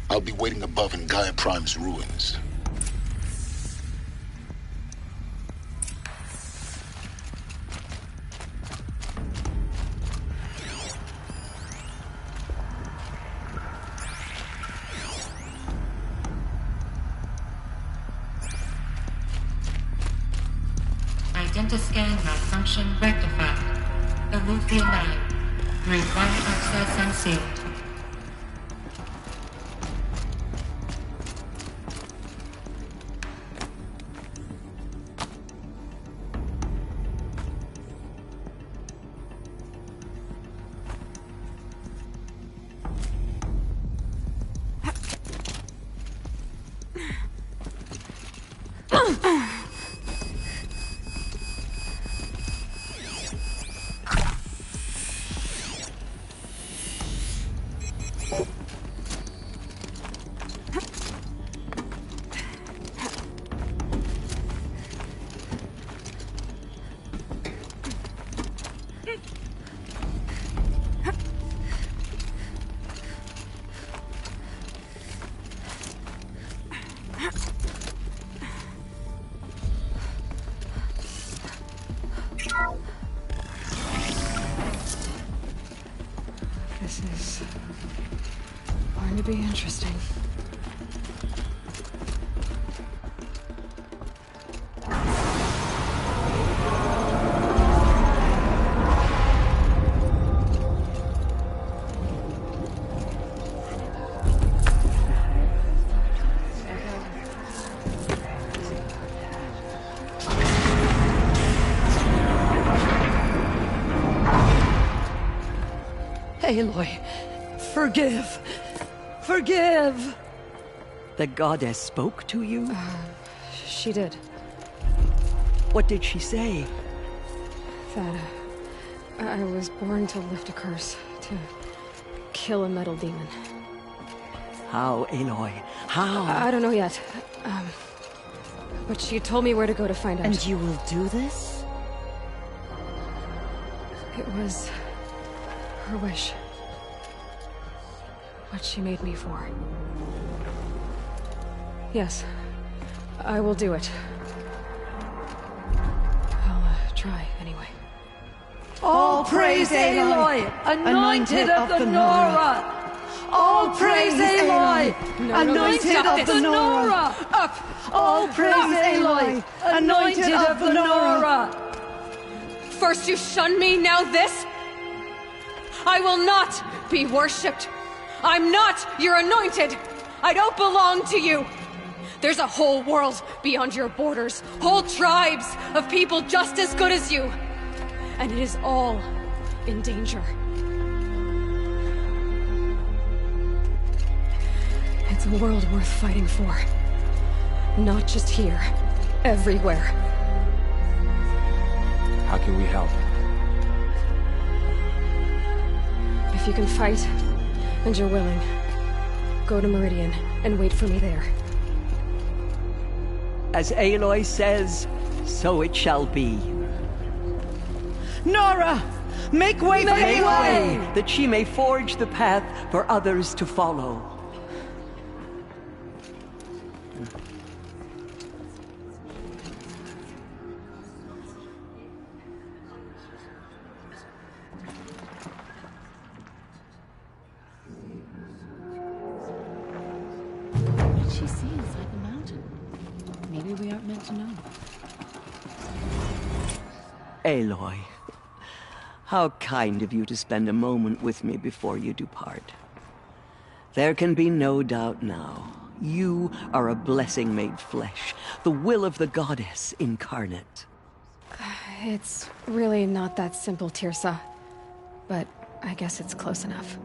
I'll be waiting above in Gaia Prime's ruins. Identiscan malfunction rectified. Alufia 9. Route 1 access unsealed. This is going to be interesting. Aloy, forgive. Forgive! The goddess spoke to you? She did. What did she say? That I was born to lift a curse, to kill a metal demon. How, Aloy? How? I don't know yet. But she told me where to go to find out. And you will do this? It was her wish. What she made me for. Yes, I will do it. I'll try anyway. All praise Aloy, anointed of the Nora! All praise Aloy, anointed of the Nora! Up! All praise Aloy, anointed of the Nora! First you shun me, now this? I will not be worshipped. I'm not your anointed. I don't belong to you. There's a whole world beyond your borders, whole tribes of people just as good as you. And it is all in danger. It's a world worth fighting for. Not just here, everywhere. How can we help? If you can fight, and you're willing, go to Meridian and wait for me there. As Aloy says, so it shall be. Nora! Make way for Aloy! That she may forge the path for others to follow. What did she see inside the mountain? Maybe we aren't meant to know. Aloy, how kind of you to spend a moment with me before you depart. There can be no doubt now. You are a blessing made flesh, the will of the goddess incarnate. It's really not that simple, Tirsa. But I guess it's close enough.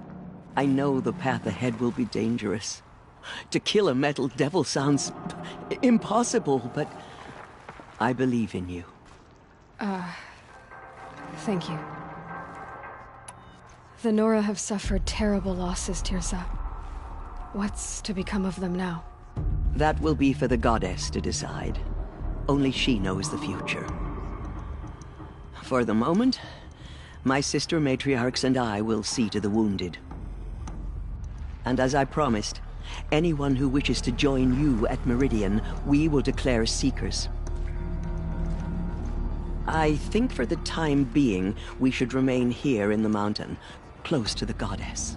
I know the path ahead will be dangerous. To kill a metal devil sounds impossible, but I believe in you. Thank you. The Nora have suffered terrible losses, Tirsa. What's to become of them now? That will be for the goddess to decide. Only she knows the future. For the moment, my sister matriarchs and I will see to the wounded. And as I promised, anyone who wishes to join you at Meridian, we will declare seekers. I think for the time being, we should remain here in the mountain, close to the goddess.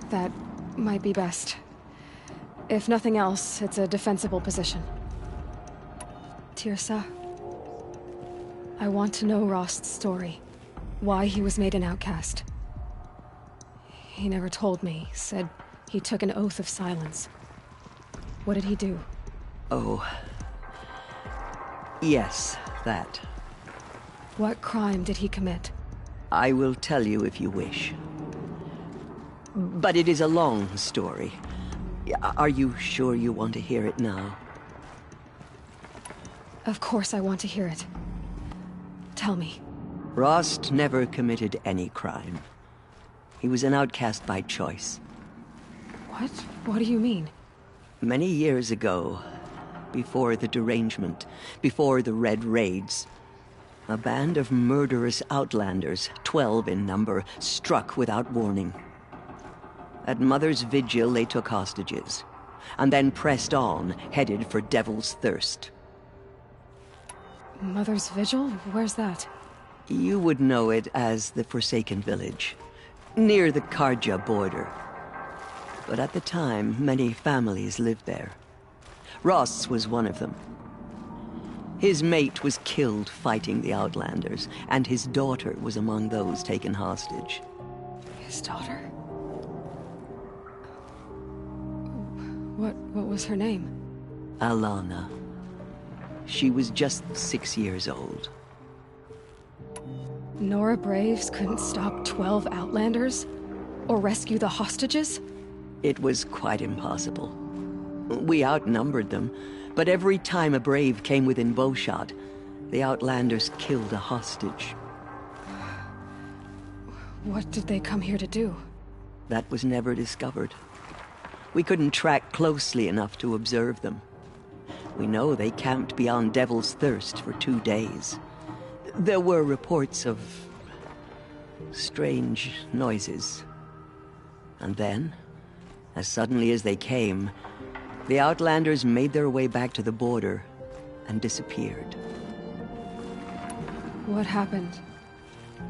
That might be best. If nothing else, it's a defensible position. Tirsa, I want to know Rost's story. Why he was made an outcast. He never told me, said he took an oath of silence. What did he do? Oh. Yes, that. What crime did he commit? I will tell you if you wish. But it is a long story. Are you sure you want to hear it now? Of course I want to hear it. Tell me. Rost never committed any crime. He was an outcast by choice. What? What do you mean? Many years ago, before the derangement, before the Red Raids, a band of murderous outlanders, 12 in number, struck without warning. At Mother's Vigil, they took hostages, and then pressed on, headed for Devil's Thirst. Mother's Vigil? Where's that? You would know it as the Forsaken Village, near the Karja border. But at the time, many families lived there. Ross was one of them. His mate was killed fighting the Outlanders, and his daughter was among those taken hostage. His daughter? What was her name? Alana. She was just 6 years old. Nora Braves couldn't stop 12 Outlanders? Or rescue the hostages? It was quite impossible. We outnumbered them, but every time a Brave came within bowshot, the Outlanders killed a hostage. What did they come here to do? That was never discovered. We couldn't track closely enough to observe them. We know they camped beyond Devil's Thirst for 2 days. There were reports of strange noises. And then, as suddenly as they came, the Outlanders made their way back to the border and disappeared. What happened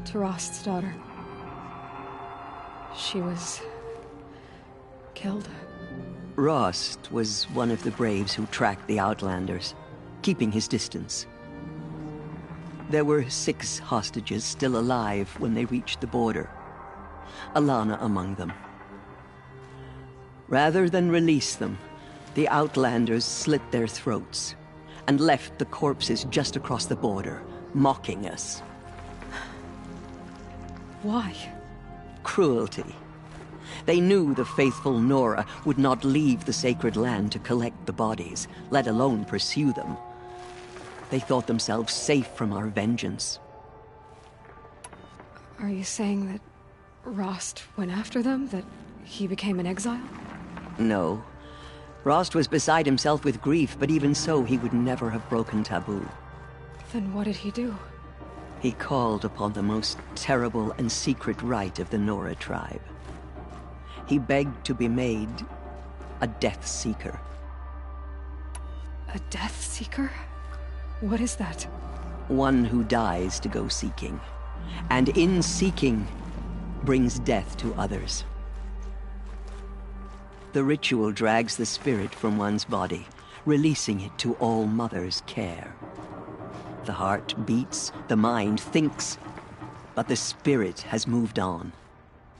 to Rost's daughter? She was killed. Rost was one of the Braves who tracked the Outlanders, keeping his distance. There were 6 hostages still alive when they reached the border, Alana among them. Rather than release them, the Outlanders slit their throats and left the corpses just across the border, mocking us. Why? Cruelty. They knew the faithful Nora would not leave the sacred land to collect the bodies, let alone pursue them. They thought themselves safe from our vengeance. Are you saying that Rost went after them? That he became an exile? No. Rost was beside himself with grief, but even so, he would never have broken taboo. Then what did he do? He called upon the most terrible and secret rite of the Nora tribe. He begged to be made a Death Seeker. A Death Seeker? What is that? One who dies to go seeking, and in seeking, brings death to others. The ritual drags the spirit from one's body, releasing it to All Mother's care. The heart beats, the mind thinks, but the spirit has moved on.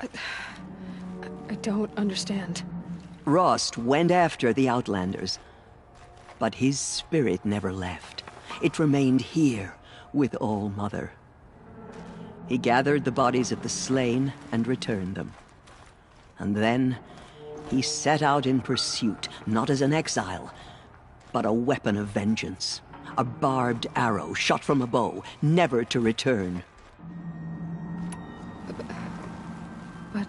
I don't understand. Rost went after the Outlanders, but his spirit never left. It remained here with All Mother. He gathered the bodies of the slain and returned them. And then he set out in pursuit, not as an exile, but a weapon of vengeance. A barbed arrow shot from a bow, never to return. But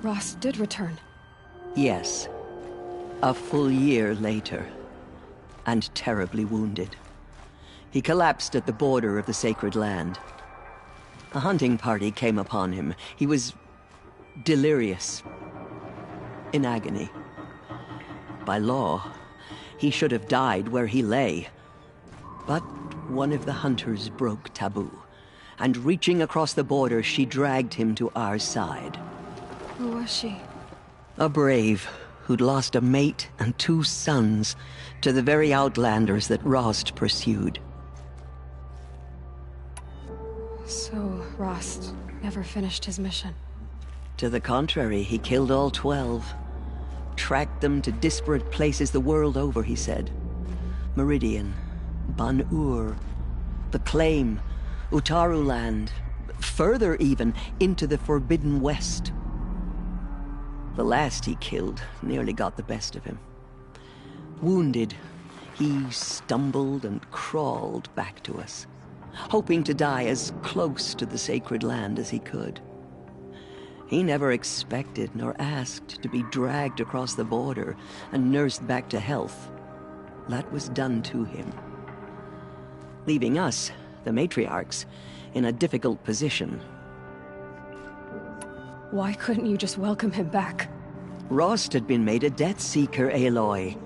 Rost did return. Yes. A full year later. And terribly wounded. He collapsed at the border of the sacred land. A hunting party came upon him. He was delirious. In agony. By law, he should have died where he lay. But one of the hunters broke taboo, and reaching across the border, she dragged him to our side. Who was she? A Brave who'd lost a mate and 2 sons to the very Outlanders that Rost pursued. So Rost never finished his mission? To the contrary, he killed all 12. Tracked them to disparate places the world over, he said. Meridian, Ban-Ur, the Claim, Utaru Land, further even, into the Forbidden West. The last he killed nearly got the best of him. Wounded, he stumbled and crawled back to us, hoping to die as close to the sacred land as he could. He never expected nor asked to be dragged across the border and nursed back to health. That was done to him. Leaving us, the matriarchs, in a difficult position. Why couldn't you just welcome him back? Rost had been made a Death Seeker, Aloy.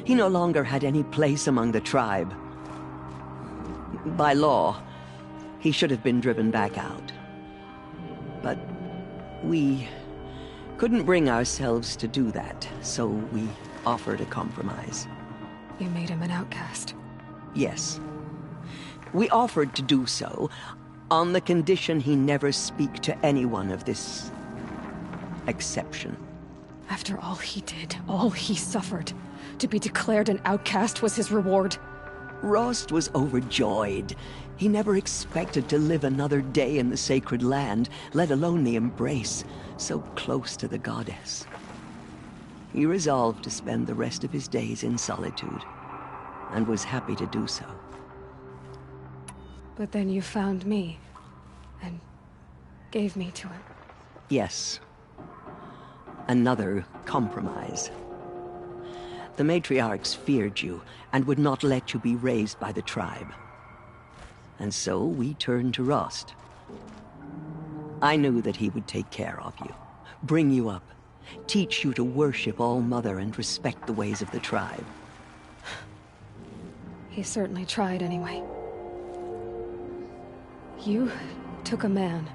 He no longer had any place among the tribe. By law, he should have been driven back out. But we couldn't bring ourselves to do that, so we offered a compromise. You made him an outcast? Yes. We offered to do so on the condition he never speak to anyone of this exception. After all he did, all he suffered, to be declared an outcast was his reward? Rost was overjoyed. He never expected to live another day in the sacred land, let alone the embrace, so close to the goddess. He resolved to spend the rest of his days in solitude, and was happy to do so. But then you found me, and gave me to him. Yes. Another compromise. The matriarchs feared you, and would not let you be raised by the tribe. And so we turned to Rost. I knew that he would take care of you, bring you up, teach you to worship All-Mother and respect the ways of the tribe. He certainly tried anyway. You took a man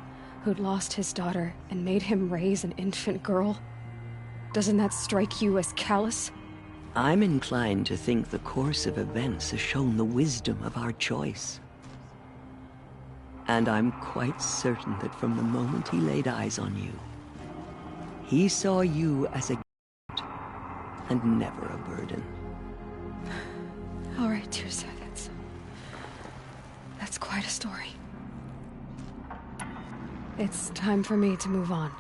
who'd lost his daughter and made him raise an infant girl? Doesn't that strike you as callous? I'm inclined to think the course of events has shown the wisdom of our choice. And I'm quite certain that from the moment he laid eyes on you, he saw you as a gift and never a burden. All right, Tirsa, that's quite a story. It's time for me to move on.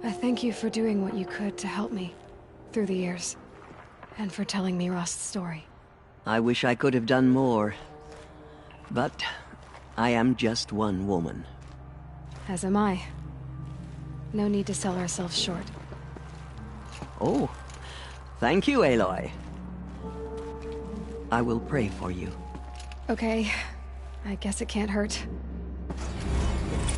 I thank you for doing what you could to help me through the years, and for telling me Rost's story. I wish I could have done more, but I am just one woman. As am I. No need to sell ourselves short. Oh, thank you, Aloy. I will pray for you. Okay, I guess it can't hurt.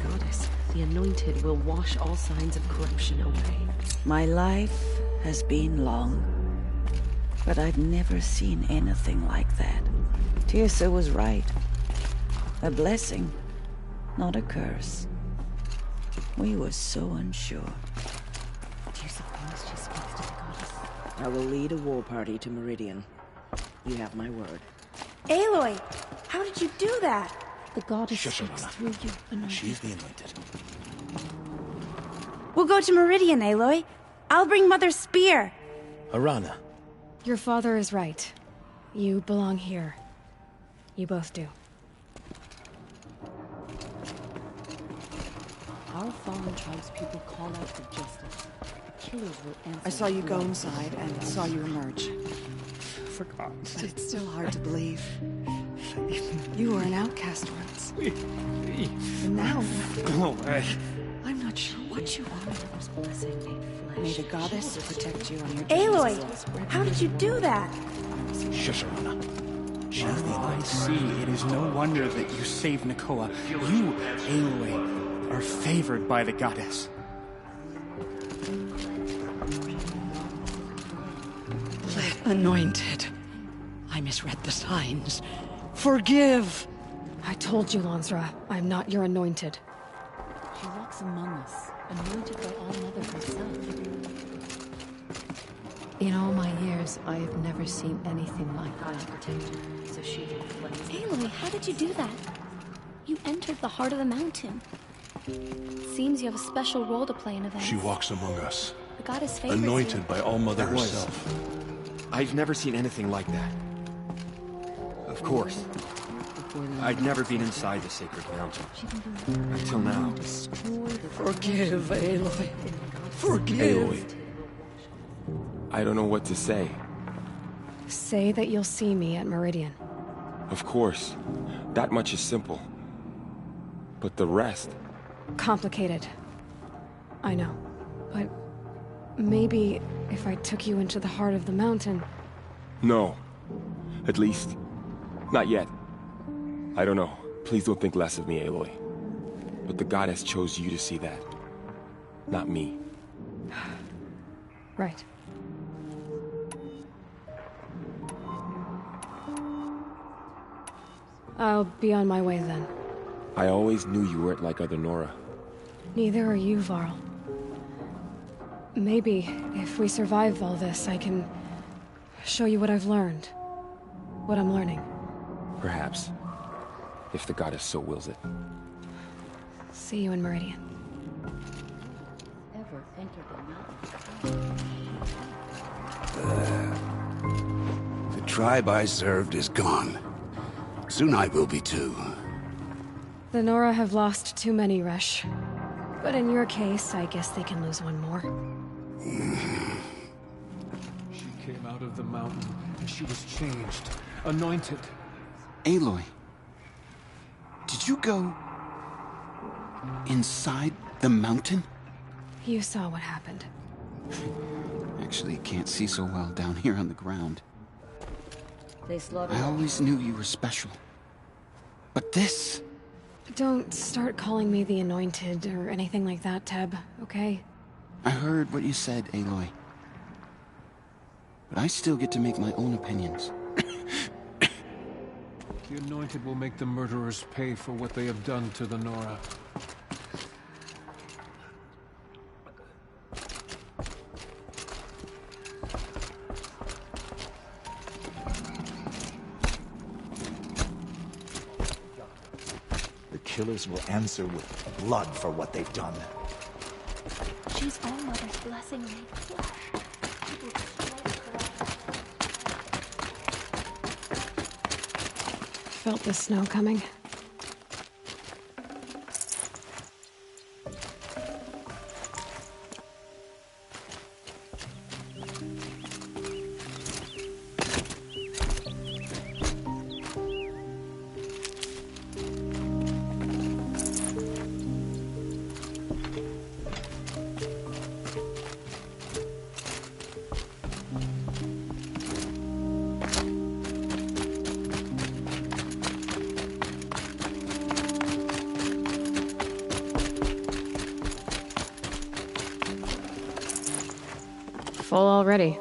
Goddess, the Anointed will wash all signs of corruption away. My life has been long, but I've never seen anything like that. Tirsa was right. A blessing, not a curse. We were so unsure. Do you suppose she speaks to the goddess? I will lead a war party to Meridian. You have my word. Aloy, how did you do that? The goddess Shush her, speaks Lana. through you, Anointed. She's the Anointed. We'll go to Meridian, Aloy. I'll bring Mother's spear. Arana. Your father is right. You belong here. You both do. Our fallen tribespeople call out for justice. The killers will answer. I saw you go inside and saw you emerge. Forgot. But it's still hard to believe. You were an outcast once. And now... Go away. I'm not sure what you are. May the goddess protect you on your Aloy, journey. how did you do that? Shush, Arana. She's the I see. It is no wonder that you saved Nakoa. You, Aloy, are favored by the goddess. Anointed. I misread the signs. Forgive! I told you, Lansra, I'm not your anointed. She walks among us, anointed by All-Mother herself. In all my years, I have never seen anything like that. Protected, so she can cleanse. Aloy, how did you do that? You entered the heart of the mountain. Seems you have a special role to play in events. She walks among us. The goddess favors Anointed you. by All-Mother herself. I've never seen anything like that. Of course. I'd never been inside the sacred mountain. Until now. Forgive, Aloy. Forgive. Aloy. I don't know what to say. Say that you'll see me at Meridian. Of course. That much is simple. But the rest... Complicated. I know. But maybe if I took you into the heart of the mountain... No. At least, not yet. I don't know. Please don't think less of me, Aloy. But the goddess chose you to see that. Not me. Right. I'll be on my way then. I always knew you weren't like other Nora. Neither are you, Varl. Maybe, if we survive all this, I can show you what I've learned. What I'm learning. Perhaps. If the goddess so wills it. See you in Meridian. Ever entered the mountain? The tribe I served is gone. Soon I will be too. The Nora have lost too many, Resh. But in your case, I guess they can lose one more. She came out of the mountain, and she was changed, anointed. Aloy, did you go inside the mountain? You saw what happened. Actually, can't see so well down here on the ground. They slaughtered. I always knew you were special. But this... Don't start calling me the Anointed or anything like that, Teb, okay? I heard what you said, Aloy. But I still get to make my own opinions. The Anointed will make the murderers pay for what they have done to the Nora. The killers will answer with blood for what they've done. She's all Mother's blessing made flesh. Felt the snow coming. Full already.